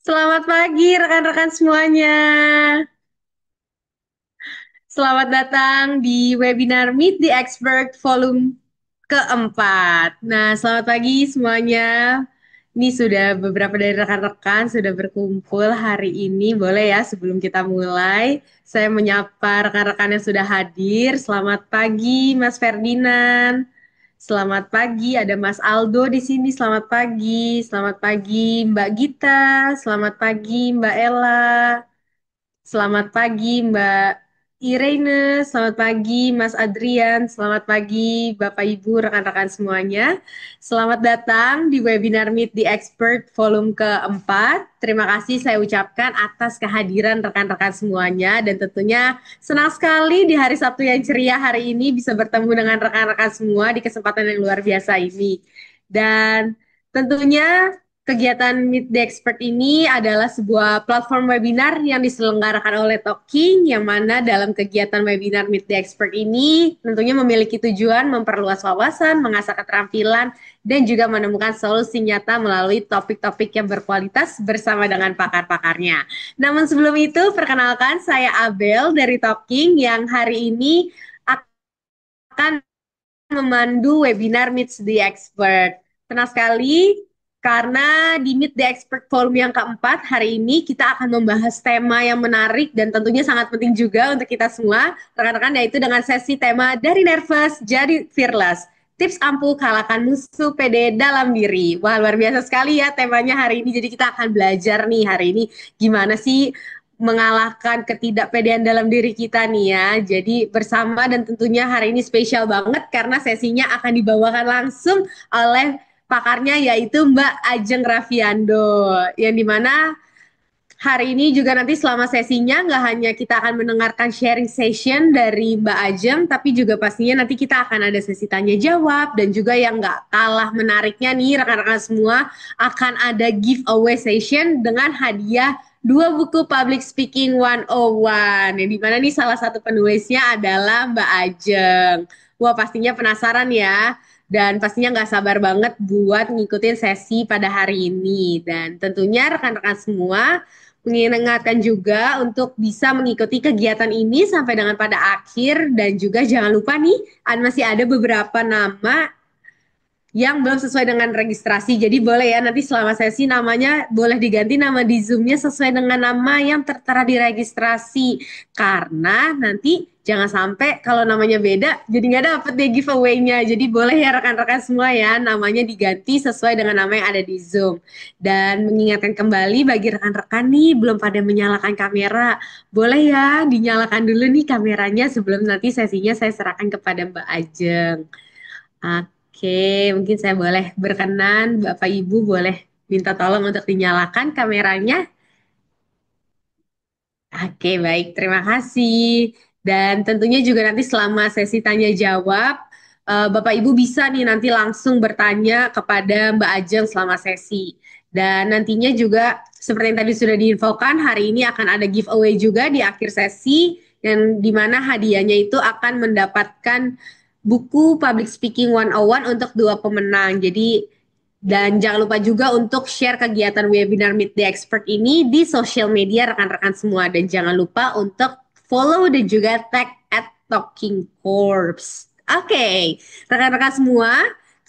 Selamat pagi rekan-rekan semuanya. Selamat datang di webinar Meet the Expert volume keempat. Nah, selamat pagi semuanya. Ini sudah beberapa dari rekan-rekan sudah berkumpul hari ini. Boleh ya sebelum kita mulai, saya menyapa rekan-rekan yang sudah hadir. Selamat pagi Mas Ferdinand. Selamat pagi, ada Mas Aldo di sini. Selamat pagi. Selamat pagi Mbak Gita. Selamat pagi Mbak Ella. Selamat pagi Mbak Irene, selamat pagi Mas Adrian, selamat pagi Bapak Ibu, rekan-rekan semuanya. Selamat datang di webinar Meet the Expert volume keempat. Terima kasih saya ucapkan atas kehadiran rekan-rekan semuanya dan tentunya senang sekali di hari Sabtu yang ceria hari ini bisa bertemu dengan rekan-rekan semua di kesempatan yang luar biasa ini. Dan tentunya kegiatan Meet the Expert ini adalah sebuah platform webinar yang diselenggarakan oleh Talking, yang mana dalam kegiatan webinar Meet the Expert ini tentunya memiliki tujuan memperluas wawasan, mengasah keterampilan, dan juga menemukan solusi nyata melalui topik-topik yang berkualitas bersama dengan pakar-pakarnya. Namun sebelum itu, perkenalkan saya Abel dari Talking yang hari ini akan memandu webinar Meet the Expert. Senang sekali karena di Meet the Expert Forum yang keempat hari ini kita akan membahas tema yang menarik dan tentunya sangat penting juga untuk kita semua, rekan-rekan, yaitu dengan sesi tema dari nervous jadi fearless. Tips ampuh kalahkan musuh pede dalam diri. Wah, luar biasa sekali ya temanya hari ini. Jadi kita akan belajar nih hari ini gimana sih mengalahkan ketidakpedean dalam diri kita nih ya. Jadi bersama dan tentunya hari ini spesial banget karena sesinya akan dibawakan langsung oleh pakarnya yaitu Mbak Ajeng Raffiando. Yang dimana hari ini juga nanti selama sesinya nggak hanya kita akan mendengarkan sharing session dari Mbak Ajeng, tapi juga pastinya nanti kita akan ada sesi tanya jawab dan juga yang nggak kalah menariknya nih rekan-rekan semua akan ada giveaway session dengan hadiah dua buku Public Speaking 101 yang dimana nih salah satu penulisnya adalah Mbak Ajeng. Wah pastinya penasaran ya dan pastinya nggak sabar banget buat ngikutin sesi pada hari ini dan tentunya rekan-rekan semua mengingatkan juga untuk bisa mengikuti kegiatan ini sampai dengan pada akhir dan juga jangan lupa nih masih ada beberapa nama yang belum sesuai dengan registrasi. Jadi boleh ya nanti selama sesi namanya boleh diganti nama di Zoom-nya sesuai dengan nama yang tertera di registrasi. Karena nanti jangan sampai kalau namanya beda jadi nggak dapet deh giveaway-nya. Jadi boleh ya rekan-rekan semua ya namanya diganti sesuai dengan nama yang ada di Zoom. Dan mengingatkan kembali bagi rekan-rekan nih belum pada menyalakan kamera. Boleh ya dinyalakan dulu nih kameranya sebelum nanti sesinya saya serahkan kepada Mbak Ajeng. Oke, mungkin saya boleh berkenan, Bapak Ibu boleh minta tolong untuk dinyalakan kameranya. Oke, baik, terima kasih. Dan tentunya juga nanti selama sesi tanya jawab, Bapak Ibu bisa nih nanti langsung bertanya kepada Mbak Ajeng selama sesi. Dan nantinya juga seperti yang tadi sudah diinfokan, hari ini akan ada giveaway juga di akhir sesi, dan di mana hadiahnya itu akan mendapatkan buku Public Speaking 101 untuk dua pemenang. Jadi dan jangan lupa juga untuk share kegiatan webinar Meet the Expert ini di sosial media rekan-rekan semua. Dan jangan lupa untuk follow dan juga tag @Talking Corps. Oke, rekan-rekan semua,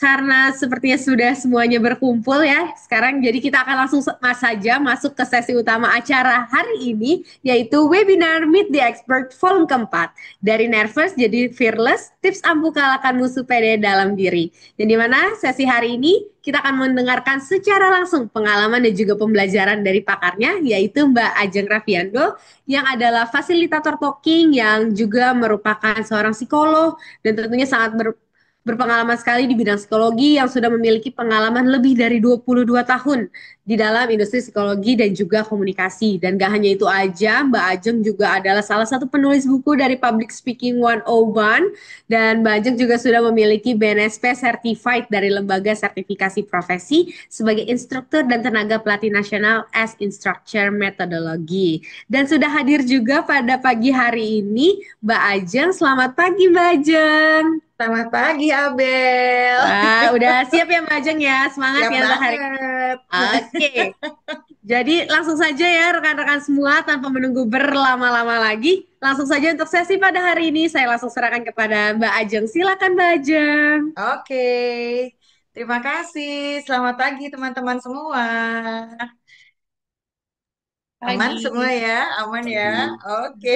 karena sepertinya sudah semuanya berkumpul ya sekarang, jadi kita akan langsung saja masuk ke sesi utama acara hari ini, yaitu webinar Meet the Expert volume keempat. Dari nervous jadi fearless, tips ampuh kalahkan musuh pede dalam diri. Dan di mana sesi hari ini kita akan mendengarkan secara langsung pengalaman dan juga pembelajaran dari pakarnya, yaitu Mbak Ajeng Rafiando, yang adalah fasilitator talking yang juga merupakan seorang psikolog dan tentunya sangat berpengalaman sekali di bidang psikologi, yang sudah memiliki pengalaman lebih dari 22 tahun di dalam industri psikologi dan juga komunikasi. Dan gak hanya itu aja, Mbak Ajeng juga adalah salah satu penulis buku dari Public Speaking 101, dan Mbak Ajeng juga sudah memiliki BNSP Certified dari Lembaga Sertifikasi Profesi sebagai instruktur dan tenaga pelatih nasional as Instructor Methodology. Dan sudah hadir juga pada pagi hari ini Mbak Ajeng. Selamat pagi Mbak Ajeng. Selamat pagi, Abel. Wah, udah siap ya Mbak Ajeng ya? Semangat Siap ya untuk hari ini. banget. Oke, jadi langsung saja ya rekan-rekan semua, tanpa menunggu berlama-lama lagi. Langsung saja untuk sesi pada hari ini saya langsung serahkan kepada Mbak Ajeng. Silakan Mbak Ajeng. Oke, terima kasih. Selamat pagi, teman-teman semua. Aman Pagi. semua ya? Aman ya? Oke.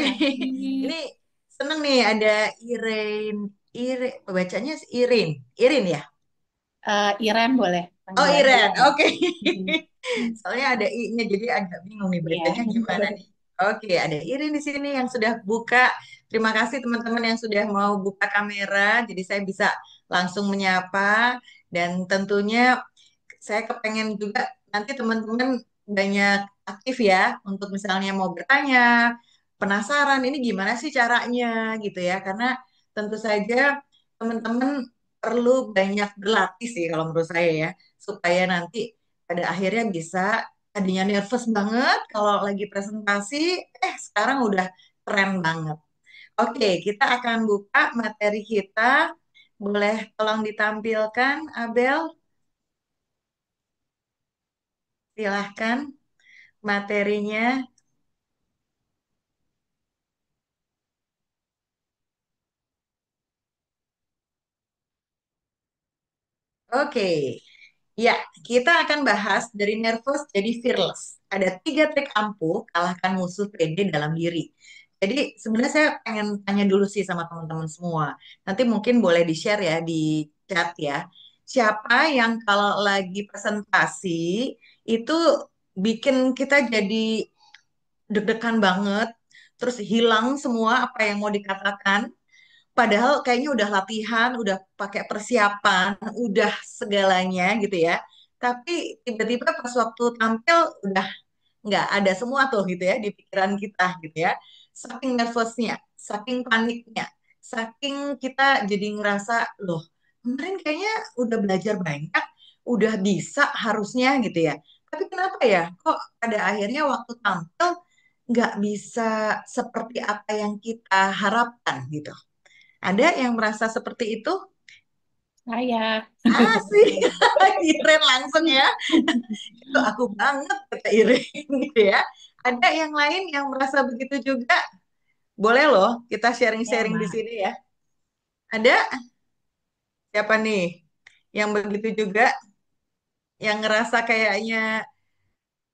Ini Pagi. seneng nih ada Irin. Irin, bacanya Irin. Irin ya? Iren boleh Oh, panggilan Iren. Iren. Oke. Mhm. Soalnya ada I-nya, jadi agak bingung nih Iya. bacanya gimana nih. Oke, ada Irin di sini yang sudah buka. Terima kasih teman-teman yang sudah mau buka kamera, jadi saya bisa langsung menyapa. Dan tentunya saya kepengen juga nanti teman-teman banyak aktif ya untuk misalnya mau bertanya, penasaran ini gimana sih caranya gitu ya. Karena tentu saja teman-teman perlu banyak berlatih sih kalau menurut saya ya, supaya nanti pada akhirnya bisa, tadinya nervous banget kalau lagi presentasi, sekarang udah keren banget. Oke, kita akan buka materi kita. Boleh tolong ditampilkan, Abel? Silahkan materinya. Oke, ya, kita akan bahas dari nervous jadi fearless. Ada 3 trik ampuh kalahkan musuh pede dalam diri. Jadi sebenarnya saya pengen tanya dulu sih sama teman-teman semua. Nanti mungkin boleh di-share ya di chat ya. Siapa yang kalau lagi presentasi itu bikin kita jadi deg-degan banget, terus hilang semua apa yang mau dikatakan, padahal kayaknya udah latihan, udah pakai persiapan, udah segalanya gitu ya. Tapi tiba-tiba pas waktu tampil udah nggak ada semua tuh gitu ya di pikiran kita gitu ya. Saking nervousnya, saking paniknya, saking kita jadi ngerasa, loh kemarin kayaknya udah belajar banyak, udah bisa harusnya gitu ya. Tapi kenapa ya kok pada akhirnya waktu tampil nggak bisa seperti apa yang kita harapkan gitu. Ada yang merasa seperti itu? Saya. Asik, Iren langsung ya. Itu aku banget kata Iren gitu ya. Ada yang lain yang merasa begitu juga? Boleh loh kita Ya, sharing-sharing di Mbak. sini ya. Ada siapa nih yang begitu juga, yang ngerasa kayaknya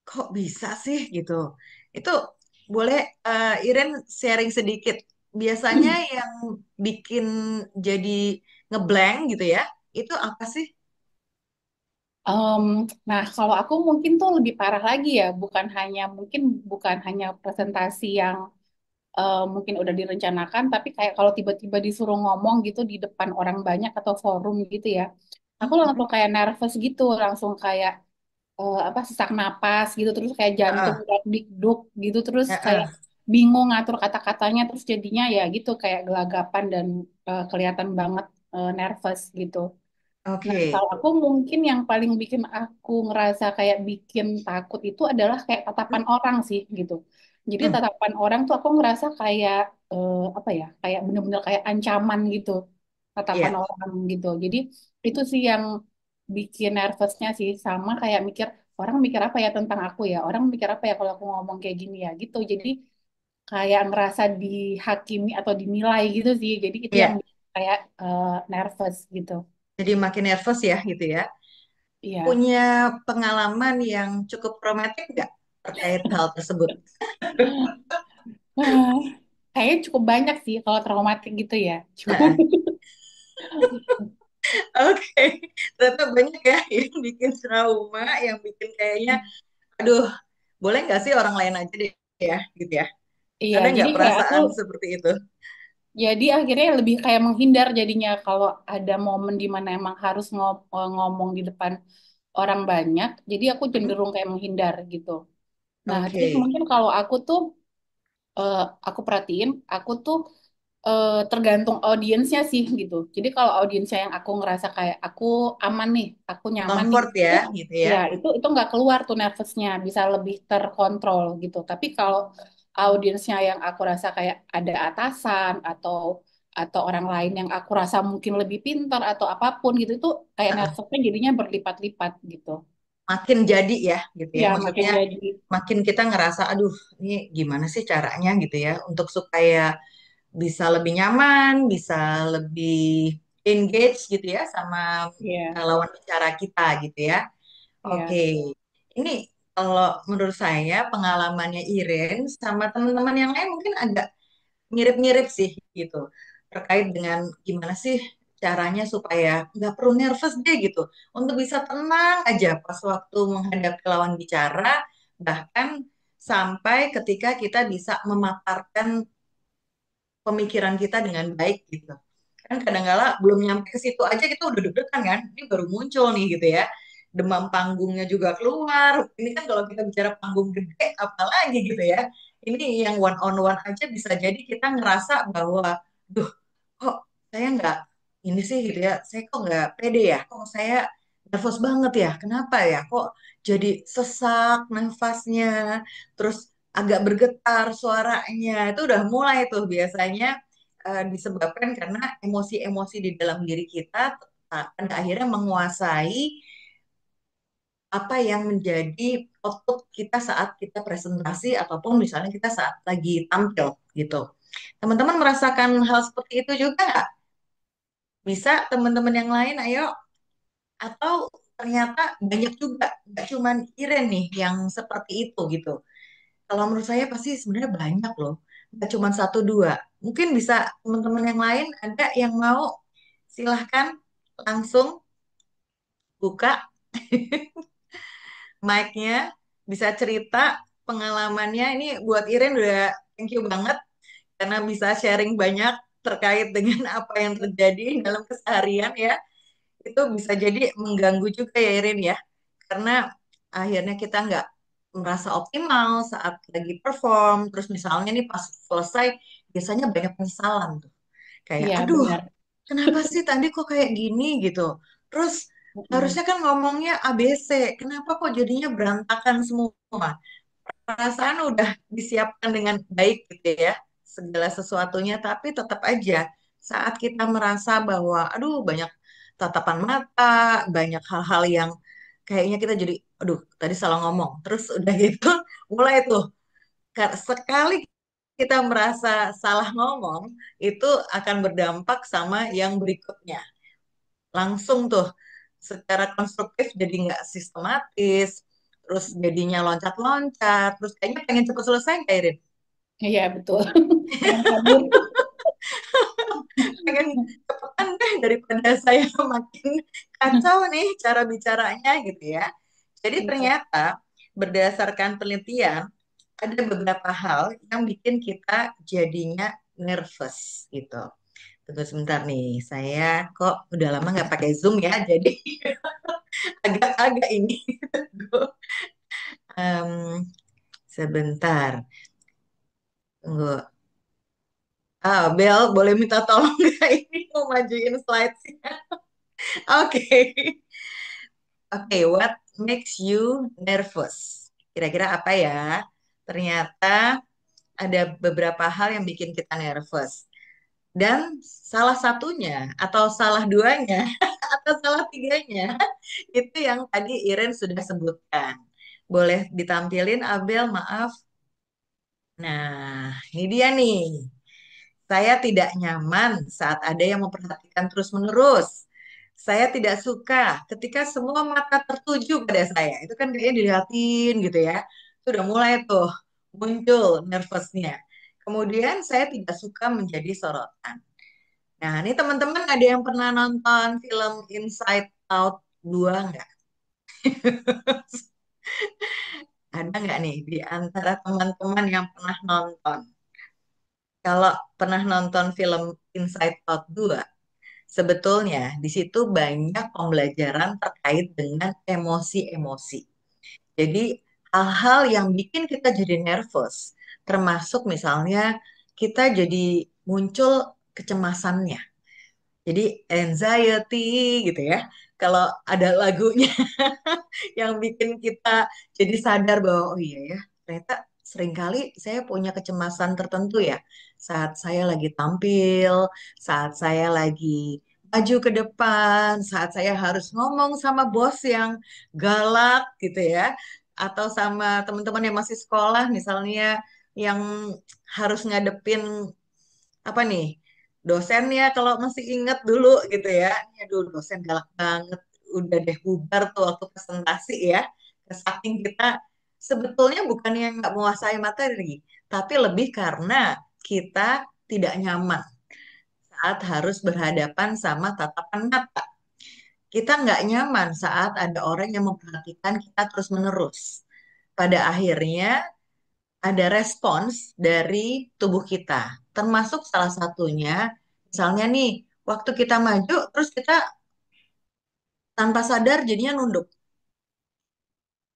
kok bisa sih gitu. Itu boleh, Iren sharing sedikit. Biasanya yang bikin jadi ngeblank gitu ya, itu apa sih? Em, nah, kalau aku mungkin tuh lebih parah lagi ya, bukan hanya presentasi yang mungkin udah direncanakan, tapi kayak kalau tiba-tiba disuruh ngomong gitu di depan orang banyak atau forum gitu ya, aku langsung kayak nervous gitu, langsung kayak apa sesak napas gitu, terus kayak jantung Heeh, dikduk gitu, terus kayak heeh. bingung ngatur kata-katanya, terus jadinya ya gitu kayak gelagapan dan kelihatan banget nervous gitu. Nah, Oke. kalau aku mungkin yang paling bikin aku ngerasa kayak bikin takut itu adalah kayak tatapan orang sih gitu. Jadi Hmm, tatapan orang tuh aku ngerasa kayak apa ya, kayak bener-bener kayak ancaman gitu, tatapan iya, orang gitu. Jadi itu sih yang bikin nervousnya sih, sama kayak mikir orang mikir apa ya tentang aku ya, orang mikir apa ya kalau aku ngomong kayak gini ya gitu. Jadi kayak ngerasa dihakimi atau dinilai gitu sih. Jadi itu yang iya. bikin kayak nervous gitu. jadi makin nervous ya gitu ya. Iya. Punya pengalaman yang cukup traumatik nggak terkait hal tersebut? Ah, kayaknya cukup banyak sih kalau traumatik gitu ya. Nah, oke, ternyata banyak ya yang bikin trauma, yang bikin kayaknya, aduh, boleh nggak sih orang lain aja deh ya, gitu ya. Iya, Ada jadi nggak kayak aku perasaan seperti itu? jadi akhirnya lebih kayak menghindar jadinya kalau ada momen di mana emang harus ngomong di depan orang banyak, jadi aku Hmm, cenderung kayak menghindar gitu. Nah, terus oke. mungkin kalau aku tuh eh, aku perhatiin, aku tuh tergantung audiensnya sih gitu. Jadi kalau audiensnya yang aku ngerasa kayak aku aman nih, aku nyaman nih, Comfort itu ya, gitu ya. ya itu nggak keluar tuh nervousnya, bisa lebih terkontrol gitu. Tapi kalau audiensnya yang aku rasa kayak ada atasan atau orang lain yang aku rasa mungkin lebih pintar atau apapun gitu, itu kayak Heeh. nervousnya jadinya berlipat-lipat gitu. Makin jadi ya, gitu ya. Ya makin Maksudnya jadi. makin kita ngerasa, aduh, ini gimana sih caranya gitu ya, untuk supaya bisa lebih nyaman, bisa lebih engage gitu ya sama Iya, lawan bicara kita gitu ya. Oke, iya, ini kalau menurut saya pengalamannya Iren sama teman-teman yang lain mungkin agak mirip-mirip sih gitu. Terkait dengan gimana sih caranya supaya nggak perlu nervous deh gitu. Untuk bisa tenang aja pas waktu menghadapi lawan bicara, bahkan sampai ketika kita bisa memaparkan pemikiran kita dengan baik gitu. Kan kadang-kala belum nyampe ke situ aja kita udah deg-degan kan. Ini baru muncul nih gitu ya. Demam panggungnya juga keluar. Ini kan kalau kita bicara panggung gede apalagi gitu ya. Ini yang one on one aja bisa jadi kita ngerasa bahwa duh, kok saya nggak ini sih gitu ya. Saya kok nggak pede ya. Kok saya nervous banget ya. Kenapa ya? Kok jadi sesak nafasnya. Terus agak bergetar suaranya. Itu udah mulai tuh biasanya disebabkan karena emosi-emosi di dalam diri kita pada akhirnya menguasai apa yang menjadi output kita saat kita presentasi ataupun misalnya kita saat lagi tampil gitu. Teman-teman merasakan hal seperti itu juga nggak? Bisa teman-teman yang lain, ayo. Atau ternyata banyak juga, nggak cuman Iren nih yang seperti itu gitu. Kalau menurut saya pasti sebenarnya banyak loh, nggak cuma satu dua. Mungkin bisa teman-teman yang lain ada yang mau silahkan langsung buka mic-nya, bisa cerita pengalamannya. Ini buat Iren udah thank you banget karena bisa sharing banyak terkait dengan apa yang terjadi dalam keseharian ya. Itu bisa jadi mengganggu juga ya Iren ya, karena akhirnya kita nggak merasa optimal saat lagi perform. Terus misalnya nih pas selesai, biasanya banyak penyesalan tuh. Kayak, iya aduh, benar. kenapa sih tadi kok kayak gini gitu. Terus harusnya Mm-mm. kan ngomongnya ABC, kenapa kok jadinya berantakan semua. Perasaan udah disiapkan dengan baik gitu ya, segala sesuatunya, tapi tetap aja saat kita merasa bahwa, aduh, banyak tatapan mata, banyak hal-hal yang kayaknya kita jadi, aduh, tadi salah ngomong. Terus udah gitu, mulai tuh, sekali kita merasa salah ngomong, itu akan berdampak sama yang berikutnya. Langsung tuh, secara konstruktif jadi nggak sistematis, terus jadinya loncat-loncat, terus kayaknya pengen cepet selesai nggak Irin? Iya betul. Pengen kabur. Pengen cepetan deh daripada saya makin kacau nih cara bicaranya gitu ya. Jadi Iya. ternyata berdasarkan penelitian ada beberapa hal yang bikin kita jadinya nervous gitu. Tunggu sebentar nih, saya kok udah lama nggak pakai Zoom ya, jadi agak-agak ini. Em, sebentar, tunggu. Ah, Bel, boleh minta tolong nggak ini mau majuin slides-nya? Oke. Oke, what makes you nervous? Kira-kira apa ya? Ternyata ada beberapa hal yang bikin kita nervous. Dan salah satunya, atau salah duanya, atau salah tiganya, itu yang tadi Iren sudah sebutkan. Boleh ditampilin, Abel, maaf. Nah, ini dia nih. Saya tidak nyaman saat ada yang memperhatikan terus-menerus. Saya tidak suka ketika semua mata tertuju pada saya. Itu kan kayaknya dilihatin gitu ya. Itu udah mulai tuh muncul nervousnya. Kemudian saya tidak suka menjadi sorotan. Nah, ini teman-teman ada yang pernah nonton film Inside Out 2 nggak? Ada nggak nih di antara teman-teman yang pernah nonton? Kalau pernah nonton film Inside Out 2, sebetulnya di situ banyak pembelajaran terkait dengan emosi-emosi. Jadi hal-hal yang bikin kita jadi nervous, termasuk misalnya kita jadi muncul kecemasannya. Jadi anxiety gitu ya. Kalau ada lagunya yang bikin kita jadi sadar bahwa oh iya ya, ternyata seringkali saya punya kecemasan tertentu ya. Saat saya lagi tampil, saat saya lagi maju ke depan, saat saya harus ngomong sama bos yang galak gitu ya, atau sama teman-teman yang masih sekolah misalnya yang harus ngadepin apa nih dosennya kalau masih ingat dulu gitu ya. Ini aduh dosen galak banget, udah deh bubar tuh waktu presentasi ya. Saking kita sebetulnya bukan yang nggak menguasai materi, tapi lebih karena kita tidak nyaman saat harus berhadapan sama tatapan mata. Kita nggak nyaman saat ada orang yang memperhatikan kita terus-menerus. Pada akhirnya ada respons dari tubuh kita. Termasuk salah satunya, misalnya nih, waktu kita maju, terus kita tanpa sadar jadinya nunduk,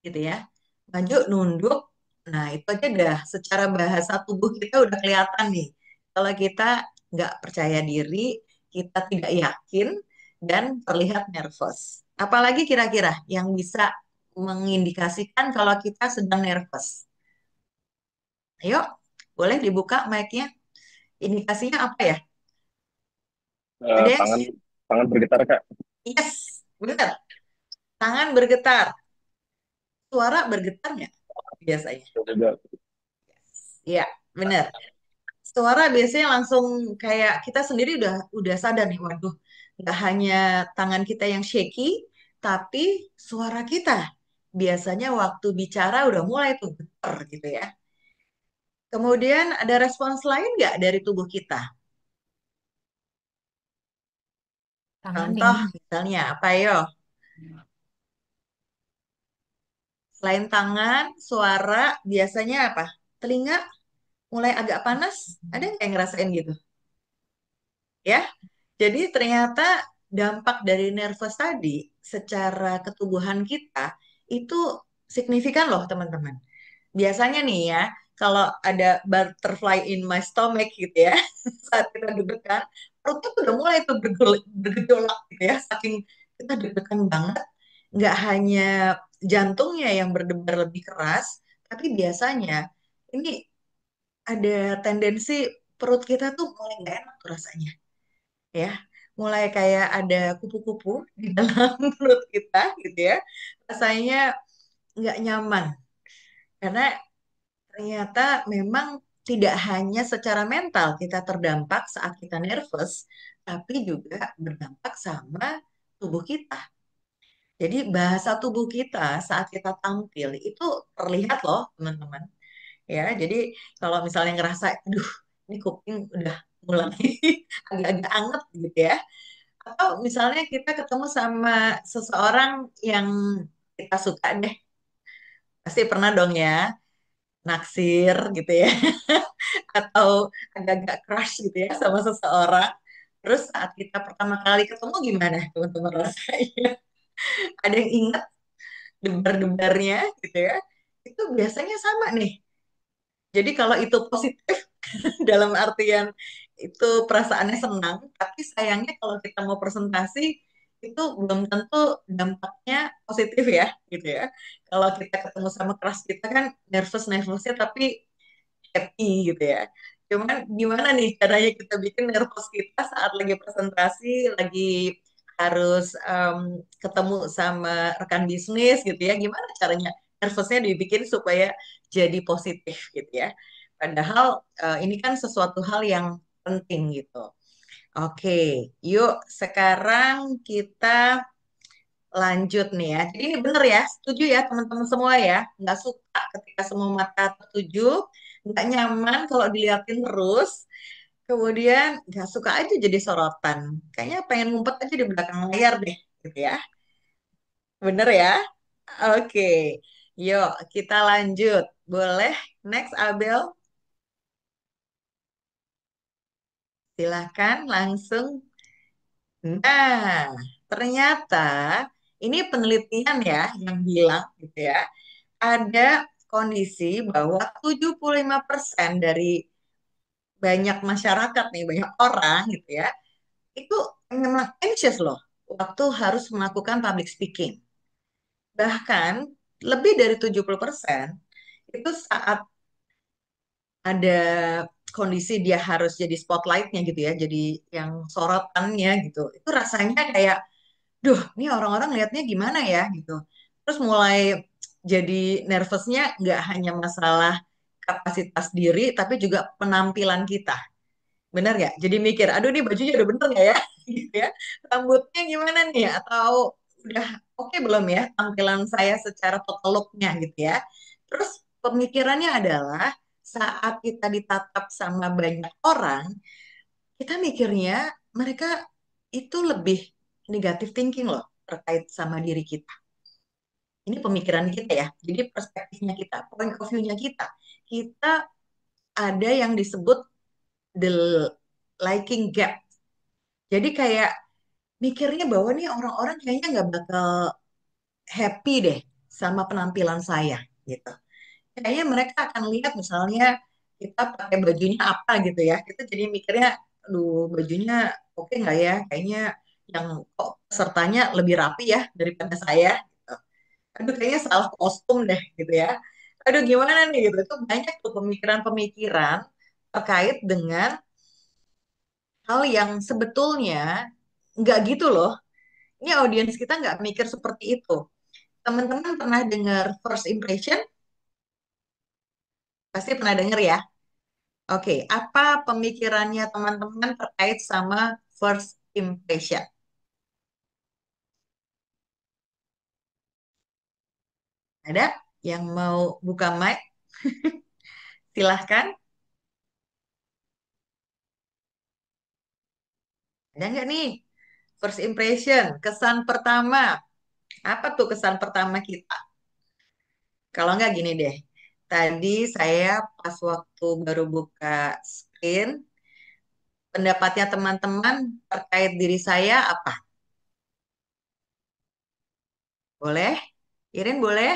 gitu ya. Maju, nunduk, nah itu aja dah secara bahasa tubuh kita udah kelihatan nih. Kalau kita nggak percaya diri, kita tidak yakin, dan terlihat nervous. Apalagi kira-kira yang bisa mengindikasikan kalau kita sedang nervous. Ayo, boleh dibuka mic-nya. Indikasinya apa ya? Ada yang Tangan tangan bergetar Kak. yes, benar. Tangan bergetar, suara bergetar nggak biasanya? Terus juga Iya, benar. Suara biasanya langsung kayak kita sendiri udah sadar nih, waduh, nggak hanya tangan kita yang shaky, tapi suara kita biasanya waktu bicara udah mulai tuh getar gitu ya. Kemudian ada respons lain nggak dari tubuh kita? Tangan Contoh dingin. misalnya apa yo? Selain tangan, suara, biasanya apa? Telinga mulai agak panas. Ada nggak yang ngerasain gitu? Ya, jadi ternyata dampak dari nervous tadi secara ketubuhan kita itu signifikan loh teman-teman. Biasanya nih ya, kalau ada butterfly in my stomach gitu ya, saat kita deg-degan, perut tuh udah mulai tuh bergejolak gitu ya, saking kita deg-degan banget. Nggak hanya jantungnya yang berdebar lebih keras, tapi biasanya ini ada tendensi perut kita tuh mulai nggak enak tuh rasanya ya, mulai kayak ada kupu-kupu di dalam perut kita gitu ya, rasanya nggak nyaman karena ternyata memang tidak hanya secara mental kita terdampak saat kita nervous, tapi juga berdampak sama tubuh kita. Jadi bahasa tubuh kita saat kita tampil itu terlihat loh teman-teman ya. Jadi kalau misalnya ngerasa, aduh ini kuping udah mulai agak-agak anget gitu ya, atau misalnya kita ketemu sama seseorang yang kita suka deh, pasti pernah dong ya naksir gitu ya, atau agak-agak crush gitu ya sama seseorang. Terus saat kita pertama kali ketemu gimana teman-teman rasanya? Ada yang ingat debar-debarnya gitu ya? Itu biasanya sama nih. Jadi kalau itu positif dalam artian itu perasaannya senang, tapi sayangnya kalau kita mau presentasi itu belum tentu dampaknya positif ya, gitu ya. Kalau kita ketemu sama kelas kita kan nervous-nervousnya tapi happy gitu ya. Cuman gimana nih caranya kita bikin nervous kita saat lagi presentasi, lagi harus ketemu sama rekan bisnis gitu ya. Gimana caranya nervousnya dibikin supaya jadi positif gitu ya. Padahal ini kan sesuatu hal yang penting gitu. Oke, yuk sekarang kita lanjut nih ya. Jadi ini bener ya, setuju ya teman-teman semua ya. Nggak suka ketika semua mata tertuju, nggak nyaman kalau diliatin terus. Kemudian nggak suka aja jadi sorotan. Kayaknya pengen ngumpet aja di belakang layar deh, gitu ya. Bener ya? Oke, yuk kita lanjut. Boleh? Next, Abel. Silahkan langsung. Nah, ternyata ini penelitian ya yang bilang gitu ya. Ada kondisi bahwa 75% dari banyak masyarakat nih, banyak orang gitu ya, itu memang anxious loh waktu harus melakukan public speaking. Bahkan lebih dari 70% itu saat ada kondisi dia harus jadi spotlightnya gitu ya, jadi yang sorotannya gitu. Itu rasanya kayak, duh, ini orang-orang lihatnya gimana ya gitu. Terus mulai jadi nervousnya nggak hanya masalah kapasitas diri, tapi juga penampilan kita. Benar nggak? Jadi mikir, aduh ini bajunya udah bener nggak ya? Gitu ya. Rambutnya gimana nih? Atau udah oke belum ya tampilan saya secara total look-nya gitu ya. Terus pemikirannya adalah saat kita ditatap sama banyak orang, kita mikirnya mereka itu lebih negatif thinking loh terkait sama diri kita. Ini pemikiran kita ya. Jadi perspektifnya kita, point of view-nya kita. Kita ada yang disebut the liking gap. Jadi kayak mikirnya bahwa nih orang-orang kayaknya nggak bakal happy deh sama penampilan saya gitu. Kayaknya mereka akan lihat misalnya kita pakai bajunya apa gitu ya. Kita jadi mikirnya, aduh bajunya oke nggak ya? Kayaknya yang kok pesertanya lebih rapi ya daripada saya. Gitu. Aduh kayaknya salah kostum deh gitu ya. Aduh gimana nih gitu. Itu banyak tuh pemikiran-pemikiran terkait dengan hal yang sebetulnya nggak gitu loh. Ini audiens kita nggak mikir seperti itu. Teman-teman pernah dengar first impression? Pasti pernah dengar ya. Oke, apa pemikirannya teman-teman terkait sama first impression? Ada yang mau buka mic? Silahkan. Ada nggak nih? First impression, kesan pertama. Apa tuh kesan pertama kita? Kalau nggak gini deh. Tadi saya pas waktu baru buka screen, pendapatnya teman-teman terkait diri saya apa? Boleh? Irin boleh?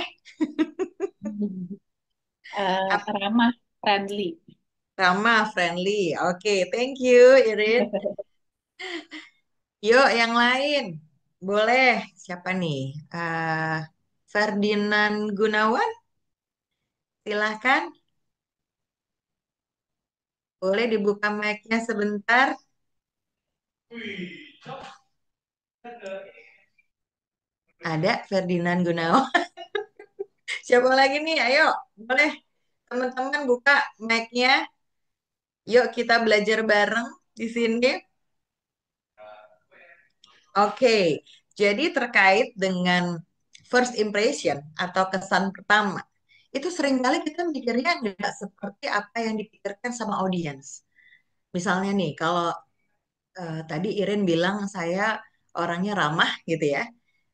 Ramah, friendly. Ramah, friendly. Oke, thank you, Irin. Yuk, yang lain. Boleh. Siapa nih? Ferdinand Gunawan, silahkan. Boleh dibuka mic-nya sebentar. Ada Ferdinand Gunawan. Siapa lagi nih? Ayo, boleh teman-teman buka mic-nya. Yuk, kita belajar bareng di sini. Oke, jadi terkait dengan first impression atau kesan pertama, itu seringkali kita mikirnya nggak seperti apa yang dipikirkan sama audiens. Misalnya nih, kalau tadi Irin bilang saya orangnya ramah gitu ya,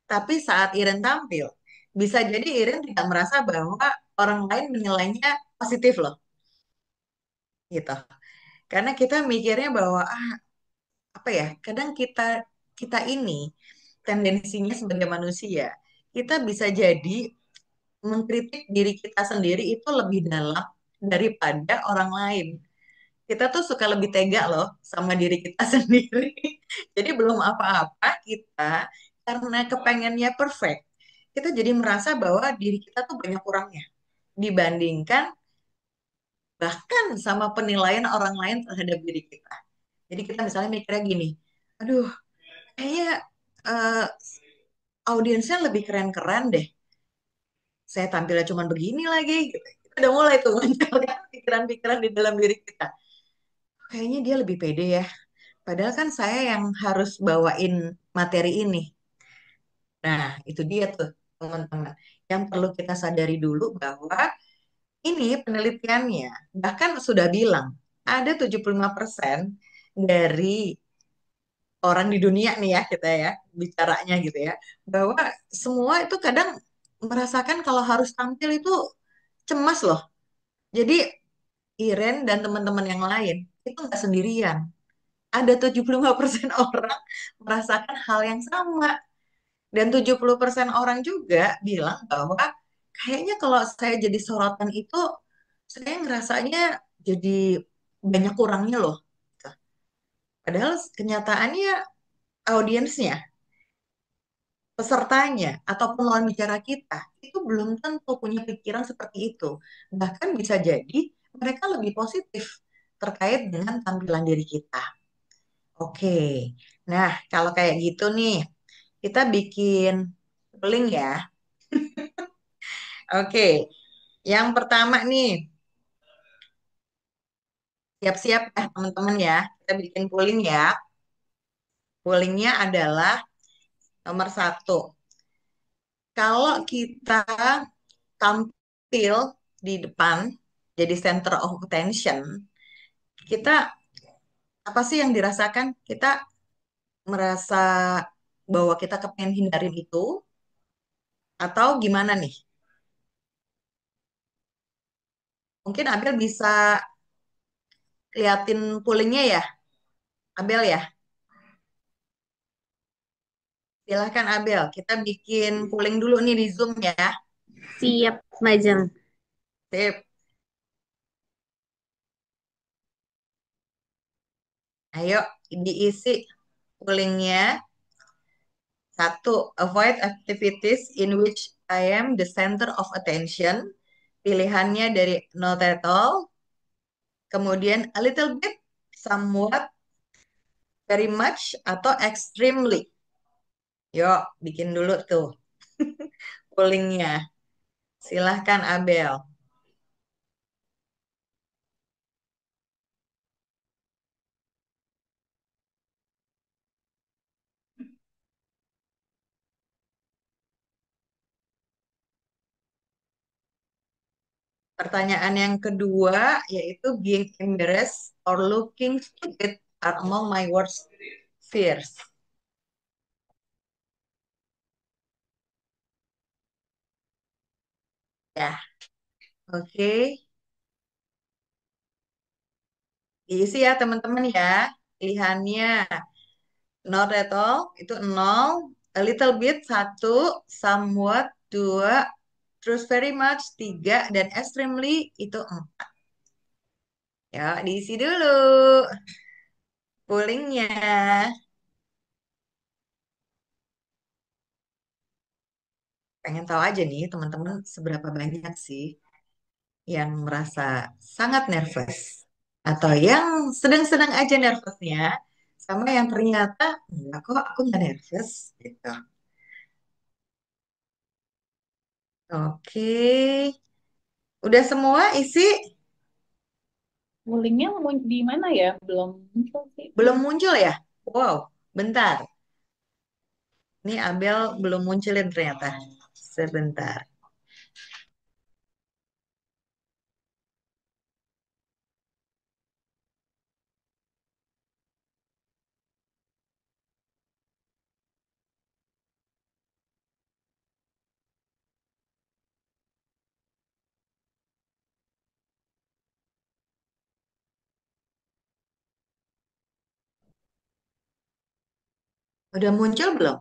tapi saat Irin tampil, bisa jadi Irin tidak merasa bahwa orang lain menilainya positif loh, gitu. Karena kita mikirnya bahwa apa ya, kadang kita kita ini tendensinya sebagai manusia, kita bisa jadi mengkritik diri kita sendiri itu lebih dalam daripada orang lain. Kita tuh suka lebih tega loh sama diri kita sendiri. Jadi belum apa-apa kita karena kepengennya perfect, kita jadi merasa bahwa diri kita tuh banyak kurangnya dibandingkan bahkan sama penilaian orang lain terhadap diri kita. Jadi kita misalnya mikirnya gini, aduh kayaknya eh, audiensnya lebih keren-keren deh. Saya tampilnya cuma begini lagi. Gitu. Kita udah mulai tuh muncul kan pikiran-pikiran di dalam diri kita. Kayaknya dia lebih pede ya. Padahal kan saya yang harus bawain materi ini. Nah, itu dia tuh, teman-teman. Yang perlu kita sadari dulu bahwa ini penelitiannya bahkan sudah bilang ada 75% dari orang di dunia nih ya kita ya bicaranya gitu ya bahwa semua itu kadang merasakan kalau harus tampil itu cemas loh. Jadi Iren dan teman-teman yang lain itu nggak sendirian. Ada 75% orang merasakan hal yang sama. Dan 70% orang juga bilang bahwa kayaknya kalau saya jadi sorotan itu saya ngerasanya jadi banyak kurangnya loh. Padahal kenyataannya audiensnya, pesertanya, ataupun lawan bicara kita itu belum tentu punya pikiran seperti itu. Bahkan bisa jadi mereka lebih positif terkait dengan tampilan diri kita. Oke, nah kalau kayak gitu nih, kita bikin link ya. Oke, yang pertama nih, siap-siap ya teman-teman ya. Kita bikin polling ya. Pollingnya adalah nomor satu. Kalau kita tampil di depan jadi center of attention, kita apa sih yang dirasakan? Kita merasa bahwa kita kepengen hindarin itu atau gimana nih? Mungkin Abel bisa liatin pollingnya ya, Abel ya. Silahkan Abel, kita bikin polling dulu nih di Zoom ya. Siap, Majeng. Sip. Ayo diisi pollingnya. Satu, avoid activities in which I am the center of attention. Pilihannya dari not at all, kemudian a little bit, somewhat, very much, atau extremely. Yuk, bikin dulu tuh pollingnya. Silahkan Abel. Pertanyaan yang kedua yaitu being embarrassed or looking stupid are among my worst fears. Ya, oke. Diisi ya teman-teman ya. Pilihannya not at all itu nol, a little bit satu, somewhat dua, terus very much tiga, dan extremely itu empat. Ya, diisi dulu pollingnya. Pengen tahu aja nih teman-teman seberapa banyak sih yang merasa sangat nervous atau yang sedang-sedang aja nervousnya sama yang ternyata enggak kok aku nggak nervous gitu. Oke, udah semua isi? Linknya di mana ya? Belum muncul sih. Belum muncul ya? Wow, bentar. Ini Abel belum munculin ternyata. Sebentar. Udah muncul belum?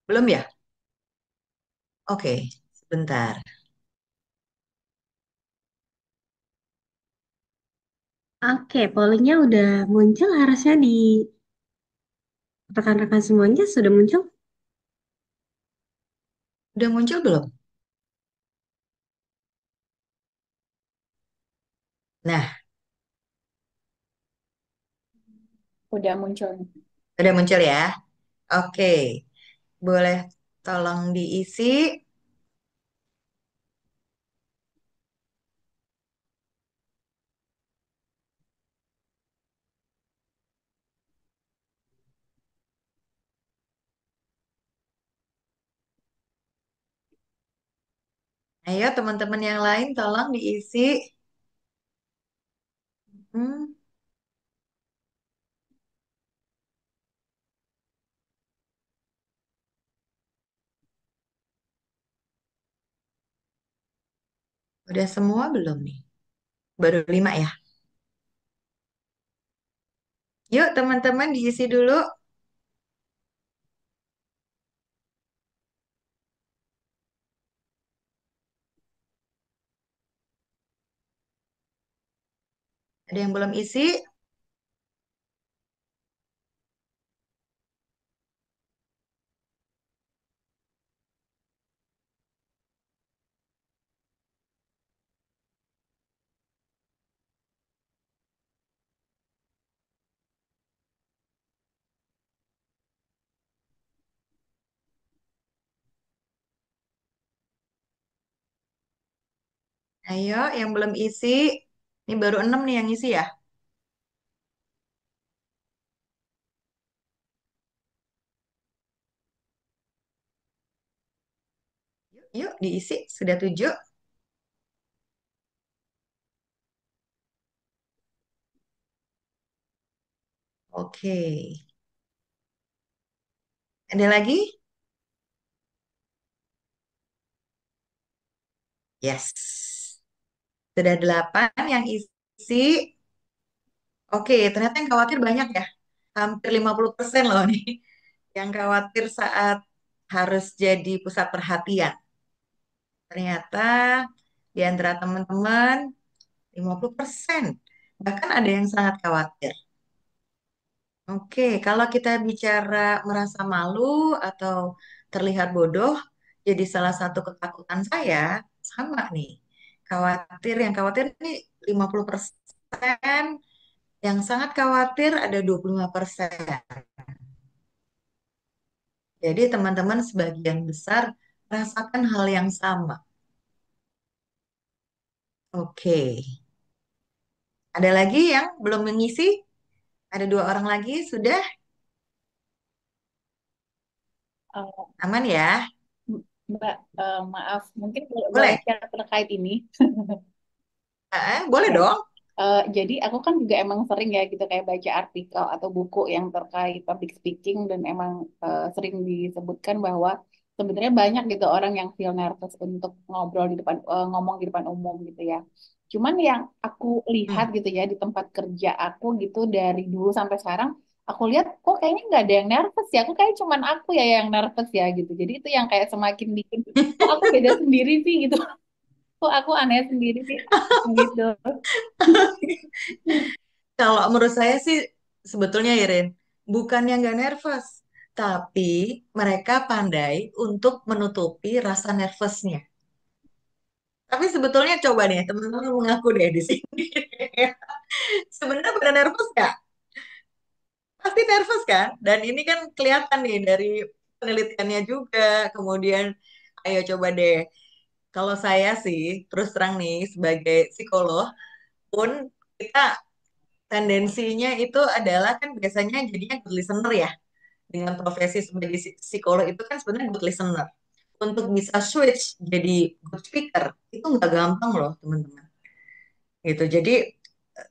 Belum ya? Oke, sebentar. Oke, pollingnya udah muncul harusnya di rekan-rekan semuanya sudah muncul. Udah muncul belum? Nah, Udah muncul. udah muncul ya. Oke, boleh tolong diisi. Ayo teman-teman yang lain tolong diisi. Hmm, udah semua belum nih? Baru 5 ya? Yuk teman-teman diisi dulu. Ada yang belum isi? Ayo yang belum isi. Ini baru 6 nih yang isi ya. Yuk, yuk diisi. Sudah 7. Oke. Ada lagi? Yes. Sudah 8 yang isi. Oke, ternyata yang khawatir banyak ya. Hampir 50% loh nih. Yang khawatir saat harus jadi pusat perhatian. Ternyata di antara teman-teman 50%. Bahkan ada yang sangat khawatir. Oke, kalau kita bicara merasa malu atau terlihat bodoh, jadi salah satu ketakutan saya sama nih. Yang khawatir nih 50%, yang sangat khawatir ada 25%. Jadi teman-teman sebagian besar rasakan hal yang sama. Oke, ada lagi yang belum mengisi? Ada 2 orang lagi, sudah Eh, aman ya? Mbak, maaf, mungkin boleh Boleh? share terkait ini. Boleh Ya. dong. Jadi aku kan juga emang sering ya gitu kayak baca artikel atau buku yang terkait public speaking dan emang sering disebutkan bahwa sebenarnya banyak gitu orang yang feel nervous untuk ngobrol di depan ngomong di depan umum gitu ya. Cuman yang aku lihat Hmm. gitu ya di tempat kerja aku gitu dari dulu sampai sekarang aku lihat kok kayaknya nggak ada yang nervous ya. Aku kayak cuman aku ya yang nervous ya gitu. Jadi itu yang kayak semakin bikin kok aku beda sendiri sih gitu. Kok aku aneh sendiri sih gitu. Kalau menurut saya sih sebetulnya Irin, bukannya nggak nervous, tapi mereka pandai untuk menutupi rasa nervousnya. Tapi sebetulnya coba deh teman-teman mengaku deh di sini. Sebenarnya pada nervous nggak? Pasti nervous kan? Dan ini kan kelihatan nih dari penelitiannya juga. Kemudian, ayo coba deh. Kalau saya sih, terus terang nih, sebagai psikolog pun kita tendensinya itu adalah kan biasanya jadinya good listener ya. Dengan profesi sebagai psikolog itu kan sebenarnya good listener. Untuk bisa switch jadi good speaker, itu nggak gampang loh teman-teman. Gitu. Jadi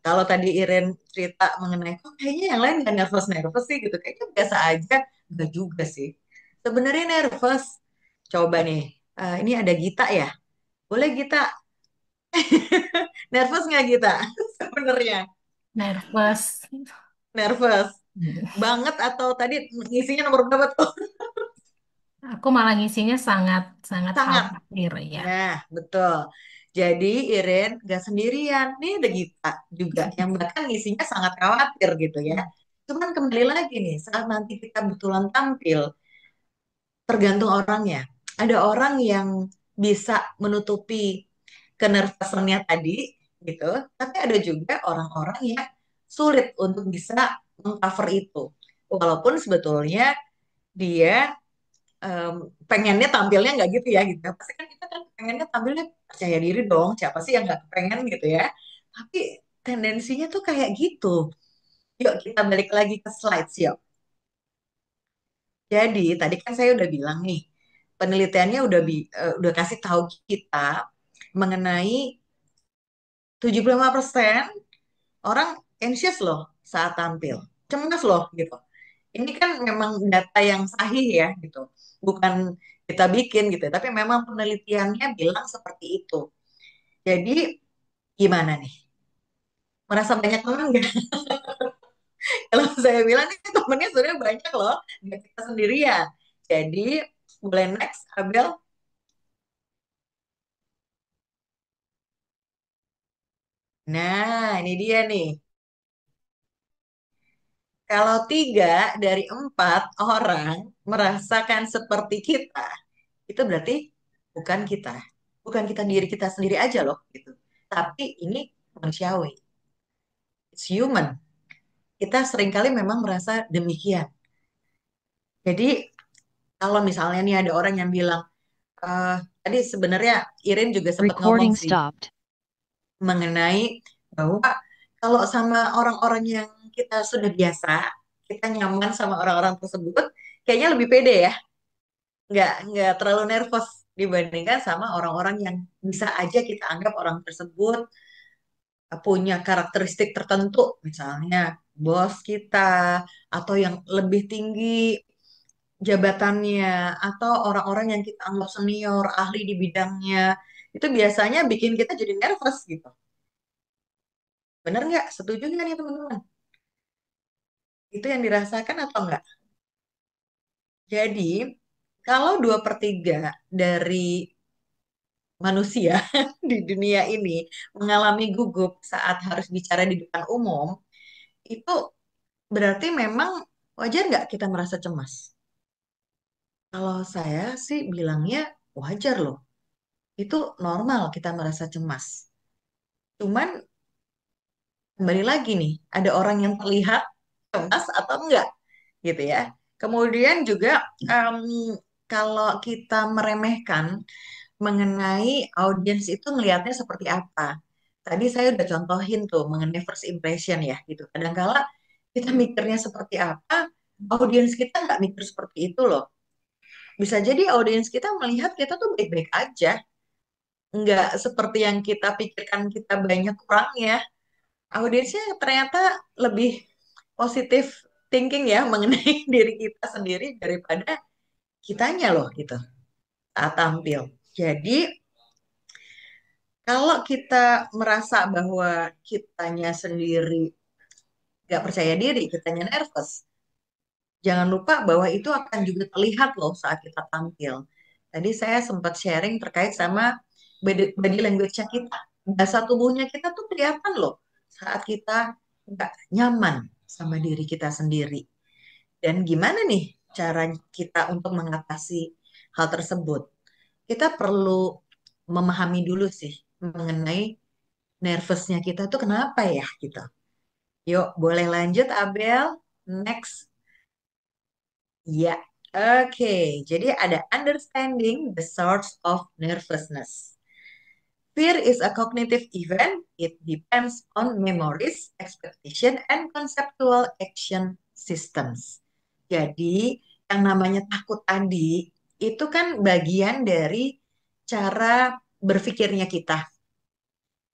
kalau tadi Iren cerita mengenai kok kayaknya yang lain nggak nervous-nervous sih gitu. Kayaknya biasa aja. Nggak juga sih. Sebenarnya nervous. Coba nih, ini ada Gita ya. Boleh Gita, nervous nggak Gita? Sebenarnya Nervous. nervous banget atau tadi ngisinya nomor berapa tuh? Aku malah ngisinya sangat sangat Sangat. khawatir ya. Nah, betul. Jadi Iren gak sendirian. Nih ada Gita juga yang bahkan ngisinya sangat khawatir gitu ya. Cuman kembali lagi nih, saat nanti kita betulan tampil, tergantung orangnya. Ada orang yang bisa menutupi kenervosannya tadi gitu, tapi ada juga orang-orang yang sulit untuk bisa mengcover itu. Walaupun sebetulnya dia pengennya tampilnya nggak gitu ya gitu. Pasti kan kita kan pengennya tampilnya percaya diri dong. Siapa sih yang nggak pengen gitu ya? Tapi tendensinya tuh kayak gitu. Yuk kita balik lagi ke slides yuk. Jadi tadi kan saya udah bilang nih, penelitiannya udah kasih tahu kita mengenai 75% orang anxious loh saat tampil, cemas loh gitu. Ini kan memang data yang sahih ya gitu, bukan kita bikin gitu, tapi memang penelitiannya bilang seperti itu. Jadi gimana nih? Merasa banyak teman nggak? Kalau saya bilang nih temennya sebenarnya banyak loh, nggak kita sendirian. Jadi boleh next, Abel. Nah, ini dia nih. Kalau 3 dari 4 orang merasakan seperti kita, itu berarti bukan kita. Bukan kita diri kita sendiri aja loh gitu. Tapi ini manusiawi. It's human. Kita seringkali memang merasa demikian. Jadi kalau misalnya nih ada orang yang bilang, eh tadi sebenarnya Irin juga sempat ngomong Recording sih stopped. mengenai bahwa kalau sama orang-orang yang kita sudah biasa, kita nyaman sama orang-orang tersebut, kayaknya lebih pede ya, nggak terlalu nervous dibandingkan sama orang-orang yang bisa aja kita anggap orang tersebut punya karakteristik tertentu, misalnya bos kita atau yang lebih tinggi jabatannya atau orang-orang yang kita anggap senior, ahli di bidangnya, itu biasanya bikin kita jadi nervous gitu. Bener nggak? Setuju nggak nih teman-teman? Itu yang dirasakan atau enggak? Jadi, kalau 2/3 dari manusia di dunia ini mengalami gugup saat harus bicara di depan umum, itu berarti memang wajar nggak kita merasa cemas? Kalau saya sih bilangnya wajar loh. Itu normal kita merasa cemas. Cuman kembali lagi nih, ada orang yang terlihat cemas atau enggak gitu ya. Kemudian juga em, kalau kita meremehkan mengenai audiens itu ngelihatnya seperti apa. Tadi saya udah contohin tuh mengenai first impression ya gitu. Kadangkala kita mikirnya seperti apa, audiens kita nggak mikir seperti itu loh. Bisa jadi audiens kita melihat kita tuh baik-baik aja, nggak seperti yang kita pikirkan kita banyak kurangnya. Audiensnya ternyata lebih positif thinking ya mengenai diri kita sendiri daripada kitanya loh gitu saat tampil. Jadi kalau kita merasa bahwa kitanya sendiri nggak percaya diri, kitanya nervous, jangan lupa bahwa itu akan juga terlihat loh saat kita tampil. Tadi saya sempat sharing terkait sama body language-nya kita. Bahasa tubuhnya kita tuh kelihatan loh saat kita nggak nyaman sama diri kita sendiri. Dan gimana nih cara kita untuk mengatasi hal tersebut? Kita perlu memahami dulu sih mengenai nervousnya kita tuh kenapa ya gitu. Yuk, boleh lanjut Abel. Next. Ya, oke. Jadi ada understanding the source of nervousness. Fear is a cognitive event. It depends on memories, expectation, and conceptual action systems. Jadi, yang namanya takut tadi itu kan bagian dari cara berpikirnya kita.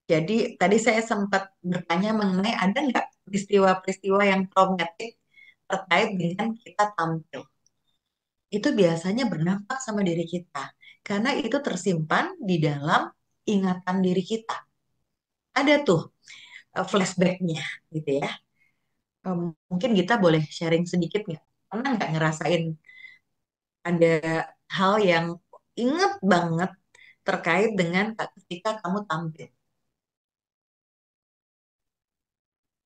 Jadi, tadi saya sempat bertanya mengenai ada nggak peristiwa-peristiwa yang traumatik terkait dengan kita tampil. Itu biasanya berdampak sama diri kita. Karena itu tersimpan di dalam ingatan diri kita. Ada tuh flashbacknya gitu ya. Mungkin kita boleh sharing sedikit nggak? Pernah nggak ngerasain ada hal yang inget banget terkait dengan ketika kamu tampil?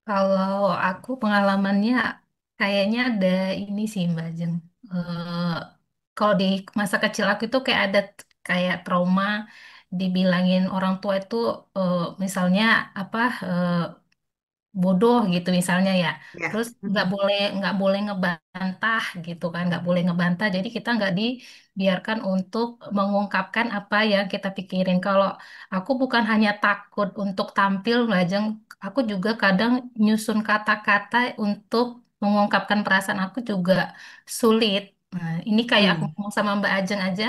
Kalau aku pengalamannya kayaknya ada ini sih Mbak Jeng. Kalau di masa kecil aku itu kayak ada kayak trauma dibilangin orang tua itu misalnya apa bodoh gitu misalnya ya. Ya. Terus Mhm. nggak boleh ngebantah gitu kan, nggak boleh ngebantah. Jadi kita nggak dibiarkan untuk mengungkapkan apa yang kita pikirin. Kalau aku bukan hanya takut untuk tampil, Lajeng, aku juga kadang nyusun kata-kata untuk mengungkapkan perasaan aku juga sulit. Nah, ini kayak aku Hmm. ngomong sama Mbak Ajeng aja.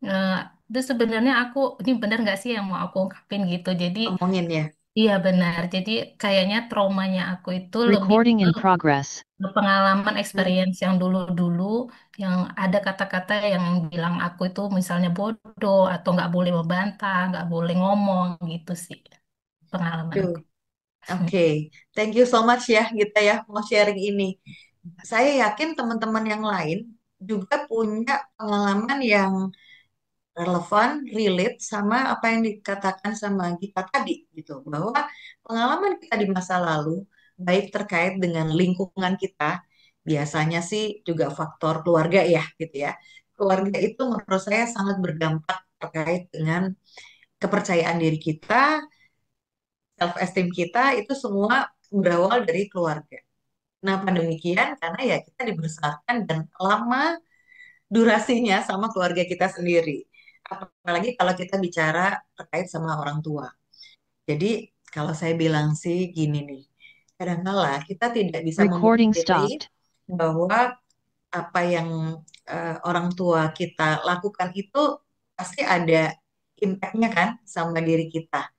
Eh, itu sebenarnya ini benar nggak sih yang mau aku ungkapin gitu. Jadi Ngomongin ya. iya benar. Jadi kayaknya traumanya aku itu lebih Recording ke in progress. pengalaman Hmm. experience yang dulu-dulu, yang ada kata-kata yang bilang aku itu misalnya bodoh atau nggak boleh membantah, nggak boleh ngomong gitu sih Duh, pengalamanku. oke. Thank you so much ya kita ya mau sharing ini. Saya yakin teman-teman yang lain juga punya pengalaman yang relevan, relate sama apa yang dikatakan sama Gita tadi gitu. Bahwa pengalaman kita di masa lalu, baik terkait dengan lingkungan kita, biasanya sih juga faktor keluarga ya gitu ya. Keluarga itu menurut saya sangat berdampak terkait dengan kepercayaan diri kita, self esteem kita itu semua berawal dari keluarga. Kenapa demikian? Karena ya kita dibesarkan dan lama durasinya sama keluarga kita sendiri. Apalagi kalau kita bicara terkait sama orang tua. Jadi kalau saya bilang sih gini nih, kadang-kala kita tidak bisa Recording memungkiri stopped. bahwa apa yang orang tua kita lakukan itu pasti ada impact-nya kan sama diri kita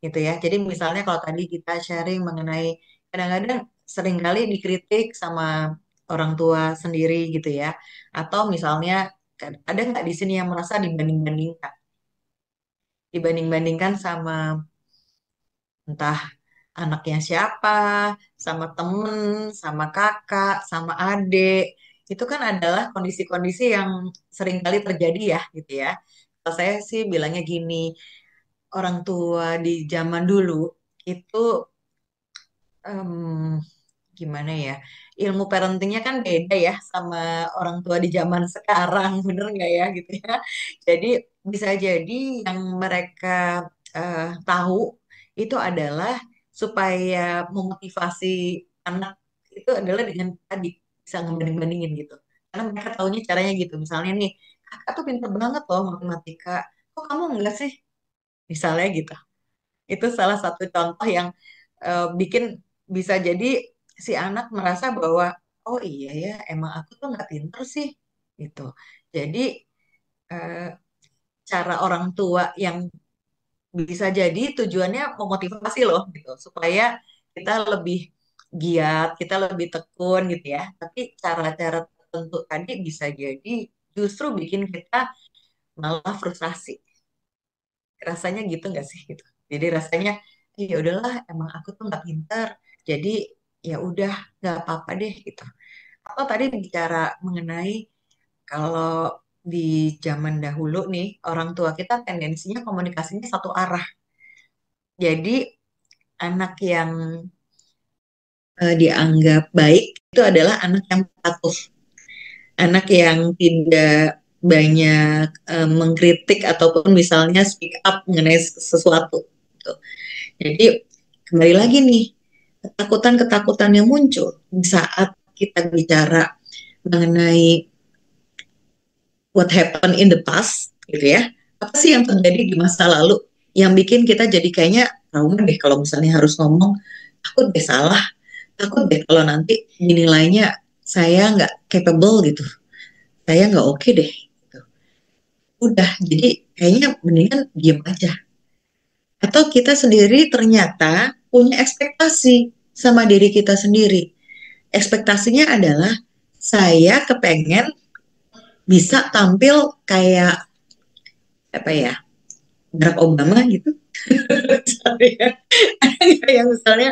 gitu ya. Jadi misalnya kalau tadi kita sharing mengenai kadang-kadang seringkali dikritik sama orang tua sendiri gitu ya. Atau misalnya ada nggak di sini yang merasa dibanding-bandingkan sama entah anaknya siapa, sama temen, sama kakak, sama adik. Itu kan adalah kondisi-kondisi yang seringkali terjadi ya gitu ya. Kalau saya sih bilangnya gini, orang tua di zaman dulu itu gimana ya, ilmu parentingnya kan beda ya sama orang tua di zaman sekarang, bener nggak ya gitu ya. Jadi bisa jadi yang mereka tahu itu adalah supaya memotivasi anak itu adalah dengan tadi bisa ngebanding-bandingin gitu. Karena mereka taunya caranya gitu. Misalnya nih, kakak tuh pinter banget loh matematika. Kok kamu enggak sih? Misalnya gitu. Itu salah satu contoh yang bikin bisa jadi si anak merasa bahwa oh iya ya emang aku tuh nggak pinter sih gitu. Jadi eh, cara orang tua yang bisa jadi tujuannya memotivasi loh gitu supaya kita lebih giat, kita lebih tekun gitu ya. Tapi cara-cara tertentu tadi bisa jadi justru bikin kita malah frustrasi. Rasanya gitu nggak sih gitu. Jadi rasanya ya udahlah emang aku tuh nggak pinter. Jadi ya udah nggak apa-apa deh gitu. Atau tadi bicara mengenai kalau di zaman dahulu nih orang tua kita tendensinya komunikasinya satu arah. Jadi anak yang dianggap baik itu adalah anak yang patuh, anak yang tidak banyak mengkritik ataupun misalnya speak up mengenai sesuatu. Gitu. Jadi kembali lagi nih, ketakutan-ketakutan yang muncul di saat kita bicara mengenai what happened in the past, gitu ya. Apa sih yang terjadi di masa lalu yang bikin kita jadi kayaknya trauma deh kalau misalnya harus ngomong, takut deh salah, takut deh kalau nanti dinilainya saya nggak capable gitu, saya nggak oke deh. Gitu. Udah, jadi kayaknya mendingan diem aja. Atau kita sendiri ternyata punya ekspektasi sama diri kita sendiri. Ekspektasinya adalah saya kepengen bisa tampil kayak apa ya, Barack Obama gitu. Misalnya, yang misalnya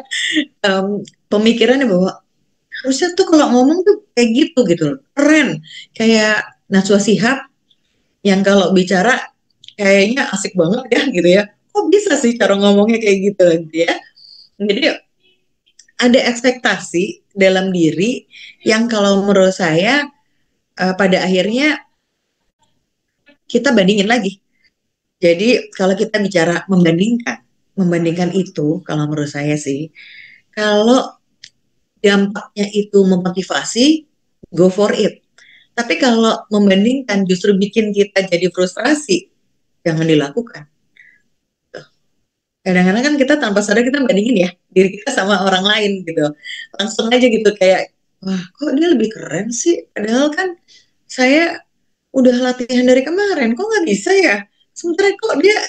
pemikirannya bahwa harusnya tuh kalau ngomong tuh kayak gitu loh. Keren. Kayak Najwa Shihab yang kalau bicara kayaknya asik banget ya gitu ya. Kok bisa sih cara ngomongnya kayak gitu ya. Jadi ada ekspektasi dalam diri yang kalau menurut saya pada akhirnya kita bandingin lagi. Jadi kalau kita bicara membandingkan itu kalau menurut saya sih, kalau dampaknya itu memotivasi, go for it. Tapi kalau membandingkan justru bikin kita jadi frustrasi, jangan dilakukan. Kadang-kadang kan kita tanpa sadar kita bandingin ya diri kita sama orang lain gitu. Langsung aja gitu kayak, wah kok dia lebih keren sih? Padahal kan saya udah latihan dari kemarin, kok nggak bisa ya? Sementara kok dia,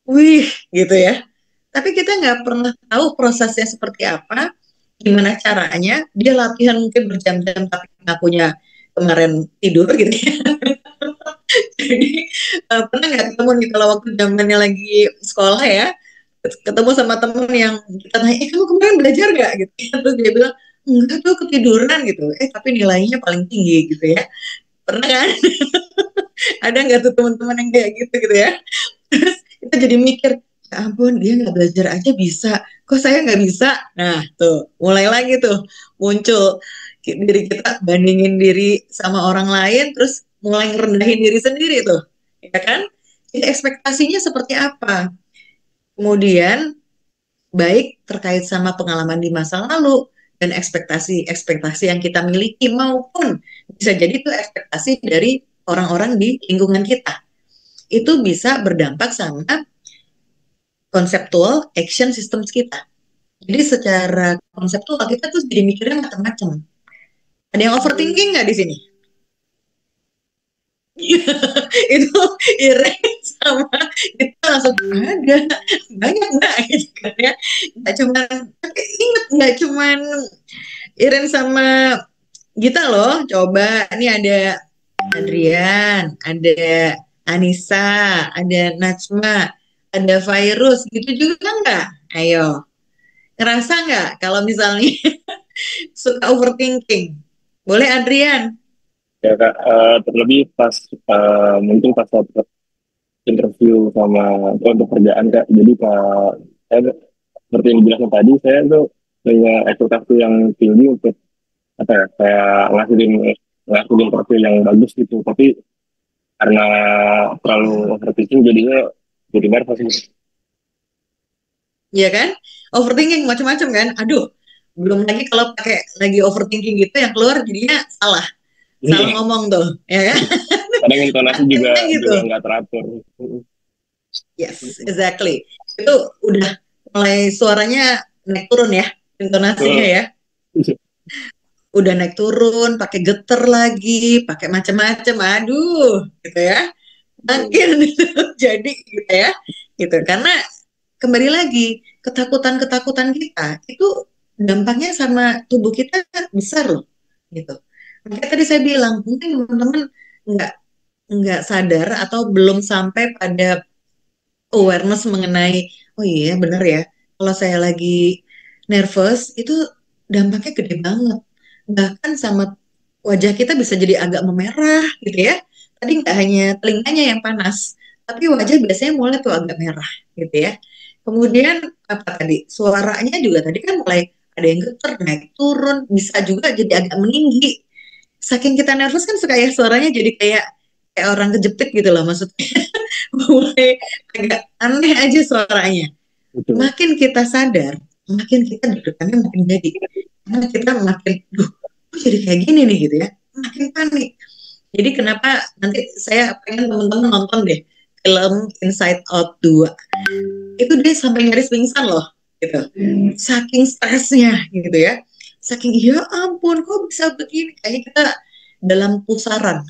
wih, gitu ya. Tapi kita nggak pernah tahu prosesnya seperti apa, gimana caranya. Dia latihan mungkin berjam-jam, tapi ngakunya kemarin tidur gitu ya. Jadi pernah nggak ketemu nih kalau waktu zamannya lagi sekolah ya, ketemu sama temen yang kita tanya, kamu kemarin belajar nggak gitu ya? Terus dia bilang, enggak tuh ketiduran gitu. Tapi nilainya paling tinggi gitu ya. Pernah kan? Ada nggak tuh teman-teman yang kayak gitu ya? Terus kita jadi mikir, ya ampun dia nggak belajar aja bisa, kok saya nggak bisa? Nah tuh mulai lagi tuh muncul diri kita bandingin diri sama orang lain, terus mulai ngerendahin diri sendiri tuh, ya kan? Jadi ekspektasinya seperti apa? Kemudian baik terkait sama pengalaman di masa lalu dan ekspektasi-ekspektasi yang kita miliki, maupun bisa jadi itu ekspektasi dari orang-orang di lingkungan kita. Itu bisa berdampak sama konseptual action systems kita. Jadi secara konseptual kita tuh jadi mikirnya macam-macam. Ada yang overthinking nggak di sini? Itu Iren sama kita langsung ada banyak nggak gitu kan ya. Nggak cuman, tapi ingat nggak cuman Iren sama Gita loh. Coba ini ada Adrian, ada Anissa, ada Najma, ada Virus, gitu juga nggak? Ayo, ngerasa nggak kalau misalnya suka overthinking? Boleh Adrian? Ya Kak, terlebih pas mungkin pas waktu interview sama untuk kerjaan Kak. Jadi Kak, saya seperti yang dijelaskan tadi, saya tuh punya ekspektasi yang tinggi untuk apa ya, kayak ngasilin profil yang bagus gitu. Tapi karena terlalu overthinking jadinya jadi nervous gitu. Iya kan? Overthinking macam-macam kan? Aduh, belum lagi kalau pakai lagi overthinking gitu yang keluar jadinya salah Iya, ngomong tuh, ya kan? kadang intonasi juga Akhirnya gitu. nggak teratur. Yes, exactly. Itu udah mulai suaranya naik turun ya, intonasinya Betul. ya. Udah naik turun, pakai geter lagi, pakai macam-macam. Aduh, gitu ya. Makin jadi gitu ya. Gitu. Karena kembali lagi, ketakutan-ketakutan kita itu dampaknya sama tubuh kita besar loh. Gitu. Makanya tadi saya bilang, mungkin teman-teman nggak nggak sadar atau belum sampai pada awareness mengenai, oh iya bener ya, kalau saya lagi nervous itu dampaknya gede banget. Bahkan sama wajah kita bisa jadi agak memerah gitu ya. Tadi nggak hanya telinganya yang panas, tapi wajah biasanya mulai tuh agak merah gitu ya. Kemudian apa tadi? Suaranya juga tadi kan mulai ada yang getar, naik turun, bisa juga jadi agak meninggi. Saking kita nervous kan suka ya suaranya jadi kayak kayak orang kejepit gitu loh maksudnya. Mulai agak aneh aja suaranya. Betul. Makin kita sadar, makin kita deg-degannya makin jadi. Karena kita makin, duh, kok jadi kayak gini nih gitu ya. Makin panik. Jadi kenapa nanti saya pengen teman-teman nonton deh film Inside Out 2. Itu dia sampai nyaris pingsan loh gitu. Saking stresnya gitu ya. Saking ya ampun kok bisa begini. Kayaknya kita dalam pusaran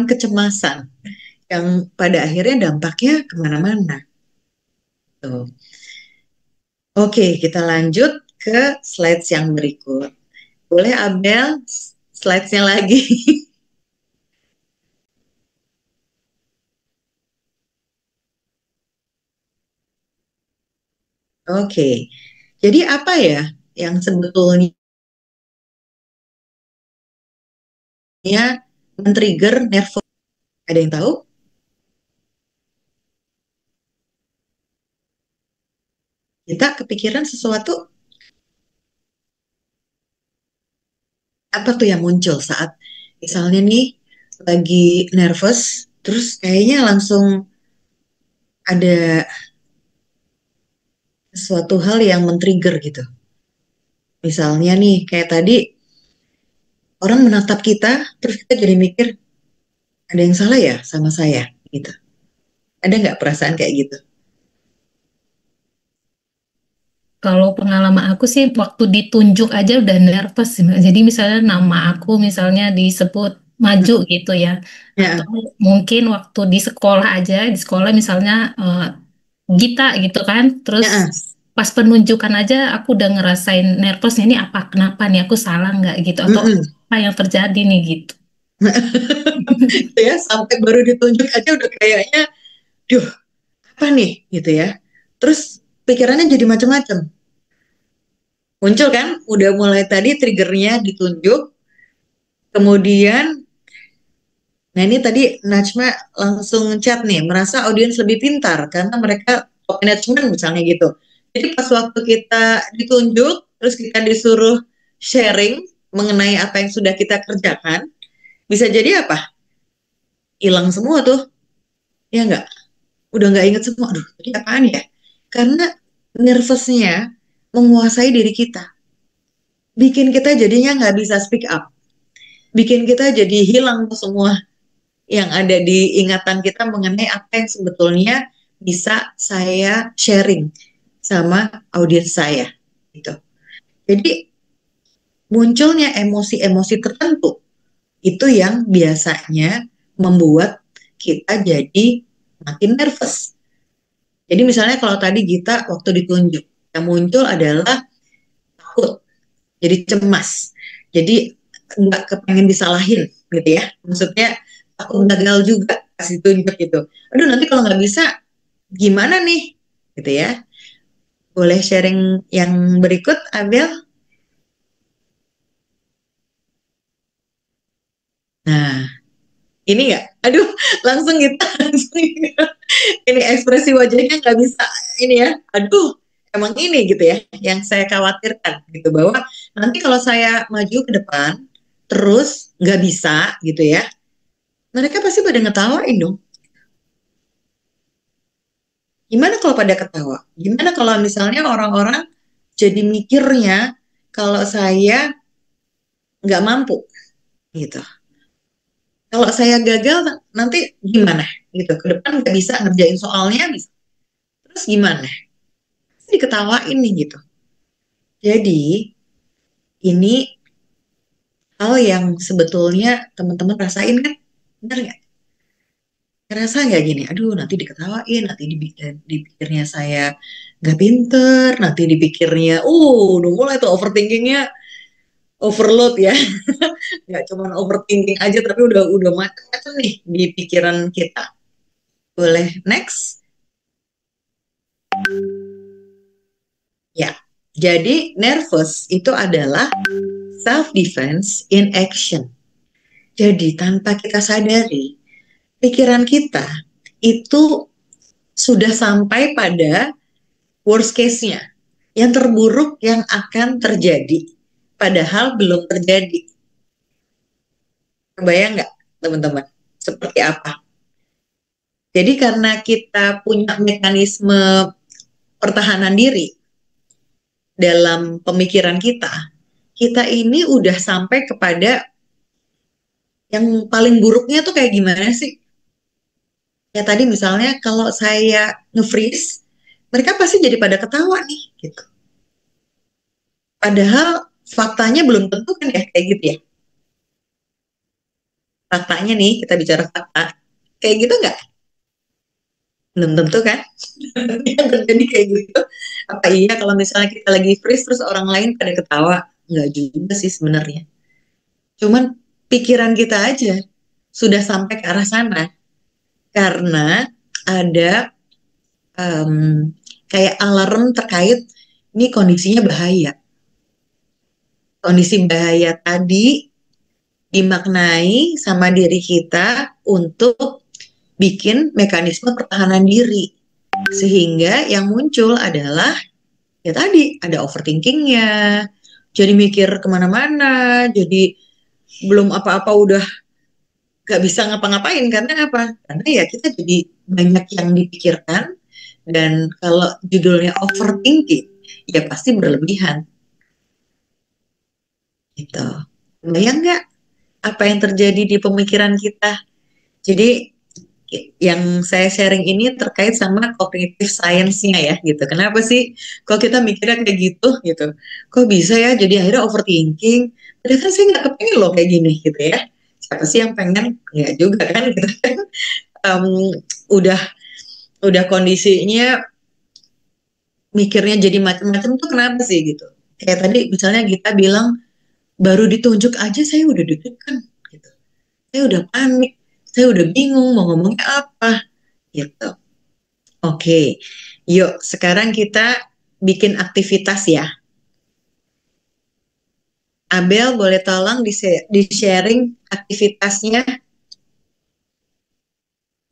kecemasan yang pada akhirnya dampaknya kemana-mana. Tuh. Oke, kita lanjut ke slides yang berikut. Boleh Abel, slides-nya lagi. Oke, jadi apa ya yang sebetulnya men-trigger nervous? Ada yang tahu? Kita kepikiran sesuatu, apa tuh yang muncul saat misalnya nih lagi nervous, terus kayaknya langsung ada sesuatu hal yang men-trigger gitu. Misalnya nih, kayak tadi orang menatap kita, terus kita jadi mikir, ada yang salah ya sama saya gitu. Ada nggak perasaan kayak gitu? Kalau pengalaman aku sih waktu ditunjuk aja udah nervous sih, Mbak. Jadi misalnya nama aku misalnya disebut maju gitu ya. Ya. Atau mungkin waktu di sekolah aja, di sekolah misalnya Gita gitu kan, terus Ya. pas penunjukan aja aku udah ngerasain nervousnya ini apa, kenapa nih aku salah nggak gitu, atau Mm-mm. apa yang terjadi nih gitu. Gitu ya, sampai baru ditunjuk aja udah kayaknya, duh, apa nih gitu ya. Terus pikirannya jadi macam-macam. Muncul kan, udah mulai tadi triggernya ditunjuk, kemudian, nah ini tadi Najma langsung chat nih, merasa audiens lebih pintar karena mereka top management misalnya gitu. Jadi pas waktu kita ditunjuk, terus kita disuruh sharing mengenai apa yang sudah kita kerjakan, bisa jadi apa? Hilang semua tuh, ya nggak? Udah nggak inget semua. Aduh, tadi apaan ya? Karena nervousnya menguasai diri kita. Bikin kita jadinya nggak bisa speak up. Bikin kita jadi hilang tuh semua yang ada di ingatan kita mengenai apa yang sebetulnya bisa saya sharing sama audiens saya. Gitu. Jadi munculnya emosi-emosi tertentu itu yang biasanya membuat kita jadi makin nervous. Jadi misalnya kalau tadi Gita waktu ditunjuk, yang muncul adalah takut, jadi cemas, jadi nggak kepengen disalahin gitu ya. Maksudnya takut gagal juga pas ditunjuk gitu. Aduh nanti kalau nggak bisa gimana nih gitu ya. Boleh sharing yang berikut, Abel? Nah, ini nggak? Aduh, langsung gitu. Langsung gitu. Ini ekspresi wajahnya nggak bisa ini ya. Aduh, emang ini gitu ya yang saya khawatirkan gitu bahwa nanti kalau saya maju ke depan terus nggak bisa gitu ya, mereka pasti pada ngetawain dong. Gimana kalau pada ketawa? Gimana kalau misalnya orang-orang jadi mikirnya kalau saya nggak mampu gitu. Kalau saya gagal nanti gimana gitu. Ke depan nggak bisa ngerjain soalnya bisa. Terus gimana? Pasti diketawain nih gitu. Jadi ini hal yang sebetulnya teman-teman rasain kan? Benar nggak? Ngerasa nggak gini? Aduh, nanti diketawain, nanti dipikirnya saya nggak pinter, nanti dipikirnya, udah mulai tuh overthinkingnya overload ya. Nggak cuma overthinking aja, tapi udah macam-macam nih di pikiran kita. Boleh next? Ya, jadi nervous itu adalah self-defense in action. Jadi tanpa kita sadari, pikiran kita itu sudah sampai pada worst case-nya, yang terburuk yang akan terjadi, padahal belum terjadi. Kebayang nggak, teman-teman? Seperti apa? Jadi karena kita punya mekanisme pertahanan diri dalam pemikiran kita, kita ini udah sampai kepada yang paling buruknya tuh kayak gimana sih? Ya tadi misalnya kalau saya nge-freeze, mereka pasti jadi pada ketawa nih, gitu. Padahal faktanya belum tentu kan ya kayak gitu ya. Faktanya nih, kita bicara fakta, kayak gitu nggak? Belum tentu kan? Yang terjadi kayak gitu. Apa iya kalau misalnya kita lagi freeze terus orang lain pada ketawa? Nggak juga sih sebenarnya. Cuman pikiran kita aja sudah sampai ke arah sana karena ada kayak alarm terkait ini kondisinya bahaya. Kondisi bahaya tadi dimaknai sama diri kita untuk bikin mekanisme pertahanan diri. Sehingga yang muncul adalah ya tadi ada overthinkingnya, jadi mikir kemana-mana, jadi belum apa-apa udah gak bisa ngapa-ngapain. Karena apa? Karena ya kita jadi banyak yang dipikirkan dan kalau judulnya overthinking ya pasti berlebihan gitu. Bayang nggak apa yang terjadi di pemikiran kita? Jadi yang saya sharing ini terkait sama cognitive science-nya ya gitu. Kenapa sih kok kita mikirnya kayak gitu? Kok bisa ya jadi akhirnya overthinking? Padahal kan saya nggak kepengen loh kayak gini gitu ya. siapa sih yang pengen? Enggak juga kan gitu kan. Em, udah kondisinya mikirnya jadi macam-macam tuh kenapa sih gitu. Kayak tadi misalnya Gita bilang baru ditunjuk aja saya udah deg-degan gitu. Saya udah panik, saya udah bingung mau ngomongnya apa gitu. Oke, yuk sekarang kita bikin aktivitas ya. Abel boleh tolong di-sharing aktivitasnya.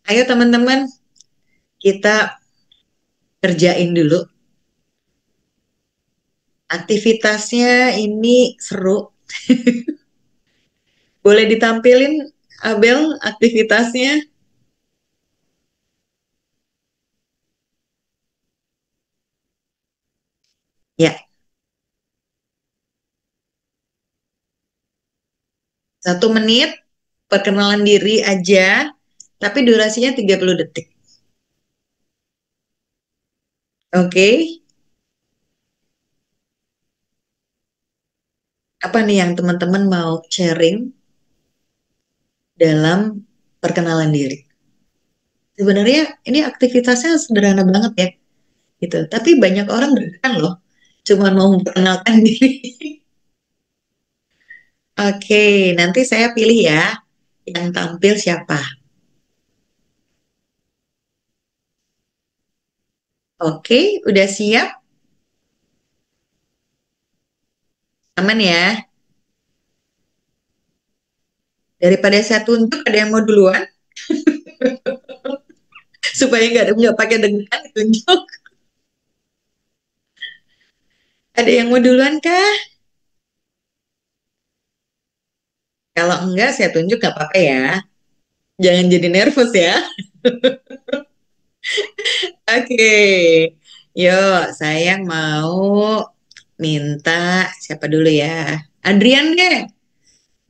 Ayo teman-teman, kita kerjain dulu. Aktivitasnya ini seru. Boleh ditampilin Abel aktivitasnya? Ya, 1 menit perkenalan diri aja, tapi durasinya 30 detik. Oke, apa nih yang teman-teman mau sharing dalam perkenalan diri? Sebenarnya ini aktivitasnya sederhana banget ya, gitu. Tapi banyak orang deg-degan loh, cuma mau memperkenalkan diri. Oke, nanti saya pilih ya, yang tampil siapa. Oke, udah siap? Aman ya? Daripada saya tunjuk, ada yang mau duluan? Supaya nggak pakai deg-degan ditunjuk. Ada yang mau duluan kah? Kalau enggak, saya tunjuk nggak apa-apa ya. Jangan jadi nervous ya. Oke, yuk saya mau minta siapa dulu ya? Adrian deh,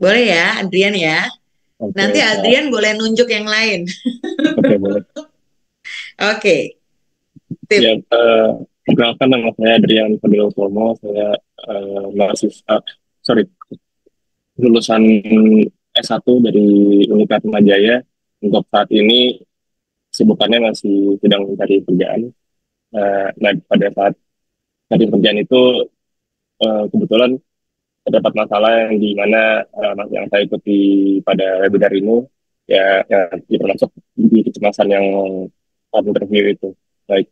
boleh ya Adrian ya? Oke, Nanti Kak. Adrian boleh nunjuk yang lain. Oke, boleh. Oke, tip. Ya, perkenalkan nama saya Adrian Fadil Utomo. Saya mahasiswa, sorry, lulusan S1 dari Universitas Majaya. Untuk saat ini kesibukannya masih sedang mencari kerjaan. Nah, pada saat cari kerjaan itu kebetulan terdapat masalah yang di mana yang saya ikuti pada webinar ini ya, termasuk di kecemasan yang saat interview itu. Baik,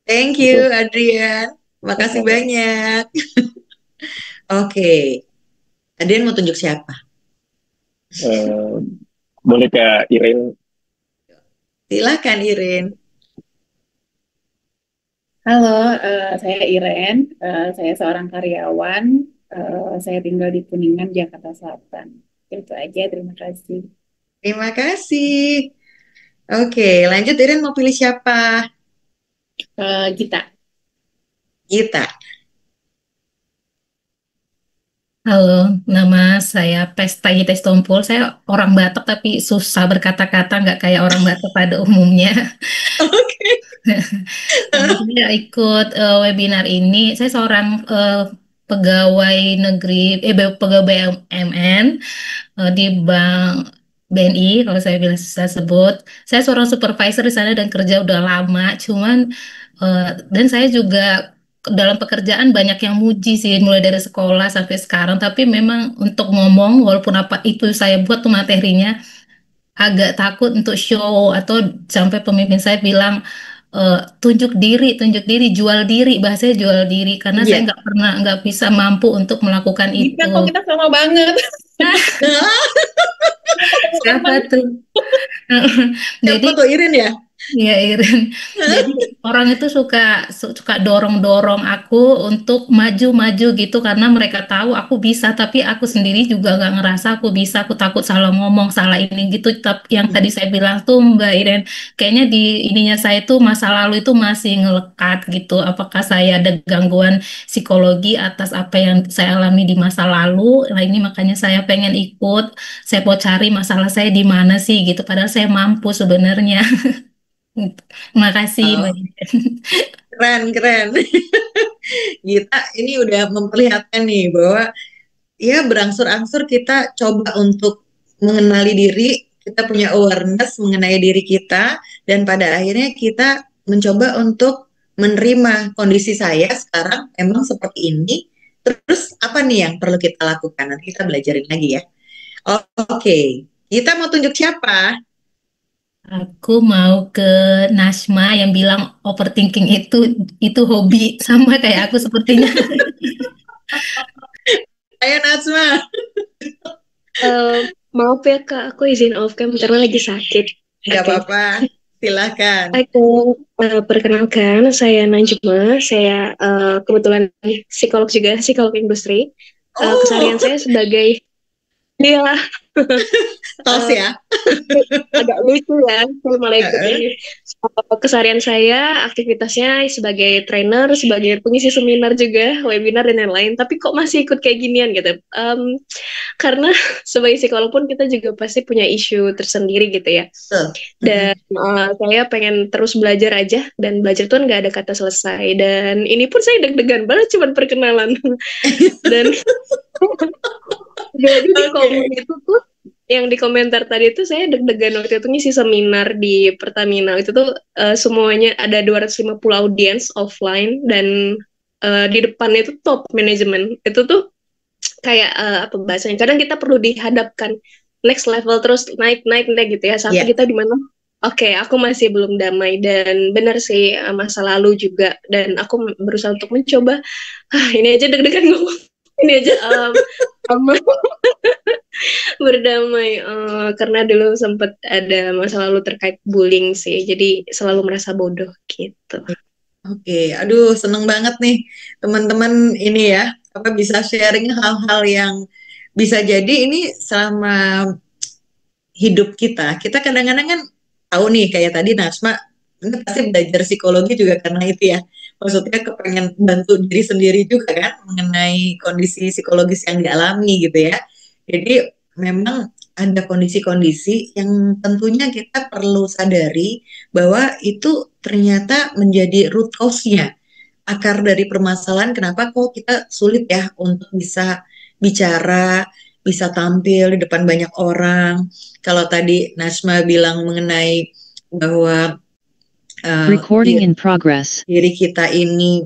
Thank itu. you Adrian. Makasih banyak. Oke, Adrian mau tunjuk siapa? Eh, boleh ke Irin. Silakan Irin. Halo, saya Iren. Saya seorang karyawan. Saya tinggal di Kuningan, Jakarta Selatan. Itu aja, terima kasih. Terima kasih. Oke, lanjut Irin mau pilih siapa? Gita. Gita. Halo, nama saya Pesta Gita Stompul. Saya orang Batak tapi susah berkata-kata, nggak kayak orang Batak pada umumnya. Oke. Saya ikut webinar ini. Saya seorang pegawai negeri, pegawai BUMN di Bank BNI. Kalau saya sebut, saya seorang supervisor di sana dan kerja udah lama. Cuman dan saya juga dalam pekerjaan banyak yang muji sih, mulai dari sekolah sampai sekarang. Tapi memang untuk ngomong, walaupun apa itu saya buat tuh materinya, agak takut untuk show atau sampai pemimpin saya bilang tunjuk diri, jual diri, bahasanya jual diri karena saya Iya. nggak pernah nggak bisa mampu untuk melakukan Gita, itu. kok kita sama banget. Siapa tuh? Jadi Siapa tuh Irin ya? ya Irin. Jadi orang itu suka dorong-dorong aku untuk maju-maju gitu karena mereka tahu aku bisa, tapi aku sendiri juga nggak ngerasa aku bisa. Aku takut salah ngomong, salah ini gitu. Tapi yang tadi saya bilang tuh Mbak Iren, kayaknya di ininya saya tuh masa lalu itu masih ngelekat gitu. Apakah saya ada gangguan psikologi atas apa yang saya alami di masa lalu? Nah ini makanya saya pengen ikut. Saya mau cari masalah saya di mana sih gitu. Padahal saya mampu sebenarnya. Terima kasih, Mbak Oh, Ida. keren, keren. Gita ini udah memperlihatkan nih bahwa ya berangsur-angsur kita coba untuk mengenali diri, kita punya awareness mengenai diri kita, dan pada akhirnya kita mencoba untuk menerima kondisi saya sekarang emang seperti ini. Terus apa nih yang perlu kita lakukan? Nanti kita belajarin lagi ya. Oke, kita mau tunjuk siapa? Aku mau ke Nasma yang bilang overthinking itu hobi sama kayak aku sepertinya. Ayo Najma. Eh, Maaf ya Kak, aku izin off cam karena lagi sakit. Nggak Oke. apa-apa, silahkan. Perkenalkan, saya Najma. Saya kebetulan psikolog juga, psikolog industri. Keseharian Oh, saya sebagai dia tos ya. agak lucu ya, saya malah ikut ini. Keseharian saya, aktivitasnya sebagai trainer, sebagai pengisi seminar juga, webinar dan lain-lain. Tapi kok masih ikut kayak ginian gitu? Karena sebagai psikolog pun kita juga pasti punya isu tersendiri gitu ya. Betul. Dan saya pengen terus belajar aja, dan belajar tuh nggak ada kata selesai. Dan ini pun saya deg-degan banget cuman perkenalan. Dan jadi di komen itu tuh, yang di komentar tadi itu saya deg-degan waktu itu ngisi seminar di Pertamina. Itu tuh semuanya ada 250 audiens offline, dan di depannya itu top manajemen. Itu tuh kayak apa bahasanya? Kadang kita perlu dihadapkan next level, terus naik gitu ya. Sampai kita di mana? Oke, aku masih belum damai, dan benar sih masa lalu juga, dan aku berusaha untuk mencoba. Ini aja deg-degan ngomong. Ini aja berdamai, karena dulu sempat ada masa lalu terkait bullying sih, jadi selalu merasa bodoh gitu. Oke, aduh seneng banget nih teman-teman ini ya, apa bisa sharing hal-hal yang bisa jadi ini selama hidup kita kadang-kadang kan tahu nih kayak tadi Nasma, ini pasti belajar psikologi juga karena itu ya. Maksudnya kepengen bantu diri sendiri juga kan mengenai kondisi psikologis yang dialami gitu ya. Jadi memang ada kondisi-kondisi yang tentunya kita perlu sadari bahwa itu ternyata menjadi root cause-nya, akar dari permasalahan kenapa kok kita sulit ya untuk bisa bicara, bisa tampil di depan banyak orang. Kalau tadi Najma bilang mengenai bahwa Recording in progress. diri kita ini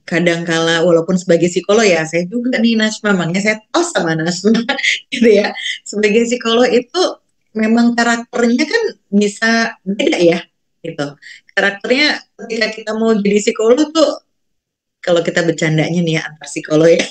kadangkala walaupun sebagai psikolog ya, saya juga nih Najma, makanya saya tos sama Najma gitu ya. Sebagai psikolog itu memang karakternya kan bisa beda ya gitu. Karakternya ketika kita mau jadi psikolog tuh, kalau kita bercandanya nih ya antar psikolog ya,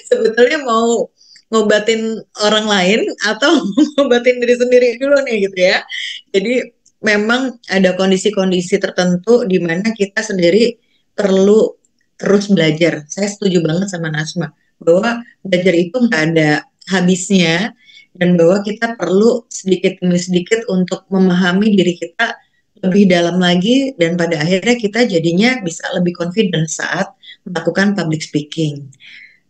sebetulnya mau ngobatin orang lain atau ngobatin diri sendiri dulu nih gitu ya. Jadi memang ada kondisi-kondisi tertentu di mana kita sendiri perlu terus belajar. Saya setuju banget sama Nasma bahwa belajar itu nggak ada habisnya, dan bahwa kita perlu sedikit demi sedikit untuk memahami diri kita lebih dalam lagi, dan pada akhirnya kita jadinya bisa lebih confident saat melakukan public speaking.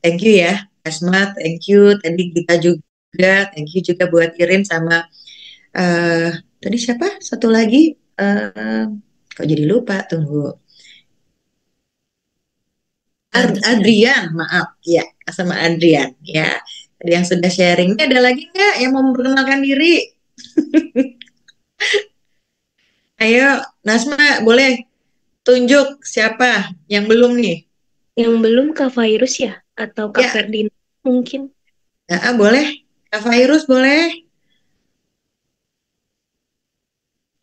Thank you ya, Asma, thank you. Tadi kita juga, thank you juga buat Irin sama tadi siapa? Satu lagi, kok jadi lupa? Tunggu. Adrian, maaf, ya, sama Adrian, ya. Tadi yang sudah sharing, ada lagi nggak yang mau memperkenalkan diri? Ayo, Nasma, boleh tunjuk siapa yang belum nih? Yang belum Kak Virus ya? Atau Kak Ya. Ferdinand mungkin? Boleh. Kak Virus boleh?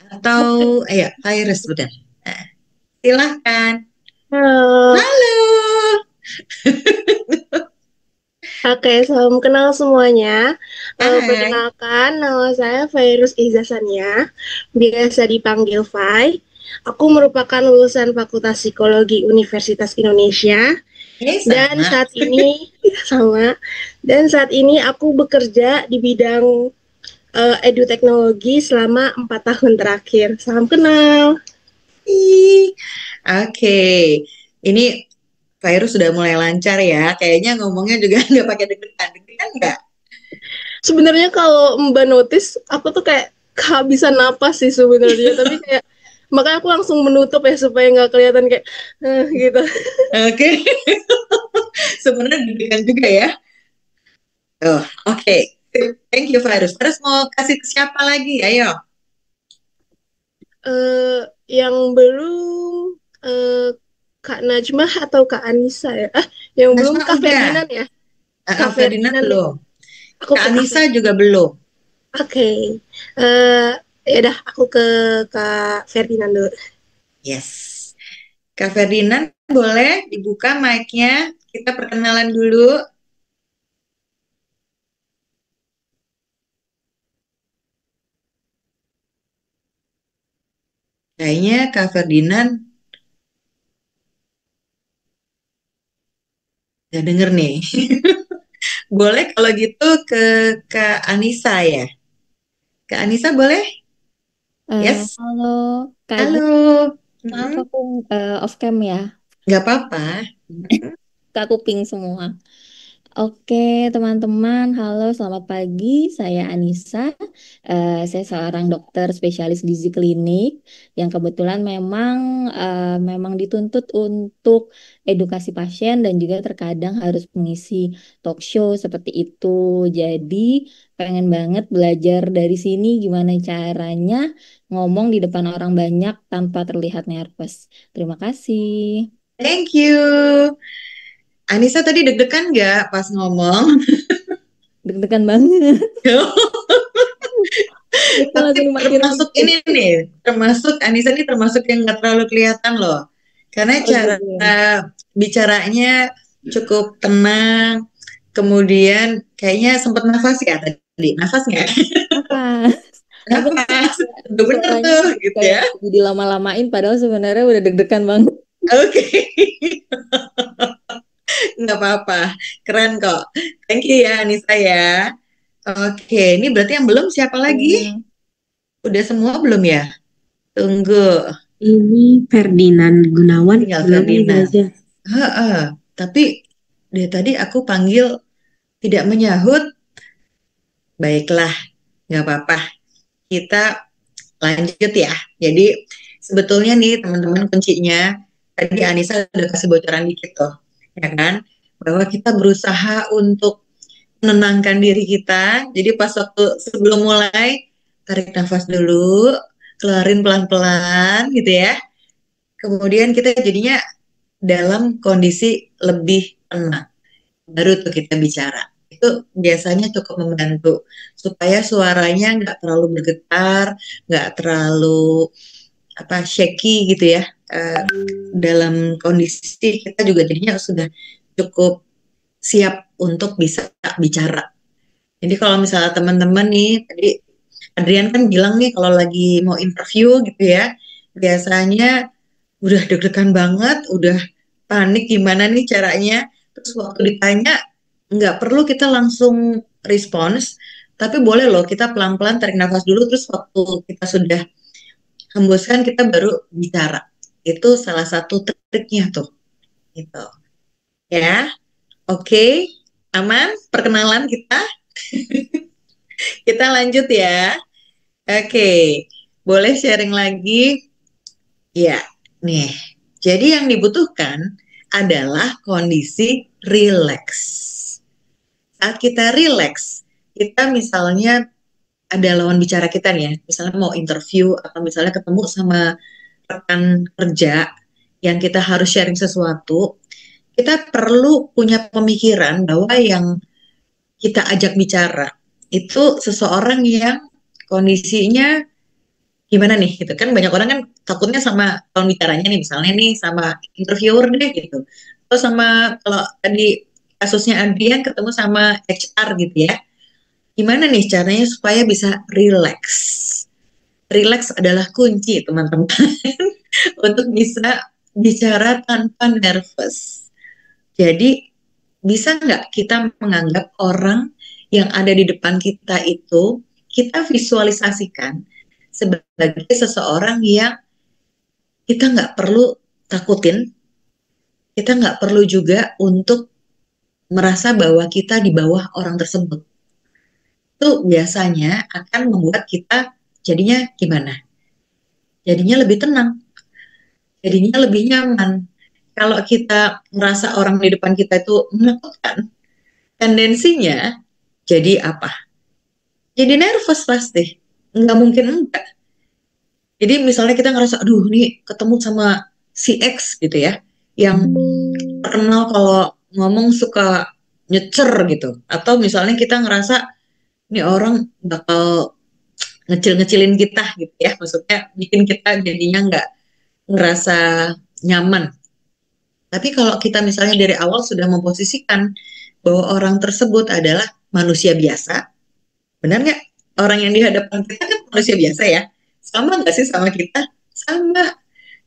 Atau, ayo, Virus udah. Nah, silahkan. Halo. Halo. Oke, salam kenal semuanya. Hai. Perkenalkan, nama saya Virus Izasania, biasa dipanggil Vai. Aku merupakan lulusan Fakultas Psikologi Universitas Indonesia. Dan saat ini saat ini aku bekerja di bidang eduteknologi selama 4 tahun terakhir. Salam kenal. Oke, ini Virus sudah mulai lancar ya. Kayaknya ngomongnya juga nggak pakai deg-degan nggak? Sebenarnya kalau Mbak notice, aku tuh kayak kehabisan napas sih sebenarnya. Tapi kayak makanya aku langsung menutup ya supaya nggak kelihatan kayak gitu. Oke. Sebenarnya deg-degan juga ya. Oh, oke. Thank you, Virus. Terus mau kasih ke siapa lagi? Ayo. Yang belum Kak Najmah atau Kak Anissa ya? Yang belum Najma Kak udah. Ferdinand ya? Kak Ferdinand Ferdinand ya? belum. Aku Kak ke Kak Anissa Ferdinand. juga belum. Oke. Eh, Ya udah, aku ke Kak Ferdinand dulu. Yes. Kak Ferdinand, boleh dibuka mic-nya? Kita perkenalan dulu. Kayaknya Kak Ferdinand nggak denger nih. Boleh kalau gitu ke Kak Anissa ya. Kak Anissa boleh? Yes. Halo Kak Egi, Halo. maaf Mm-mm. aku off cam ya, Nggak apa-apa. Kak Kuping semua. Oke teman-teman, halo selamat pagi, saya Anissa. Saya seorang dokter spesialis gizi klinik yang kebetulan memang dituntut untuk edukasi pasien dan juga terkadang harus mengisi talk show seperti itu. Jadi pengen banget belajar dari sini gimana caranya ngomong di depan orang banyak tanpa terlihat nervous. Terima kasih. Thank you. Anissa tadi deg-degan nggak pas ngomong? Deg-degan banget. Kita Tapi langsung makin termasuk ini nih, termasuk Anissa ini termasuk yang nggak terlalu kelihatan loh. Karena oh cara gitu. bicaranya cukup tenang, kemudian kayaknya sempat nafas ya tadi. Nafas nggak? Apa? Aku Nafas. Udah bener suaranya tuh gitu kayak ya. dilama-lamain padahal sebenarnya udah deg-degan banget. Oke. Nggak apa-apa. Keren kok. Thank you ya Anissa ya. Oke, ini berarti yang belum siapa lagi? Hmm. Udah semua belum ya? Tunggu. Ini Ferdinand Gunawan, Tinggal Gunawan itu Ferdinand. aja. Tapi dari tadi aku panggil tidak menyahut. Baiklah, nggak apa-apa. Kita lanjut ya. Jadi sebetulnya nih teman-teman kuncinya tadi Anissa udah kasih bocoran dikit tuh, ya kan? Bahwa kita berusaha untuk menenangkan diri kita. Jadi pas waktu sebelum mulai tarik nafas dulu, keluarin pelan-pelan gitu ya. Kemudian kita jadinya dalam kondisi lebih tenang. Baru tuh kita bicara. Itu biasanya cukup membantu supaya suaranya nggak terlalu bergetar, nggak terlalu shaky gitu ya. Dalam kondisi kita juga jadinya sudah cukup siap untuk bisa bicara. Jadi kalau misalnya teman-teman nih, tadi Adrian kan bilang nih kalau lagi mau interview gitu ya, biasanya udah deg-degan banget, udah panik gimana nih caranya. Terus waktu ditanya, nggak perlu kita langsung respons, tapi boleh loh kita pelan-pelan tarik nafas dulu, terus waktu kita sudah hembuskan, kita baru bicara. Itu salah satu triknya tuh. Gitu. Ya, oke, aman perkenalan kita. Kita lanjut ya. Oke, boleh sharing lagi? Ya, nih. Jadi yang dibutuhkan adalah kondisi rileks. Saat kita rileks, kita misalnya ada lawan bicara kita nih ya, misalnya mau interview atau misalnya ketemu sama rekan kerja yang kita harus sharing sesuatu, kita perlu punya pemikiran bahwa yang kita ajak bicara itu seseorang yang kondisinya gimana nih gitu kan, banyak orang kan takutnya sama lawan bicaranya nih, misalnya nih sama interviewer deh gitu, atau sama kalau tadi kasusnya Adrian ketemu sama HR gitu ya, gimana nih caranya supaya bisa relax. Relax adalah kunci teman-teman untuk bisa bicara tanpa nervous. Jadi bisa nggak kita menganggap orang yang ada di depan kita itu kita visualisasikan sebagai seseorang yang kita nggak perlu takutin, kita nggak perlu juga untuk merasa bahwa kita di bawah orang tersebut. Itu biasanya akan membuat kita jadinya gimana? Jadinya lebih tenang, jadinya lebih nyaman. Kalau kita merasa orang di depan kita itu menakutkan, tendensinya Jadi apa? Jadi nervous pasti. Nggak mungkin enggak. Jadi misalnya kita ngerasa, aduh nih ketemu sama si X gitu ya, yang terkenal kalau ngomong suka nyecer gitu. Atau misalnya kita ngerasa, ini orang bakal ngecil-ngecilin kita gitu ya. Maksudnya bikin kita jadinya nggak ngerasa nyaman. Tapi kalau kita misalnya dari awal sudah memposisikan bahwa orang tersebut adalah manusia biasa, benar nggak? Orang yang di hadapan kita kan manusia biasa ya. Sama nggak sih sama kita? Sama.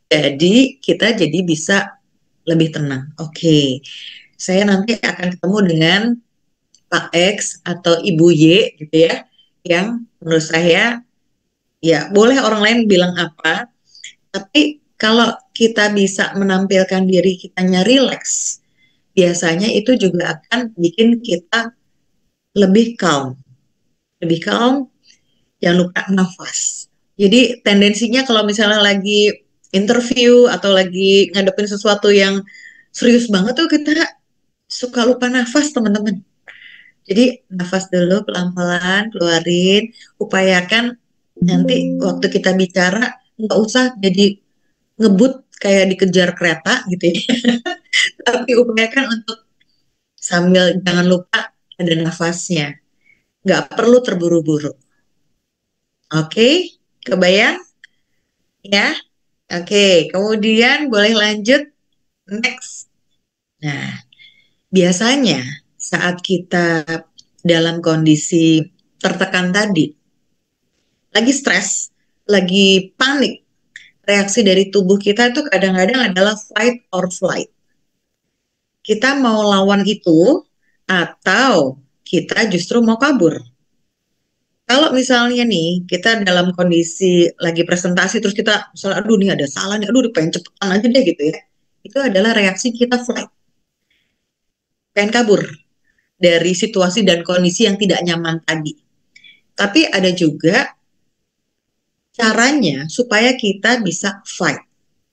Jadi kita jadi bisa lebih tenang. Oke, saya nanti akan ketemu dengan Pak X atau Ibu Y gitu ya, yang menurut saya ya boleh orang lain bilang apa, tapi kalau kita bisa menampilkan diri kitanya rileks, biasanya itu juga akan bikin kita lebih calm. Lebih calm, jangan lupa nafas. Jadi tendensinya kalau misalnya lagi interview atau lagi ngadepin sesuatu yang serius banget tuh kita suka lupa nafas teman-teman. Jadi nafas dulu pelan-pelan, keluarin, upayakan nanti waktu kita bicara nggak usah jadi ngebut kayak dikejar kereta gitu ya. Tapi upayakan untuk sambil jangan lupa ada nafasnya. Nggak perlu terburu-buru. Oke, kebayang? Ya? Oke, kemudian boleh lanjut next. Nah, biasanya saat kita dalam kondisi tertekan tadi, lagi stres, lagi panik, reaksi dari tubuh kita itu kadang-kadang adalah fight or flight. Kita mau lawan itu atau kita justru mau kabur. Kalau misalnya nih kita dalam kondisi lagi presentasi terus kita misalnya aduh nih ada salah nih, aduh pengen cepetan aja deh gitu ya. Itu adalah reaksi kita flight, pengen kabur dari situasi dan kondisi yang tidak nyaman tadi. Tapi ada juga caranya supaya kita bisa fight.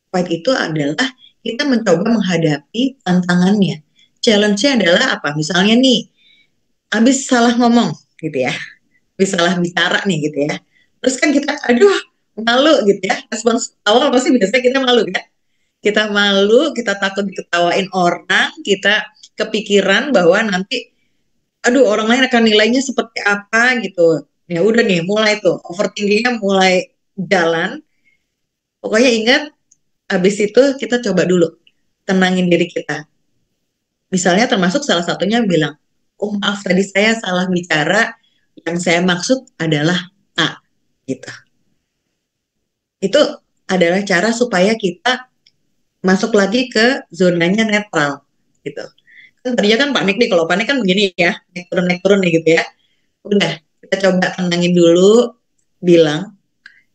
Fight itu adalah kita mencoba menghadapi tantangannya. Challenge-nya adalah apa? Misalnya nih, habis salah ngomong gitu ya, habis salah bicara nih gitu ya. Terus kan kita, aduh malu gitu ya. Respons awal pasti biasanya kita malu kan? Kita malu, kita takut diketawain orang, kita kepikiran bahwa nanti, aduh orang lain akan nilainya seperti apa gitu. Ya udah nih, mulai tuh overthinkingnya mulai jalan. Pokoknya ingat, habis itu kita coba dulu tenangin diri kita. Misalnya termasuk salah satunya bilang, oh maaf tadi saya salah bicara, yang saya maksud adalah A, gitu. Itu adalah cara supaya kita masuk lagi ke zonanya netral, gitu. Kan tadinya kan panik nih, kalau panik kan begini ya, naik turun nih gitu ya. Udah, kita coba tenangin dulu, bilang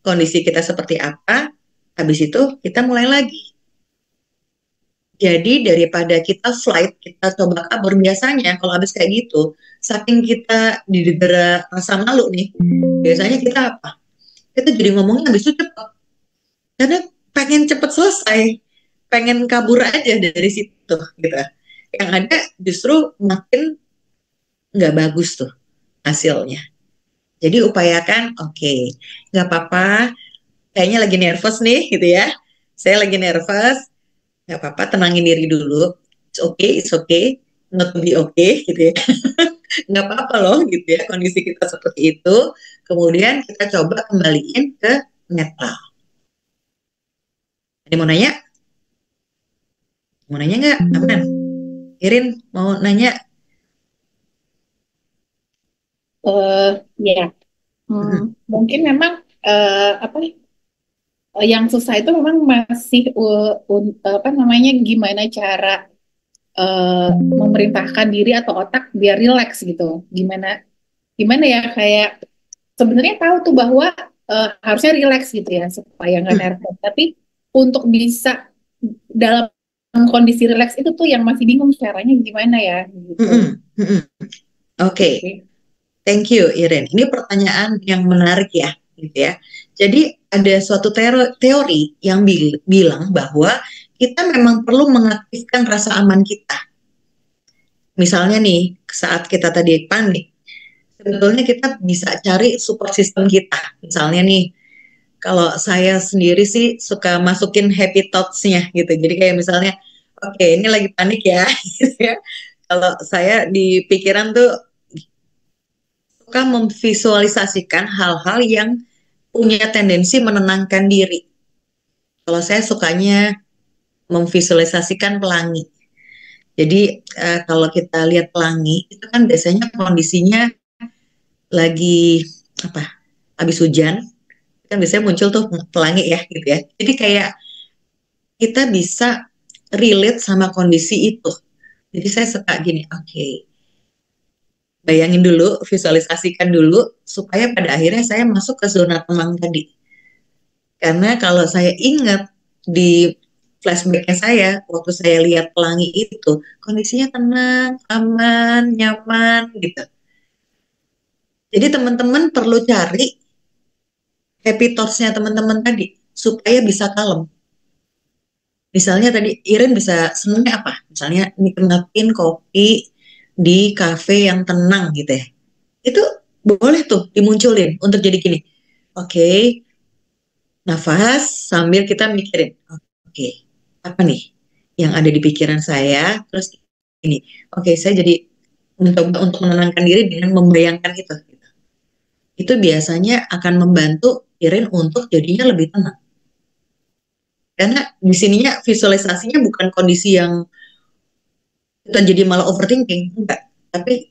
kondisi kita seperti apa, habis itu kita mulai lagi. Jadi daripada kita flight, kita coba kabur, biasanya kalau habis kayak gitu, saking kita didera rasa malu nih, biasanya kita apa? Kita jadi ngomongnya habis itu cepet. Karena pengen cepet selesai, pengen kabur aja dari situ gitu. Yang ada justru makin nggak bagus tuh hasilnya. Jadi upayakan, oke, nggak apa-apa, kayaknya lagi nervous nih gitu ya. Saya lagi nervous, nggak apa-apa, tenangin diri dulu. It's okay, not to be okay gitu ya. Nggak apa-apa loh gitu ya, kondisi kita seperti itu. Kemudian kita coba kembaliin ke netral. Ada mau nanya? Mau nanya nggak? Aman. Irin mau nanya? Ya, mungkin memang apa yang susah itu memang masih apa namanya gimana cara memerintahkan diri atau otak biar rileks gitu. Gimana ya kayak sebenarnya tahu tuh bahwa harusnya rileks gitu ya supaya nggak nervous. Tapi untuk bisa dalam kondisi rileks itu tuh yang masih bingung caranya gimana ya gitu. Oke. Thank you, Iren. Ini pertanyaan yang menarik ya, gitu ya. Jadi ada suatu teori yang bilang bahwa kita memang perlu mengaktifkan rasa aman kita. Misalnya nih, saat kita tadi panik, sebetulnya kita bisa cari support system kita. Misalnya nih, kalau saya sendiri sih suka masukin happy thoughts-nya gitu. Jadi kayak misalnya, oke ini lagi panik ya, gitu ya. Kalau saya di pikiran tuh suka memvisualisasikan hal-hal yang punya tendensi menenangkan diri. Kalau saya sukanya memvisualisasikan pelangi. Jadi kalau kita lihat pelangi itu kan biasanya kondisinya lagi apa? Habis hujan kan biasanya muncul tuh pelangi ya gitu ya. Jadi kayak kita bisa relate sama kondisi itu. Jadi saya suka gini, oke, bayangin dulu, visualisasikan dulu supaya pada akhirnya saya masuk ke zona tenang tadi. Karena kalau saya ingat di flashbacknya saya, waktu saya lihat pelangi itu, kondisinya tenang, aman, nyaman, gitu. Jadi teman-teman perlu cari happy thoughts-nya teman-teman tadi, supaya bisa kalem. Misalnya tadi, Iren bisa senengnya apa? Misalnya nikmatin kopi di kafe yang tenang gitu ya. Itu boleh tuh dimunculin untuk jadi gini. Oke, nafas sambil kita mikirin, oke, apa nih yang ada di pikiran saya, terus ini, oke, saya jadi mencoba untuk menenangkan diri dengan membayangkan itu. Itu biasanya akan membantu Irin untuk jadinya lebih tenang. Karena di sininya visualisasinya bukan kondisi yang kita jadi malah overthinking, enggak. Tapi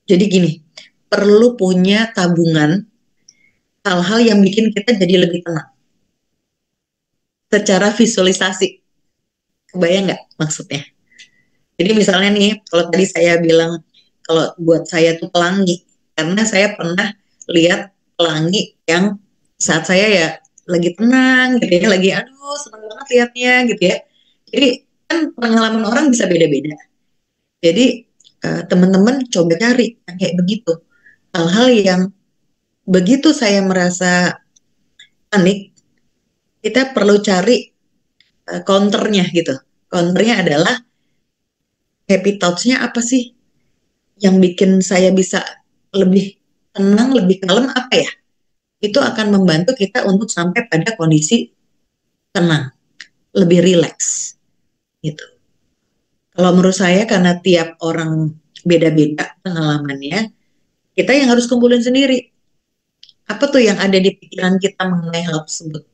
jadi gini, perlu punya tabungan hal-hal yang bikin kita jadi lebih tenang. Secara visualisasi, kebayang nggak maksudnya? Jadi misalnya nih, kalau tadi saya bilang, kalau buat saya tuh pelangi, karena saya pernah lihat pelangi yang saat saya ya lagi tenang gitu ya, lagi aduh seneng banget liatnya gitu ya. Jadi kan pengalaman orang bisa beda-beda. Jadi teman-teman coba cari yang kayak begitu. Hal-hal yang begitu saya merasa panik, kita perlu cari counternya gitu. Counternya adalah happy thoughts-nya apa sih yang bikin saya bisa lebih tenang, lebih kalem apa ya? Itu akan membantu kita untuk sampai pada kondisi tenang, lebih rileks gitu. Kalau menurut saya karena tiap orang beda-beda pengalamannya, kita yang harus kumpulin sendiri. Apa tuh yang ada di pikiran kita mengenai hal tersebut?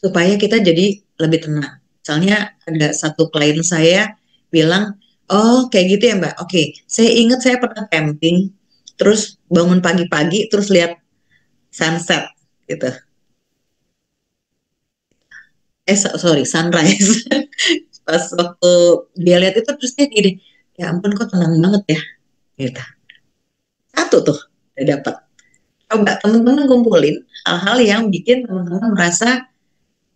Supaya kita jadi lebih tenang. Misalnya ada satu klien saya bilang, oh kayak gitu ya Mbak, oke, saya ingat saya pernah camping, terus bangun pagi-pagi, terus lihat sunset gitu. Sorry, sunrise. Pas waktu dia lihat itu terus dia gini, ya ampun kok tenang banget ya, gitu. Satu tuh udah dapat. Coba teman-teman kumpulin hal-hal yang bikin teman-teman merasa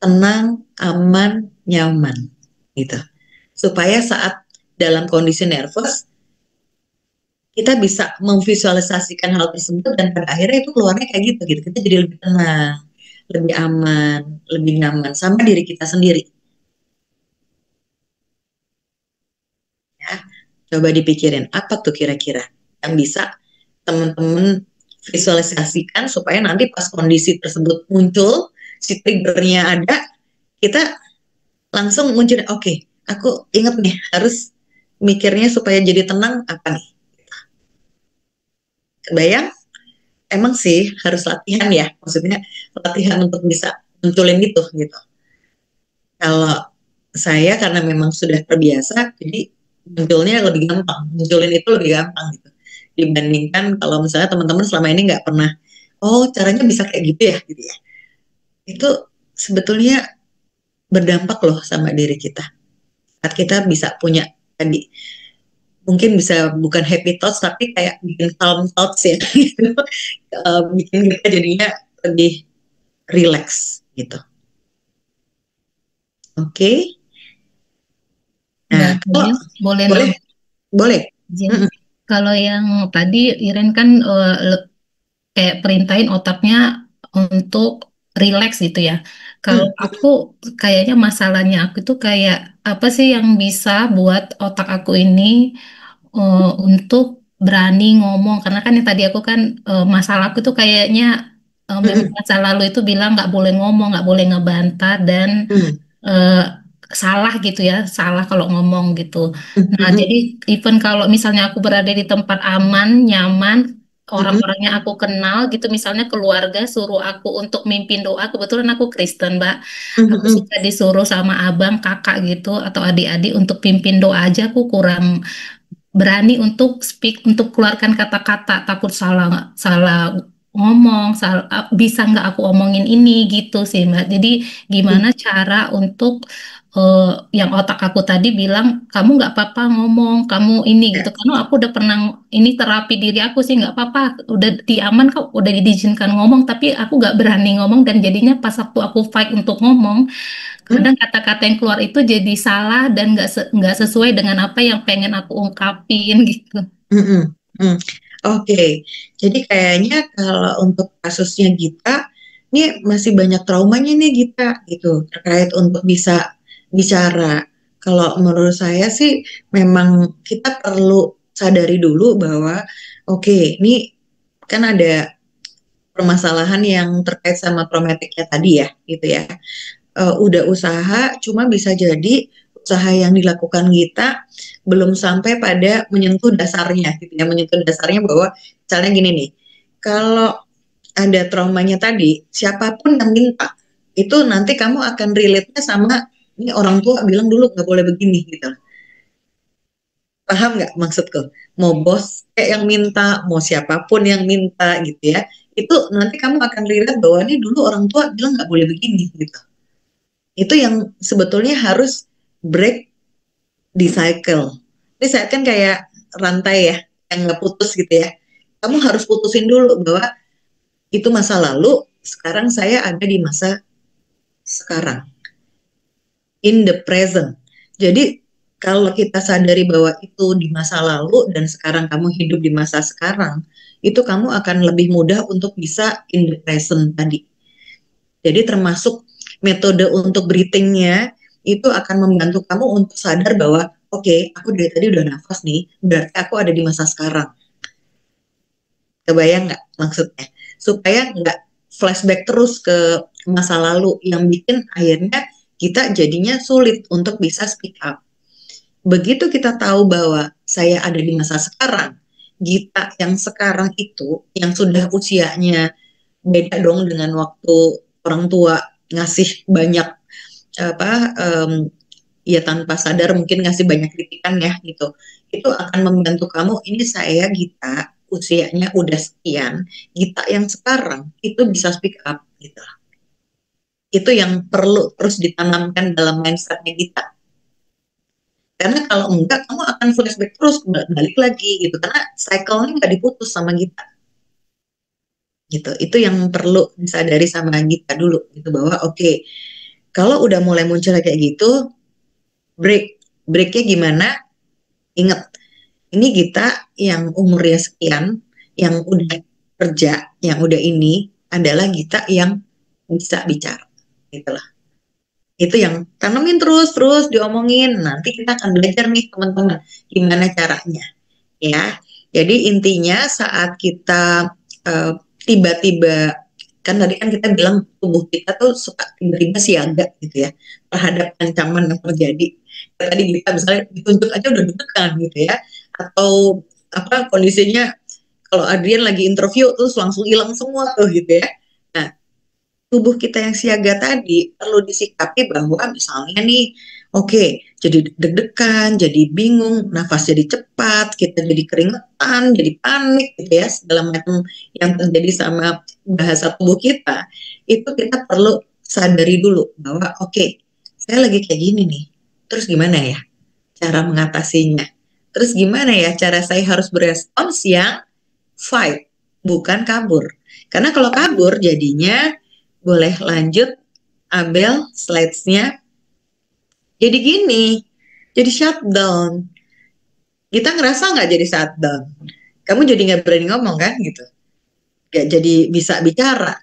tenang, aman, nyaman, gitu. Supaya saat dalam kondisi nervous kita bisa memvisualisasikan hal tersebut dan pada akhirnya itu keluarnya kayak gitu, gitu. Kita jadi lebih tenang, lebih aman, lebih nyaman sama diri kita sendiri. Ya, coba dipikirin apa tuh kira-kira yang bisa teman-teman visualisasikan supaya nanti pas kondisi tersebut muncul, si triggernya ada, kita langsung muncul, oke, aku inget nih harus mikirnya supaya jadi tenang apa nih? Kebayang? Emang sih harus latihan ya, maksudnya latihan untuk bisa munculin gitu. Kalau saya karena memang sudah terbiasa, jadi munculnya lebih gampang, munculin itu lebih gampang gitu. Dibandingkan kalau misalnya teman-teman selama ini nggak pernah, oh caranya bisa kayak gitu ya, gitu ya. Itu sebetulnya berdampak loh sama diri kita. Saat kita bisa punya tadi, mungkin bisa bukan happy thoughts tapi kayak bikin calm thoughts ya, gitu. Bikin kita jadinya lebih relax gitu. Oke. Nah, Mbak Jen, boleh boleh, boleh. Jen. Kalau yang tadi Iren kan kayak perintahin otaknya untuk relax gitu ya. Kalau aku kayaknya masalahnya aku tuh kayak apa sih yang bisa buat otak aku ini untuk berani ngomong karena kan yang tadi aku kan masalahku tuh kayaknya memang masa lalu itu bilang nggak boleh ngomong, nggak boleh ngebantah dan eh, salah gitu ya, salah kalau ngomong gitu. Nah, jadi even kalau misalnya aku berada di tempat aman, nyaman, orang-orangnya aku kenal gitu, misalnya keluarga suruh aku untuk mimpin doa, kebetulan aku Kristen, Mbak. Aku suka disuruh sama abang, kakak gitu, atau adik-adik untuk pimpin doa aja aku kurang berani untuk speak, untuk keluarkan kata-kata, takut salah salah ngomong, bisa nggak aku omongin ini gitu sih Mbak. Jadi gimana cara untuk yang otak aku tadi bilang kamu nggak apa-apa ngomong, kamu ini gitu. Karena aku udah pernah ini terapi diri aku sih nggak apa-apa, udah diaman kok, udah diizinkan ngomong, tapi aku nggak berani ngomong dan jadinya pas waktu aku fight untuk ngomong kadang kata-kata yang keluar itu jadi salah dan nggak sesuai dengan apa yang pengen aku ungkapin gitu. Oke, jadi kayaknya kalau untuk kasusnya Gita, ini masih banyak traumanya nih Gita gitu terkait untuk bisa bicara. Kalau menurut saya sih memang kita perlu sadari dulu bahwa oke, ini kan ada permasalahan yang terkait sama traumatiknya tadi ya, gitu ya. Udah usaha, cuma bisa jadi usaha yang dilakukan kita belum sampai pada menyentuh dasarnya, gitu ya, menyentuh dasarnya bahwa misalnya gini nih, kalau ada traumanya tadi, siapapun yang minta, itu nanti kamu akan relate-nya sama ini orang tua bilang dulu nggak boleh begini gitu. Paham nggak maksudku? Mau bos kayak yang minta, mau siapapun yang minta gitu ya, itu nanti kamu akan relate bahwa ini dulu orang tua bilang nggak boleh begini gitu. Itu yang sebetulnya harus break di cycle. Ini saya kan kayak rantai ya, yang nggak putus gitu ya. Kamu harus putusin dulu bahwa itu masa lalu, sekarang saya ada di masa sekarang. In the present. Jadi kalau kita sadari bahwa itu di masa lalu dan sekarang kamu hidup di masa sekarang, itu kamu akan lebih mudah untuk bisa in the present tadi. Jadi termasuk metode untuk breathing-nya itu akan membantu kamu untuk sadar bahwa oke, aku dari tadi udah nafas nih, berarti aku ada di masa sekarang. Kebayang nggak maksudnya? Supaya nggak flashback terus ke masa lalu yang bikin akhirnya kita jadinya sulit untuk bisa speak up. Begitu kita tahu bahwa saya ada di masa sekarang, Gita yang sekarang itu, yang sudah usianya beda dong dengan waktu orang tua ngasih banyak ya tanpa sadar mungkin ngasih banyak kritikan ya gitu. Itu akan membantu kamu, ini saya Gita usianya udah sekian, Gita yang sekarang itu bisa speak up gitu. Itu yang perlu terus ditanamkan dalam mindsetnya Gita. Karena kalau enggak, kamu akan flashback terus, balik lagi gitu. Karena cycle-nya nggak diputus sama Gita. Gitu. Itu yang perlu disadari sama Gita dulu. Gitu, bahwa oke, kalau udah mulai muncul kayak gitu, breaknya gimana? Ingat, ini Gita yang umurnya sekian, yang udah kerja, yang udah ini, adalah Gita yang bisa bicara. Gitu lah. Itu yang tanemin terus diomongin. Nanti kita akan belajar nih teman-teman gimana caranya ya. Jadi intinya saat kita tiba-tiba kan tadi kan kita bilang tubuh kita tuh suka tiba-tiba siaga gitu ya terhadap ancaman yang terjadi. Tadi kita misalnya ditunjuk aja udah deg-degan gitu ya. Atau apa kondisinya kalau Adrian lagi interview terus langsung hilang semua tuh gitu ya. Nah, tubuh kita yang siaga tadi perlu disikapi bahwa misalnya nih, oke, jadi deg-degan, jadi bingung, nafas jadi cepat, kita jadi keringetan, jadi panik gitu ya, segala macam yang terjadi sama bahasa tubuh kita, itu kita perlu sadari dulu bahwa oke, saya lagi kayak gini nih, terus gimana ya cara mengatasinya? Terus gimana ya cara saya harus berespons yang fight, bukan kabur. Karena kalau kabur jadinya boleh lanjut, Abel, slides-nya. Jadi gini, jadi shutdown. Kita ngerasa nggak jadi shutdown? Kamu jadi nggak berani ngomong kan gitu? Nggak jadi bisa bicara.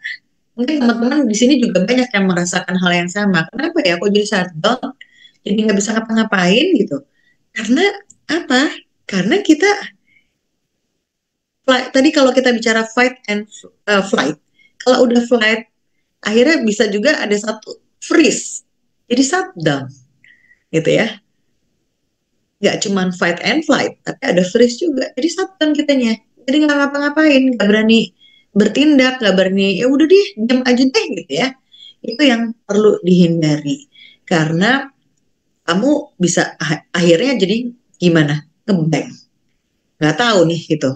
Mungkin teman-teman di sini juga banyak yang merasakan hal yang sama. Kenapa ya aku jadi shutdown? Jadi nggak bisa ngapa-ngapain gitu. Karena apa? Karena kita tadi kalau kita bicara fight and flight, kalau udah flight, akhirnya bisa juga ada satu freeze, jadi shutdown, gitu ya. Nggak cuma fight and flight, tapi ada freeze juga, jadi shutdown kitanya. Jadi nggak ngapa-ngapain, nggak berani bertindak, nggak berani, ya udah deh, diam aja deh, gitu ya. Itu yang perlu dihindari, karena kamu bisa akhirnya jadi gimana? Ngeblank, nggak tahu nih gitu.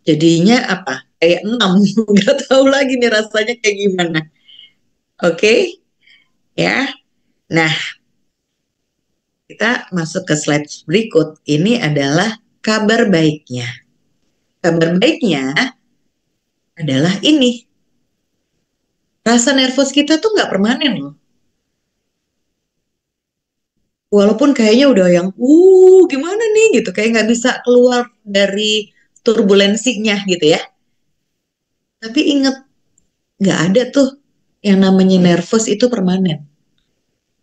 Jadinya apa? Kayak 6, nggak tahu lagi nih rasanya kayak gimana. Oke, ya. Nah, kita masuk ke slide berikut. Ini adalah kabar baiknya. Kabar baiknya adalah ini. Rasa nervous kita tuh nggak permanen loh. Walaupun kayaknya udah yang, gimana nih gitu. Kayak nggak bisa keluar dari turbulensinya gitu ya. Tapi ingat, nggak ada tuh yang namanya nervous itu permanen.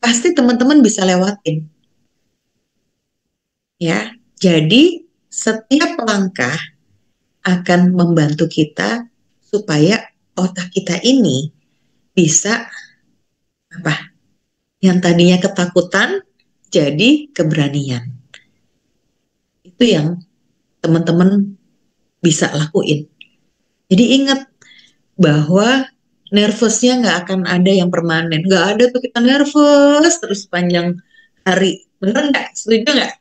Pasti teman-teman bisa lewatin. Ya, jadi setiap langkah akan membantu kita supaya otak kita ini bisa apa? Yang tadinya ketakutan jadi keberanian. Itu yang teman-teman bisa lakuin. Jadi ingat bahwa nervousnya nggak akan ada yang permanen. Nggak ada tuh kita nervous terus sepanjang hari. Bener nggak? Setuju nggak?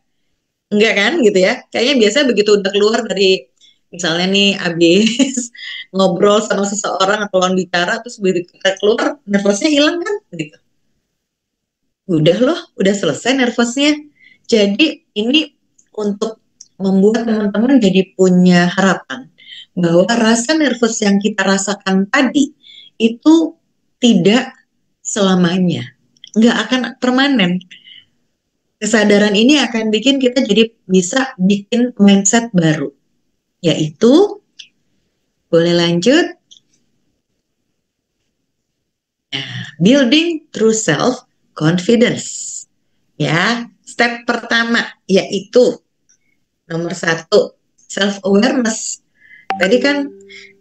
Enggak kan gitu ya. Kayaknya biasanya begitu udah keluar dari misalnya nih abis ngobrol sama seseorang atau lawan bicara terus begitu kita keluar nervousnya hilang kan gitu. Udah loh, udah selesai nervousnya. Jadi ini untuk membuat teman-teman jadi punya harapan bahwa rasa nervous yang kita rasakan tadi itu tidak selamanya, nggak akan permanen. Kesadaran ini akan bikin kita jadi bisa bikin mindset baru, yaitu boleh lanjut. Nah, building through self confidence. Ya, step pertama yaitu nomor 1 self awareness. Tadi kan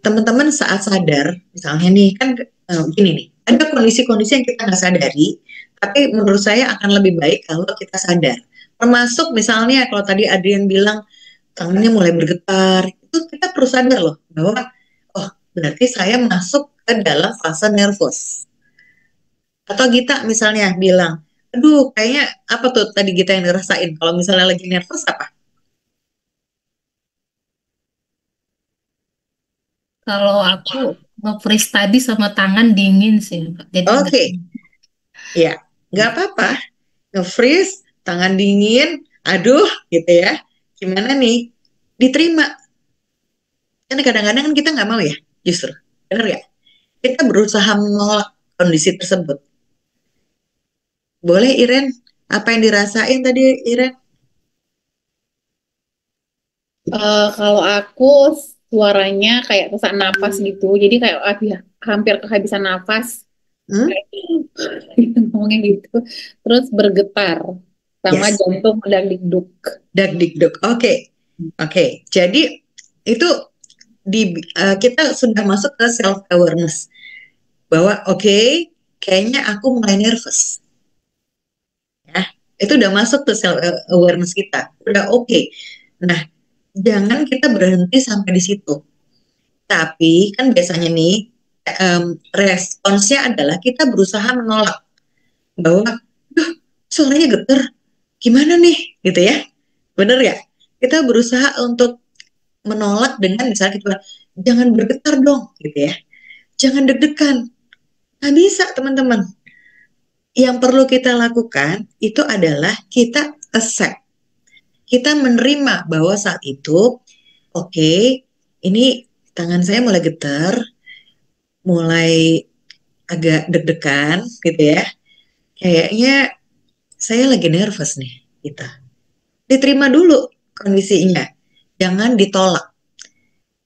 teman-teman saat sadar, misalnya nih kan gini nih, ada kondisi-kondisi yang kita nggak sadari, tapi menurut saya akan lebih baik kalau kita sadar. Termasuk misalnya kalau tadi Adrian bilang tangannya mulai bergetar, itu kita perlu sadar loh bahwa oh berarti saya masuk ke dalam fase nervous. Atau Gita misalnya bilang, aduh kayaknya apa tuh tadi Gita yang dirasain kalau misalnya lagi nervous apa? Kalau aku nge-freeze tadi sama tangan dingin sih, Mbak. Jadi Oke, ya nggak apa-apa, nge-freeze, tangan dingin, aduh gitu ya, gimana nih, diterima. Karena kadang-kadang kan kita nggak mau ya, justru, bener ya? Kita berusaha menolak kondisi tersebut. Boleh Iren, apa yang dirasain tadi Iren? Kalau aku suaranya kayak sesak napas gitu, jadi kayak hampir kehabisan nafas, Hmm? kayak ngomongnya gitu, terus bergetar, sama Yes, jantung dagdikduk. dagdikduk. Oke. Jadi itu kita sudah masuk ke self awareness bahwa kayaknya aku mulai nervous. Ya, itu udah masuk ke self awareness kita. Udah oke. Nah, jangan kita berhenti sampai di situ. Tapi kan biasanya nih responsnya adalah kita berusaha menolak bahwa, duh, suaranya getar, gimana nih, gitu ya? Bener ya? Kita berusaha untuk menolak dengan misalnya kita bilang, jangan bergetar dong, gitu ya. Jangan deg-degan. Nggak bisa, teman-teman. Yang perlu kita lakukan itu adalah kita accept. Kita menerima bahwa saat itu, oke, ini tangan saya mulai getar, mulai agak deg-degan, gitu ya. Kayaknya saya lagi nervous nih, gitu. Diterima dulu kondisinya, jangan ditolak.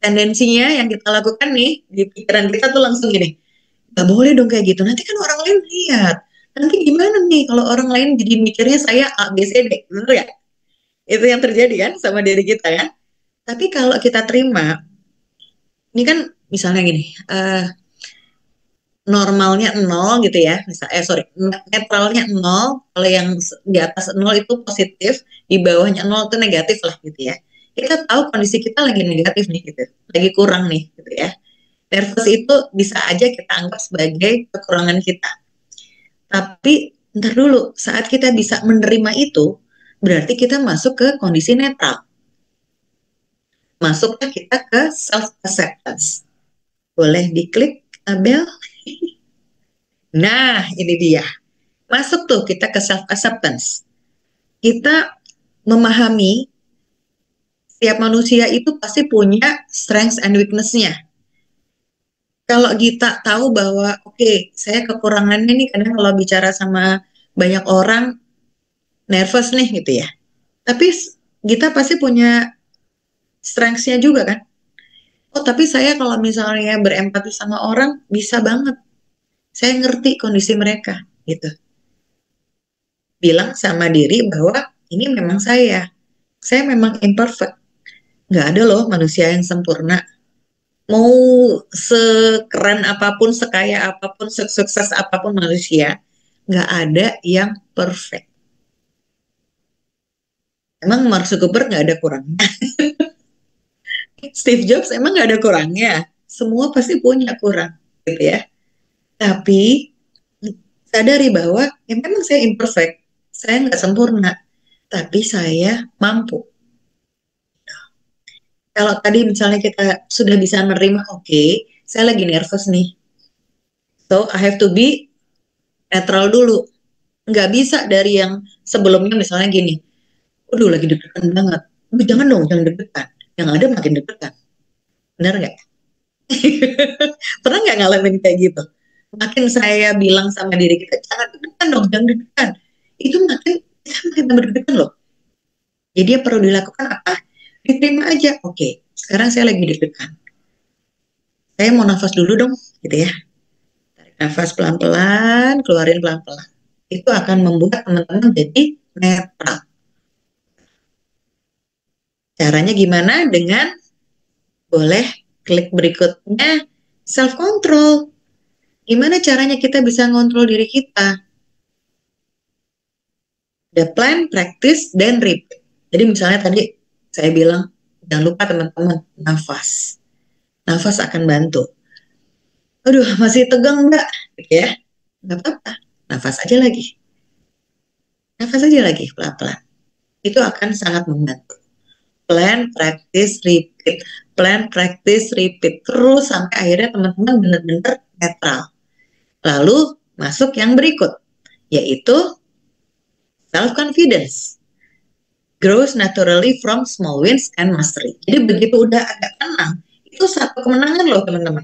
Tendensinya yang kita lakukan nih, di pikiran kita tuh langsung gini, gak boleh dong kayak gitu, nanti kan orang lain lihat. Nanti gimana nih kalau orang lain jadi mikirnya saya A, B, C, D, bener ya? Itu yang terjadi kan sama diri kita ya. Tapi kalau kita terima, ini kan misalnya gini, normalnya 0 gitu ya, netralnya 0, kalau yang di atas 0 itu positif, di bawahnya 0 itu negatif lah gitu ya. Kita tahu kondisi kita lagi negatif nih gitu, lagi kurang nih gitu ya. Nervous itu bisa aja kita anggap sebagai kekurangan kita. Tapi ntar dulu, saat kita bisa menerima itu, berarti kita masuk ke kondisi netral. Masuklah kita ke self-acceptance. Boleh diklik, Abel? Nah, ini dia. Masuk tuh kita ke self-acceptance. Kita memahami setiap manusia itu pasti punya strengths and weakness-nya. Kalau kita tahu bahwa, oke, saya kekurangannya nih, kadang kalau bicara sama banyak orang, nervous nih gitu ya. Tapi kita pasti punya strengths-nya juga kan. Oh, tapi saya kalau misalnya berempati sama orang, bisa banget. Saya ngerti kondisi mereka, gitu. Bilang sama diri bahwa ini memang saya memang imperfect. Nggak ada loh manusia yang sempurna. Mau sekeren apapun, sekaya apapun, sukses apapun manusia, nggak ada yang perfect. Emang Mark Zuckerberg nggak ada kurangnya? Steve Jobs emang nggak ada kurangnya? Semua pasti punya kurang, gitu ya. Tapi sadari bahwa ya memang saya imperfect, saya nggak sempurna, tapi saya mampu. Kalau tadi misalnya kita sudah bisa menerima, oke, saya lagi nervous nih, so I have to be netral dulu. Nggak bisa dari yang sebelumnya misalnya gini, aduh lagi deg-degan banget. Jangan dong, jangan deg-degan. Yang ada makin deg-degan. Benar nggak? Pernah nggak ngalamin kayak gitu? Makin saya bilang sama diri kita, jangan deg-degan dong, jangan deg-degan. Itu makin tambah deg-degan loh. Jadi yang perlu dilakukan apa? Diterima aja. Oke, sekarang saya lagi deg-degan. Saya mau nafas dulu dong, gitu ya. Tarik nafas pelan-pelan, keluarin pelan-pelan. Itu akan membuat teman-teman jadi netral. Caranya gimana? Dengan boleh klik berikutnya, self-control. Gimana caranya kita bisa ngontrol diri kita? Ada plan, practice, dan repeat. Jadi misalnya tadi saya bilang, jangan lupa teman-teman, nafas. Nafas akan bantu. Aduh, masih tegang mbak, gitu ya. Nggak apa-apa, nafas aja lagi. Nafas aja lagi, pelan-pelan. Itu akan sangat membantu. Plan, practice, repeat. Plan, practice, repeat. Terus sampai akhirnya teman-teman benar-benar netral. Lalu masuk yang berikut, yaitu self-confidence. Grows naturally from small wins and mastery. Jadi begitu udah agak tenang, itu satu kemenangan loh teman-teman.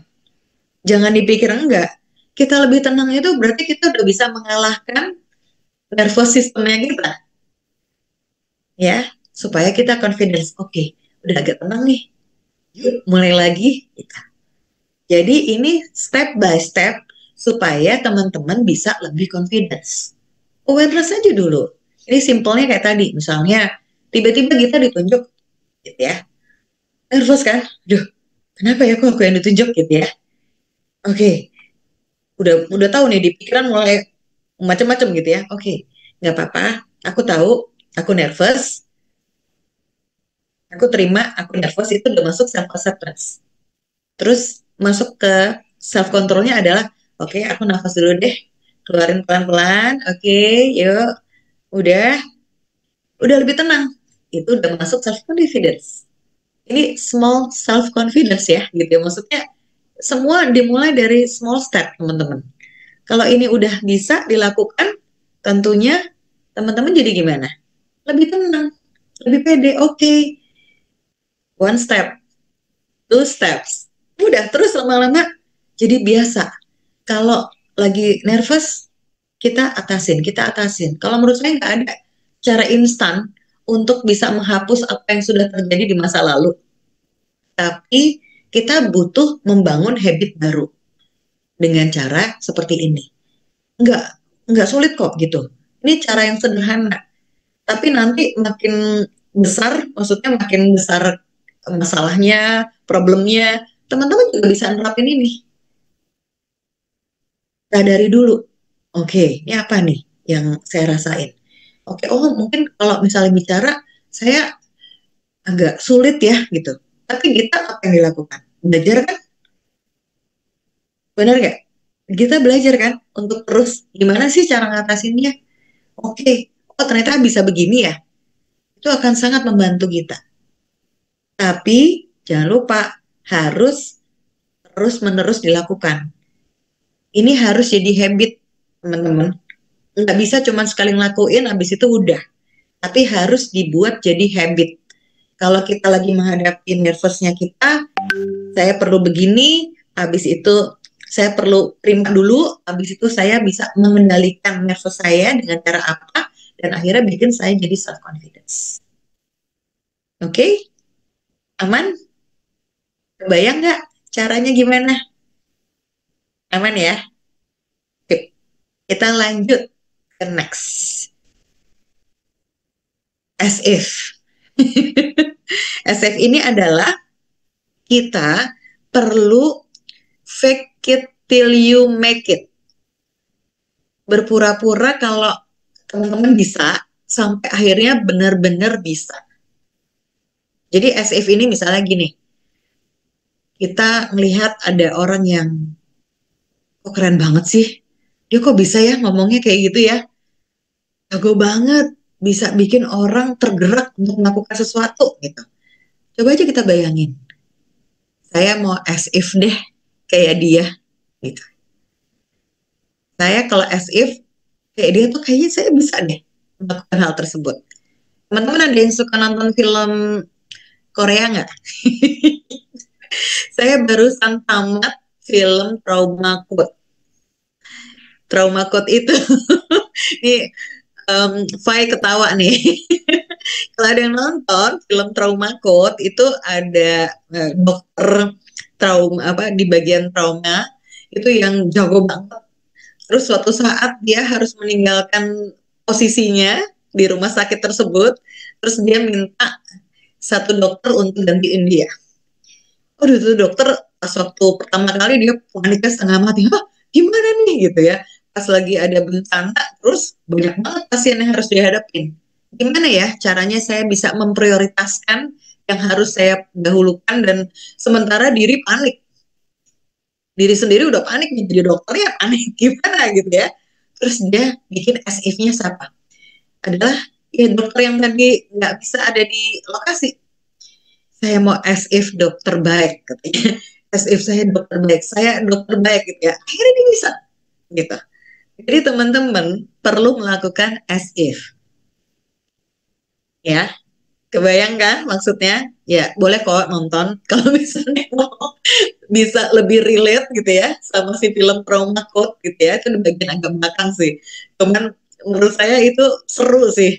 Jangan dipikir enggak. Kita lebih tenang itu berarti kita udah bisa mengalahkan nervous systemnya kita. Ya, supaya kita confidence. Oke, udah agak tenang nih. Yuk, mulai lagi. Jadi ini step by step supaya teman-teman bisa lebih confidence. Awareness aja dulu. Ini simpelnya kayak tadi, misalnya tiba-tiba kita ditunjuk, gitu ya. Nervous kan? Duh, kenapa ya kok aku yang ditunjuk gitu ya? Oke, udah tahu nih di pikiran mulai macam-macam gitu ya. Oke, nggak apa-apa. Aku tahu, aku nervous. Aku terima, aku nervous itu udah masuk self acceptance. Terus masuk ke self controlnya adalah, oke, aku nafas dulu deh, keluarin pelan-pelan. Oke, yuk, udah lebih tenang. Itu udah masuk self confidence. Ini small self confidence ya, gitu ya. Maksudnya semua dimulai dari small step, teman-teman. Kalau ini udah bisa dilakukan, tentunya teman-teman jadi gimana? Lebih tenang, lebih pede. Oke, one step, two steps. Udah, terus lama-lama jadi biasa. Kalau lagi nervous, kita atasin. Kalau menurut saya nggak ada cara instan untuk bisa menghapus apa yang sudah terjadi di masa lalu. Tapi kita butuh membangun habit baru dengan cara seperti ini. Nggak sulit kok gitu. Ini cara yang sederhana. Tapi nanti makin besar, maksudnya makin besar masalahnya, problemnya, teman-teman juga bisa nerapin ini. Sadari dulu, oke, ini apa nih yang saya rasain? Oke, oh mungkin kalau misalnya bicara, saya agak sulit ya gitu. Tapi kita apa yang dilakukan? Belajar kan? Benar nggak? Kita belajar kan untuk terus gimana sih cara ngatasinnya? Oke, oh ternyata bisa begini ya. Itu akan sangat membantu kita. Tapi jangan lupa harus terus-menerus dilakukan. Ini harus jadi habit, teman-teman. Nggak bisa cuma sekali ngelakuin, habis itu udah. Tapi harus dibuat jadi habit. Kalau kita lagi menghadapi nervousnya kita, saya perlu begini, habis itu saya perlu terima dulu, habis itu saya bisa mengendalikan nervous saya dengan cara apa, dan akhirnya bikin saya jadi self-confidence. Oke? Aman? Kebayang nggak caranya gimana? Aman ya? Oke. Kita lanjut ke next. As if. As if ini adalah kita perlu fake it till you make it. Berpura-pura kalau teman-teman bisa, sampai akhirnya benar-benar bisa. Jadi as if ini misalnya gini, kita melihat ada orang yang kok keren banget sih, dia kok bisa ya ngomongnya kayak gitu ya, jago banget, bisa bikin orang tergerak untuk melakukan sesuatu gitu. Coba aja kita bayangin, saya mau as if deh kayak dia gitu. Saya kalau as if kayak dia tuh kayaknya saya bisa deh melakukan hal tersebut. Teman-teman ada yang suka nonton film Korea nggak? Saya barusan tamat film Trauma Code. Trauma Code itu, ini Fai ketawa nih. Kalau ada yang nonton film Trauma Code itu ada dokter trauma apa di bagian trauma itu yang jago banget. Terus suatu saat dia harus meninggalkan posisinya di rumah sakit tersebut. Terus dia minta satu dokter untuk gantiin dia. Aduh tuh dokter pas waktu pertama kali dia paniknya setengah mati. Hah, gimana nih gitu ya. Pas lagi ada bencana, terus banyak banget pasien yang harus dihadapin. Gimana ya caranya saya bisa memprioritaskan yang harus saya dahulukan dan sementara diri panik. Diri sendiri udah panik nih, jadi dokter ya panik. Gimana gitu ya. Terus dia bikin as if-nya siapa? Adalah ya dokter yang tadi nggak bisa ada di lokasi. Saya mau as if dokter baik katanya. As if saya dokter baik, saya dokter baik gitu ya. Akhirnya dia bisa gitu. Jadi teman-teman perlu melakukan as if. Ya, kebayang kan maksudnya? Ya, boleh kok nonton kalau misalnya mau bisa lebih relate gitu ya sama si film Trauma Code gitu ya. Itu di bagian agak belakang sih. Cuman menurut saya itu seru sih.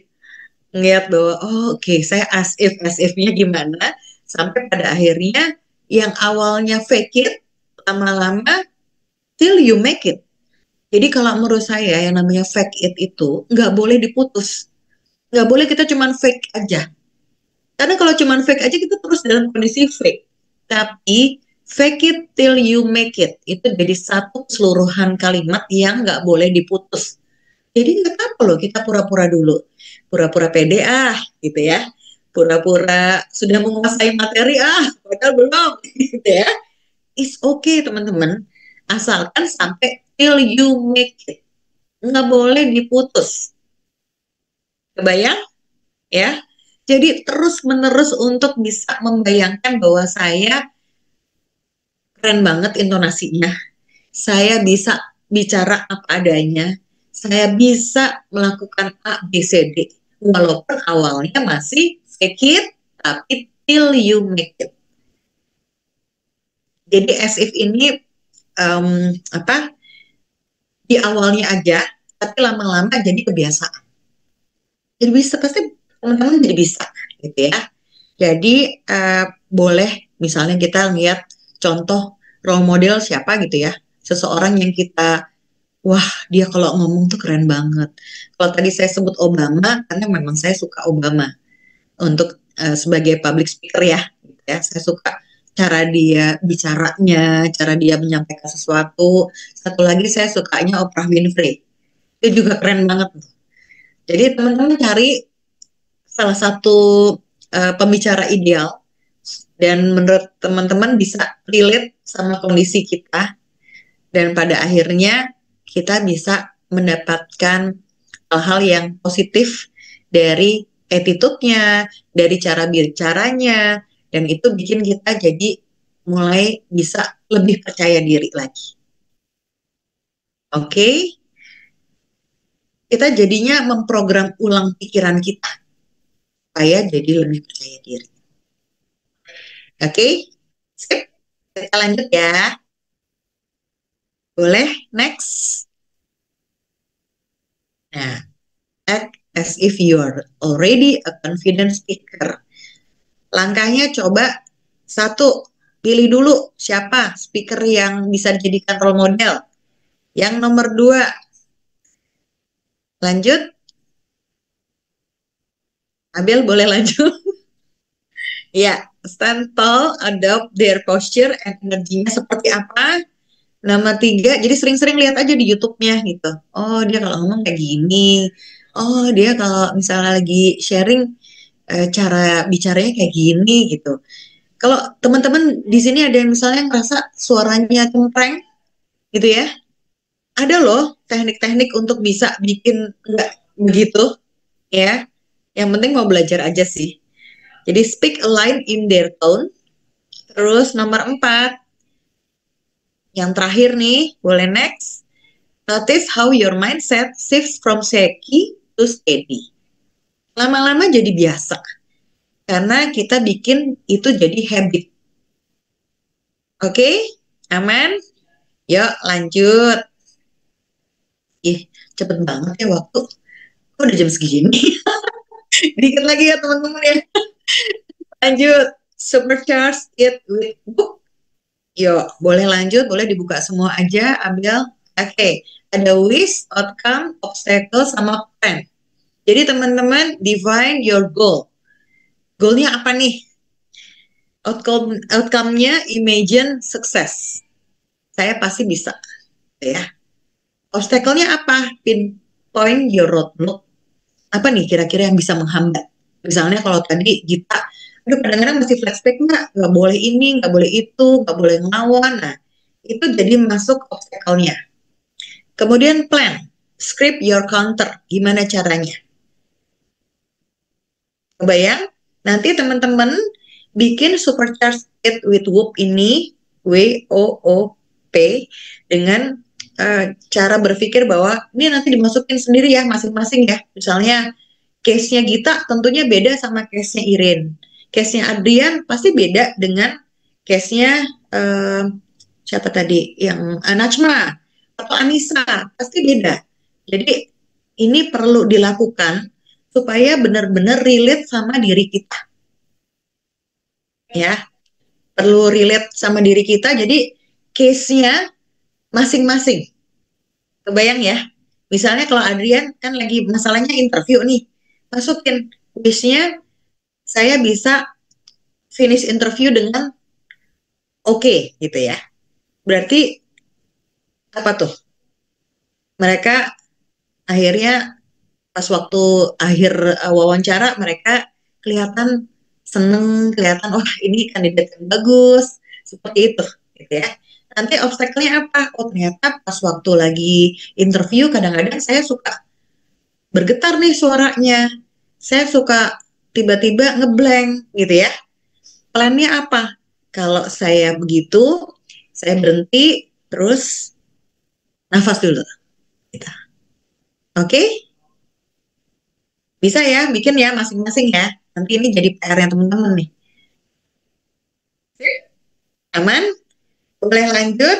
Ngeliat bahwa oke, saya as if-nya gimana sampai pada akhirnya yang awalnya fake it lama-lama till you make it. Jadi kalau menurut saya yang namanya fake it itu nggak boleh diputus. Nggak boleh kita cuman fake aja. Karena kalau cuman fake aja kita terus dalam kondisi fake. Tapi fake it till you make it itu jadi satu keseluruhan kalimat yang nggak boleh diputus. Jadi nggak apa loh kita pura-pura dulu. Pura-pura pede gitu ya. Pura-pura sudah menguasai materi padahal belum gitu ya. It's okay teman-teman. Asalkan sampai till you make it. Nggak boleh diputus. Kebayang? Ya. Jadi terus-menerus untuk bisa membayangkan bahwa saya keren banget intonasinya. Saya bisa bicara apa adanya. Saya bisa melakukan A, B, C, D. Walaupun awalnya masih fake it, tapi till you make it. Jadi as if ini di awalnya aja, tapi lama-lama jadi kebiasaan. Jadi bisa pasti teman-teman jadi bisa, gitu ya. Jadi boleh misalnya kita lihat contoh role model siapa gitu ya, seseorang yang kita wah dia kalau ngomong tuh keren banget. Kalau tadi saya sebut Obama karena memang saya suka Obama untuk sebagai public speaker ya, gitu ya. Saya suka cara dia bicaranya, cara dia menyampaikan sesuatu. Satu lagi saya sukanya Oprah Winfrey. Itu juga keren banget. Jadi teman-teman cari salah satu pembicara ideal dan menurut teman-teman bisa relate sama kondisi kita dan pada akhirnya kita bisa mendapatkan hal-hal yang positif dari attitude-nya, dari cara bicaranya, dan itu bikin kita jadi mulai bisa lebih percaya diri lagi. Oke? Kita jadinya memprogram ulang pikiran kita supaya jadi lebih percaya diri. Oke? Sip. Kita lanjut ya. Boleh? Next. Nah, act as if you are already a confident speaker. Langkahnya coba satu, pilih dulu siapa speaker yang bisa dijadikan role model. Yang nomor 2, lanjut. Abel boleh lanjut. Ya, stand tall, adopt their posture and energinya seperti apa. Nama 3, jadi sering-sering lihat aja di YouTube-nya gitu. Oh, dia kalau ngomong kayak gini. Oh, dia kalau misalnya lagi sharing cara bicaranya kayak gini gitu. Kalau teman-teman di sini ada yang misalnya ngerasa suaranya cempreng gitu ya, ada loh teknik-teknik untuk bisa bikin nggak begitu ya. Yang penting mau belajar aja sih. Jadi speak a line in their tone. Terus nomor 4, yang terakhir nih, boleh next. Notice how your mindset shifts from shaky to steady. Lama-lama jadi biasa. Karena kita bikin itu jadi habit. Oke? Aman? Yuk lanjut. Ih, cepet banget ya waktu. Kok udah jam segini? Dikit lagi ya teman-teman ya. Lanjut. Supercharge it with book. Yuk, boleh lanjut, boleh dibuka semua aja, Abel. Oke, ada wish, outcome, obstacle, sama plan. Jadi teman-teman, define your goal. Goalnya apa nih? Outcome-nya imagine success. Saya pasti bisa, ya. Obstacle-nya apa? Pinpoint your roadblock. Apa nih kira-kira yang bisa menghambat? Misalnya kalau tadi Gita, aduh kadang-kadang masih flashback nggak boleh ini, nggak boleh itu, nggak boleh ngelawan. Nah, itu jadi masuk obstacle-nya. Kemudian plan, script your counter, gimana caranya? Kebayang? Nanti teman-teman bikin supercharge it with Whoop ini, WOOP, dengan cara berpikir bahwa ini nanti dimasukin sendiri ya masing-masing ya. Misalnya case-nya Gita tentunya beda sama case-nya Irin. Case-nya Adrian pasti beda dengan case-nya siapa tadi yang Najma atau Anissa, pasti beda. Jadi ini perlu dilakukan supaya benar-benar relate sama diri kita. Ya, perlu relate sama diri kita, jadi case-nya masing-masing. Kebayang ya? Misalnya kalau Adrian kan lagi masalahnya interview nih, masukin wish-nya saya bisa finish interview dengan oke, gitu ya. Berarti apa tuh? Mereka akhirnya pas waktu akhir wawancara mereka kelihatan seneng, kelihatan wah ini kandidat yang bagus, seperti itu, gitu ya. Nanti obstacle-nya apa? Oh ternyata pas waktu lagi interview kadang-kadang saya suka bergetar nih suaranya, saya suka tiba-tiba ngeblank gitu ya. Plannya apa? Kalau saya begitu, saya berhenti, terus nafas dulu. Gitu. Oke? Bisa ya, bikin ya masing-masing ya. Nanti ini jadi PR-nya teman-teman nih. Aman? Boleh lanjut?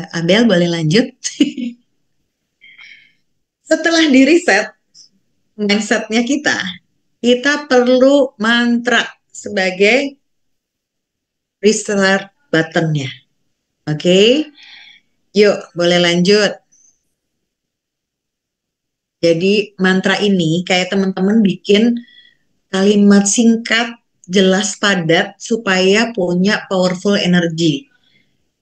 Abel boleh lanjut? Setelah di reset mindset-nya kita perlu mantra sebagai restart button-nya. Oke? Yuk, boleh lanjut. Jadi mantra ini kayak teman-teman bikin kalimat singkat, jelas, padat supaya punya powerful energy.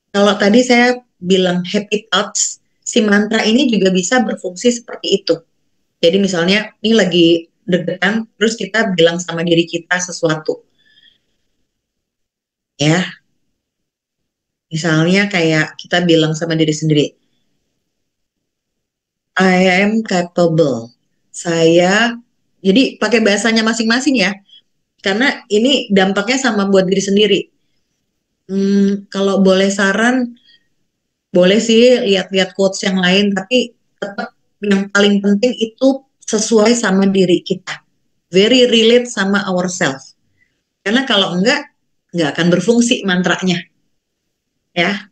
Kalau tadi saya bilang happy thoughts, si mantra ini juga bisa berfungsi seperti itu. Jadi misalnya ini lagi deg-degan, terus kita bilang sama diri kita sesuatu. Ya, misalnya kayak kita bilang sama diri sendiri, I am capable. Saya, jadi pakai bahasanya masing-masing ya, karena ini dampaknya sama buat diri sendiri. Kalau boleh saran, boleh sih lihat-lihat quotes yang lain, tapi tetap yang paling penting itu sesuai sama diri kita. Very relate sama ourselves. Karena kalau enggak akan berfungsi mantranya. Ya,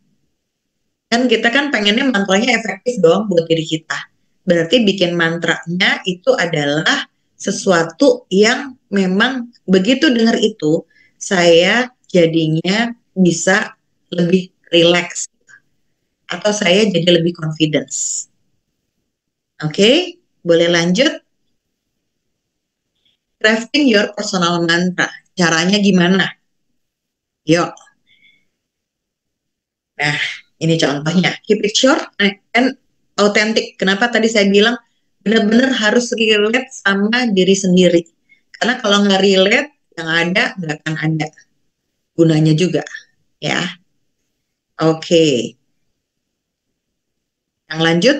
kan kita kan pengennya mantranya efektif dong buat diri kita. Berarti bikin mantranya itu adalah sesuatu yang memang begitu dengar itu, saya jadinya bisa lebih relax atau saya jadi lebih confidence. Oke, boleh lanjut. Crafting your personal mantra. Caranya gimana? Yuk. Nah, ini contohnya. Keep it short and authentic. Kenapa tadi saya bilang benar-benar harus relate sama diri sendiri. Karena kalau nggak relate, yang ada nggak akan ada gunanya juga. Ya, oke. Yang lanjut,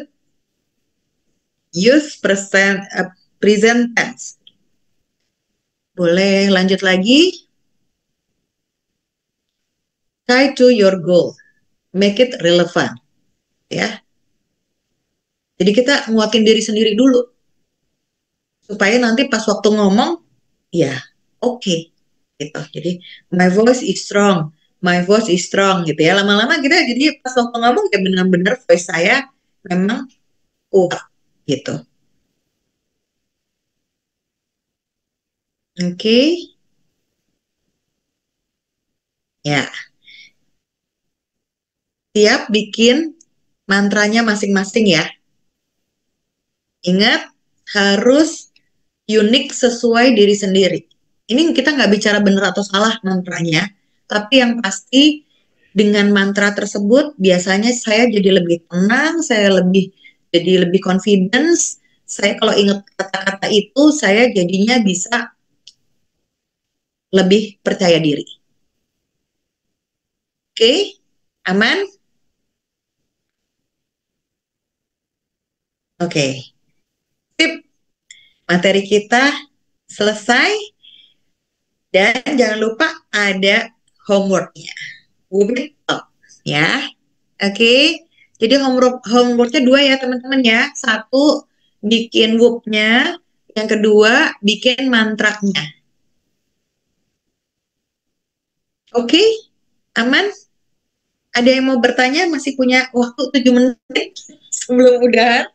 use present tense. Boleh lanjut lagi. Tie to your goal. Make it relevant. Ya. Jadi kita nguatin diri sendiri dulu. Supaya nanti pas waktu ngomong, ya oke. Gitu. Jadi, my voice is strong. My voice is strong gitu ya. Lama-lama kita jadi pas waktu ngomong ya benar-benar voice saya memang kuat gitu. Oke. Ya. Siap bikin mantranya masing-masing ya. Ingat, harus unik sesuai diri sendiri. Ini kita nggak bicara benar atau salah mantranya, tapi yang pasti dengan mantra tersebut biasanya saya jadi lebih tenang, saya jadi lebih confidence. Saya kalau ingat kata-kata itu, saya jadinya bisa lebih percaya diri. Oke, aman? Oke, tip materi kita selesai dan jangan lupa ada homeworknya. Ya, oke. Jadi homeworknya 2 ya teman-teman ya. 1 bikin whoop-nya, yang kedua bikin mantranya. Oke, aman? Ada yang mau bertanya? Masih punya waktu 7 menit sebelum udahan.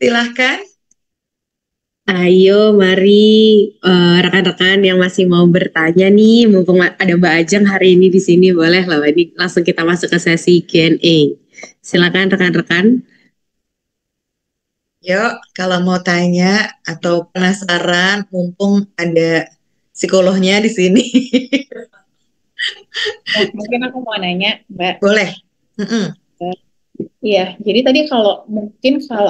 Silahkan. Ayo, mari rekan-rekan yang masih mau bertanya nih, mumpung ada Mbak Ajeng hari ini di sini, boleh lah, ini langsung kita masuk ke sesi Q&A. Silakan rekan-rekan. Yuk, kalau mau tanya atau penasaran, mumpung ada psikolognya di sini. Mungkin aku mau nanya, Mbak. Boleh. Iya, jadi tadi kalau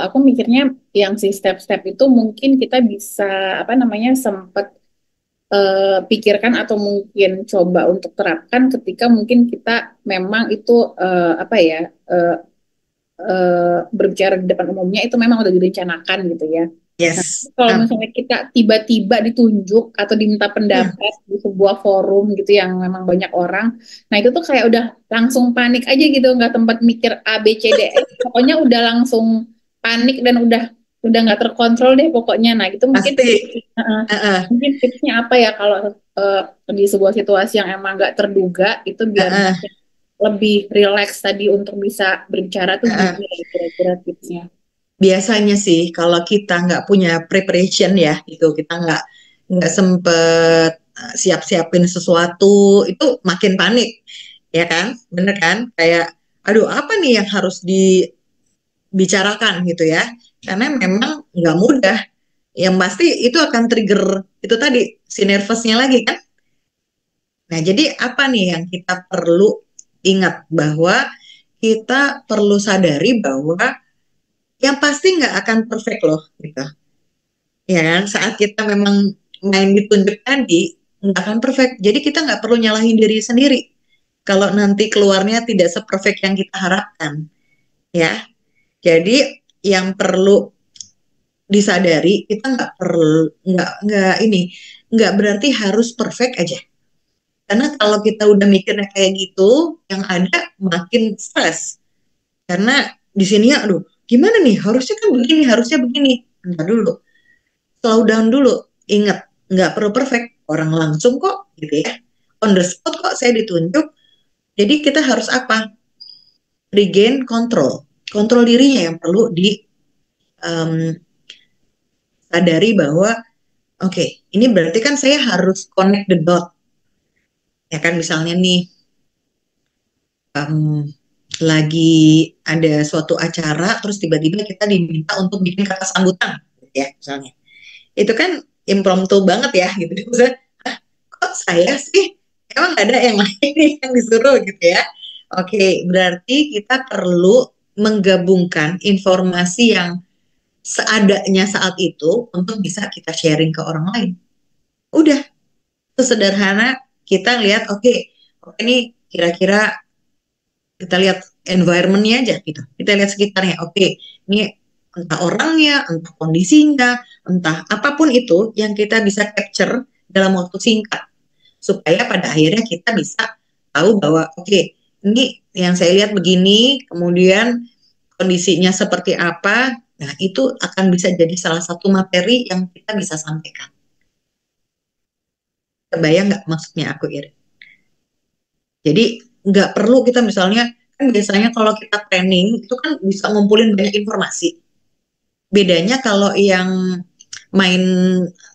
aku mikirnya yang si step-step itu mungkin kita bisa sempat pikirkan atau mungkin coba untuk terapkan ketika mungkin kita memang itu berbicara di depan umumnya itu memang udah direncanakan gitu ya. Yes. Nah, kalau misalnya kita tiba-tiba ditunjuk atau diminta pendapat di sebuah forum gitu yang memang banyak orang, nah itu tuh kayak udah langsung panik aja gitu, nggak tempat mikir A, B, C, D, E, pokoknya udah langsung panik dan udah nggak terkontrol deh pokoknya. Nah itu mungkin mungkin tipsnya apa ya kalau di sebuah situasi yang emang nggak terduga itu biar lebih rileks tadi untuk bisa berbicara tuh gimana kira-kira tipsnya? Biasanya sih kalau kita nggak punya preparation ya gitu, kita nggak sempet siap-siapin sesuatu, itu makin panik, ya kan? Bener kan? Kayak, aduh apa nih yang harus bicarakan gitu ya, karena memang nggak mudah. Yang pasti itu akan trigger itu tadi si nervousnya lagi kan. Nah, jadi apa nih yang kita perlu ingat, bahwa kita perlu sadari bahwa yang pasti nggak akan perfect loh gitu. Ya kan, saat kita memang main ditunjuk tadi nggak akan perfect. Jadi kita nggak perlu nyalahin diri sendiri kalau nanti keluarnya tidak seperfect yang kita harapkan. Ya, jadi yang perlu disadari, kita nggak perlu nggak berarti harus perfect aja. Karena kalau kita udah mikirnya kayak gitu, yang ada makin stres. Karena di sini ya, aduh, gimana nih? Harusnya kan begini, harusnya begini. Bentar dulu, slow down dulu. Ingat, nggak perlu perfect. Orang langsung kok, gitu ya. On the spot kok saya ditunjuk. Jadi kita harus apa? Regain control. Kontrol dirinya yang perlu sadari bahwa oke, ini berarti kan saya harus connect the dot. Ya kan, misalnya nih, lagi ada suatu acara, terus tiba-tiba kita diminta untuk bikin kata sambutan, ya misalnya. Itu kan impromptu banget ya, gitu. Maksudnya, kok saya sih? Emang nggak ada yang lain yang disuruh gitu ya? Oke, berarti kita perlu menggabungkan informasi yang seadanya saat itu untuk bisa kita sharing ke orang lain. Udah, sesederhana kita lihat, oke, ini kira-kira kita lihat environment-nya aja gitu. Kita lihat sekitarnya. Oke, ini entah orangnya, entah kondisinya, entah apapun itu yang kita bisa capture dalam waktu singkat. Supaya pada akhirnya kita bisa tahu bahwa oke, ini yang saya lihat begini, kemudian kondisinya seperti apa. Nah, itu akan bisa jadi salah satu materi yang kita bisa sampaikan. Kebayang nggak maksudnya aku, Irin? Jadi nggak perlu kita misalnya, kan biasanya kalau kita training itu kan bisa ngumpulin banyak informasi. Bedanya kalau yang main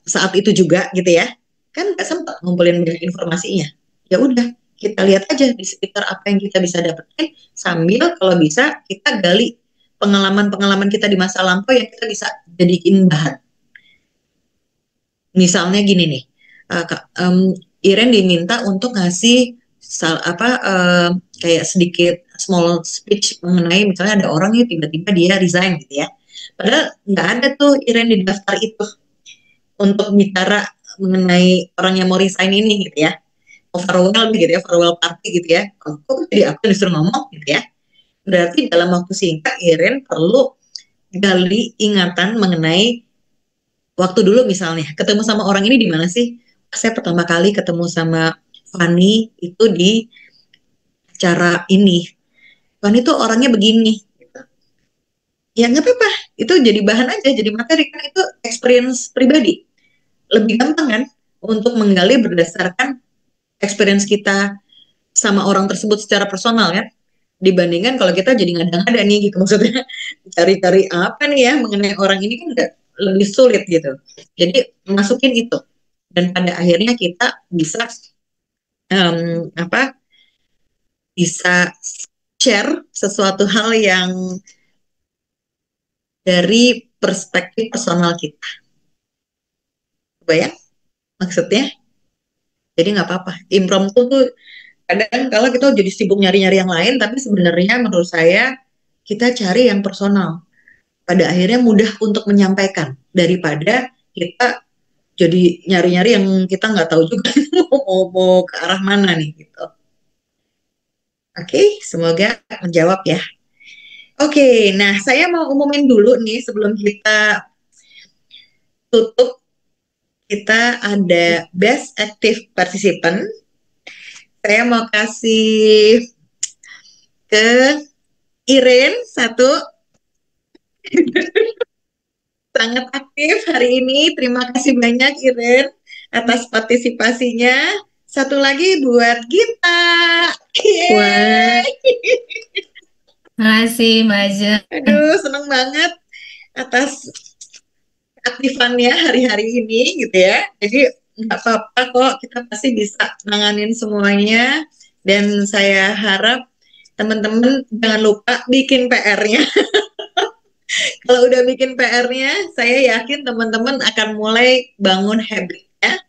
saat itu juga gitu ya, kan nggak sempat ngumpulin banyak informasinya. Ya udah, kita lihat aja di sekitar apa yang kita bisa dapetin, sambil kalau bisa kita gali pengalaman-pengalaman kita di masa lampau yang kita bisa jadiin bahan. Misalnya gini nih, Iren diminta untuk ngasih kayak sedikit small speech mengenai misalnya ada orang yang tiba-tiba dia resign gitu ya. Padahal nggak ada tuh Iren di daftar itu untuk bicara mengenai orang yang mau resign ini gitu ya. Farewell gitu ya, farewell party gitu ya. Kok jadi aku disuruh ngomong gitu ya. Berarti dalam waktu singkat Iren perlu gali ingatan mengenai waktu dulu misalnya ketemu sama orang ini di mana sih? Saya pertama kali ketemu sama Fanny itu di acara ini. Fanny tuh orangnya begini. Ya nggak apa-apa, itu jadi bahan aja, jadi materi, kan itu experience pribadi. Lebih gampang kan untuk menggali berdasarkan experience kita sama orang tersebut secara personal kan, dibandingkan kalau kita jadi ngada-ngada nih gitu, maksudnya cari-cari apa nih ya mengenai orang ini kan lebih sulit gitu. Jadi masukin itu, dan pada akhirnya kita bisa bisa share sesuatu hal yang dari perspektif personal kita. Bayang maksudnya? Jadi nggak apa-apa. Impromptu tuh kadang kalau kita jadi sibuk nyari-nyari yang lain, tapi sebenarnya menurut saya kita cari yang personal. Pada akhirnya mudah untuk menyampaikan daripada kita jadi nyari-nyari yang kita nggak tahu juga mau ke arah mana nih gitu. Oke, semoga menjawab ya. Oke, nah saya mau umumin dulu nih sebelum kita tutup. Kita ada Best Active Participant. Saya mau kasih ke Iren satu. Sangat aktif hari ini. Terima kasih banyak Iren atas partisipasinya. Satu lagi buat Gita. Wah. Makasih, Mbak Ajeng. Aduh, seneng banget atas aktifannya hari-hari ini gitu ya. Jadi nggak apa-apa kok, kita pasti bisa nanganin semuanya. Dan saya harap teman-teman jangan lupa bikin PR-nya. Kalau udah bikin PR-nya, saya yakin teman-teman akan mulai bangun habit-nya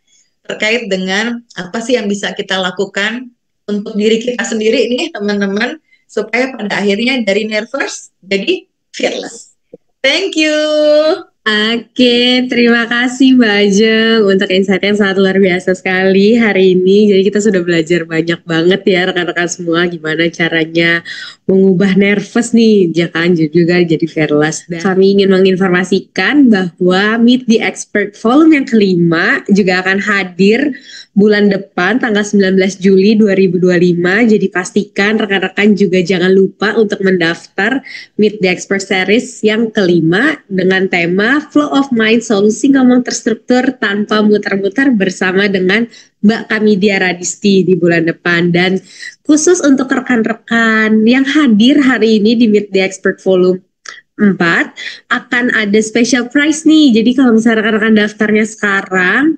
terkait dengan apa sih yang bisa kita lakukan untuk diri kita sendiri nih teman-teman, supaya pada akhirnya dari nervous jadi fearless. Thank you. Oke, terima kasih Mbak Ajeng untuk insight yang sangat luar biasa sekali hari ini. Jadi kita sudah belajar banyak banget ya rekan-rekan semua gimana caranya mengubah nervous nih, jangan juga jadi fearless. Dan kami ingin menginformasikan bahwa Meet the Expert Volume yang kelima juga akan hadir bulan depan tanggal 19 Juli 2025. Jadi pastikan rekan-rekan juga jangan lupa untuk mendaftar Meet the Expert Series yang kelima dengan tema Flow of Mind, solusi ngomong terstruktur tanpa muter-muter bersama dengan Mbak Kamidia Radisti di bulan depan. Dan khusus untuk rekan-rekan yang hadir hari ini di Meet the Expert Volume 4 akan ada special price nih. Jadi kalau misalnya rekan-rekan daftarnya sekarang,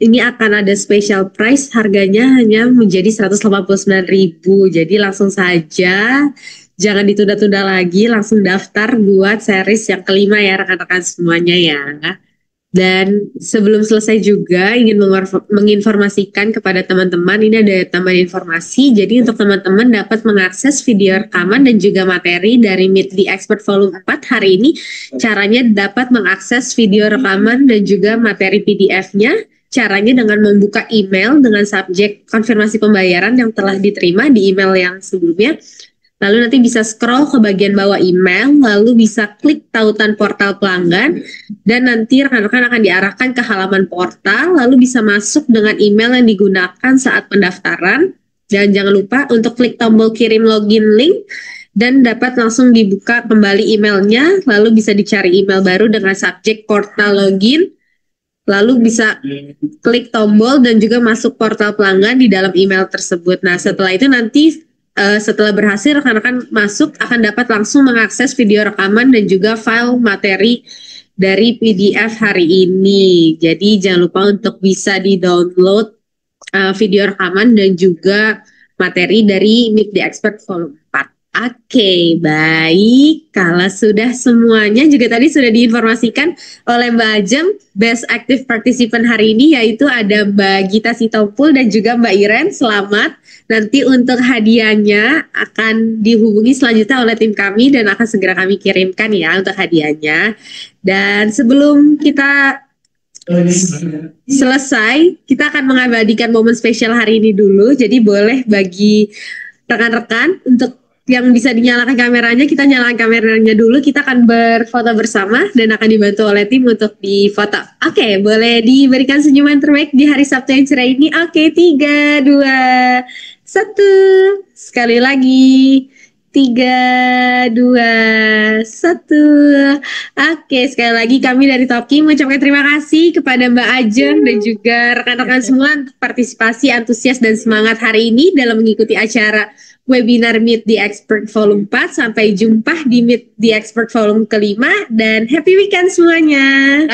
ini akan ada special price, harganya hanya menjadi 189.000. Jadi langsung saja, jangan ditunda-tunda lagi, langsung daftar buat series yang kelima ya rekan-rekan semuanya ya. Dan sebelum selesai juga ingin menginformasikan kepada teman-teman, ini ada tambahan informasi. Jadi untuk teman-teman dapat mengakses video rekaman dan juga materi dari Meet the Expert Volume 4 hari ini. Caranya dapat mengakses video rekaman dan juga materi PDF-nya. Caranya dengan membuka email dengan subjek konfirmasi pembayaran yang telah diterima di email yang sebelumnya. Lalu nanti bisa scroll ke bagian bawah email, lalu bisa klik tautan portal pelanggan, dan nanti rekan-rekan akan diarahkan ke halaman portal, lalu bisa masuk dengan email yang digunakan saat pendaftaran. Dan jangan lupa untuk klik tombol kirim login link, dan dapat langsung dibuka kembali emailnya, lalu bisa dicari email baru dengan subjek portal login, lalu bisa klik tombol dan juga masuk portal pelanggan di dalam email tersebut. Nah setelah itu nanti setelah berhasil rekan-rekan masuk akan dapat langsung mengakses video rekaman dan juga file materi dari PDF hari ini. Jadi jangan lupa untuk bisa di-download video rekaman dan juga materi dari Meet the Expert Volume 4. Oke, baik. Kalau sudah semuanya juga tadi sudah diinformasikan oleh Mbak Ajeng, Best Active Participant hari ini yaitu ada Mbak Gita Sitompul dan juga Mbak Iren. Selamat. Nanti untuk hadiahnya akan dihubungi selanjutnya oleh tim kami dan akan segera kami kirimkan ya untuk hadiahnya. Dan sebelum kita selesai, kita akan mengabadikan momen spesial hari ini dulu. Jadi boleh bagi rekan-rekan untuk yang bisa dinyalakan kameranya, kita nyalakan kameranya dulu. Kita akan berfoto bersama dan akan dibantu oleh tim untuk difoto. Oke, boleh diberikan senyuman terbaik di hari Sabtu yang cerah ini. Oke, 3, 2, 1. Sekali lagi. 3, 2, 1. Oke, sekali lagi kami dari Toki mengucapkan terima kasih kepada Mbak Ajeng dan juga rekan-rekan semua untuk partisipasi antusias dan semangat hari ini dalam mengikuti acara webinar Meet the Expert Volume 4. Sampai jumpa di Meet the Expert Volume kelima dan happy weekend semuanya.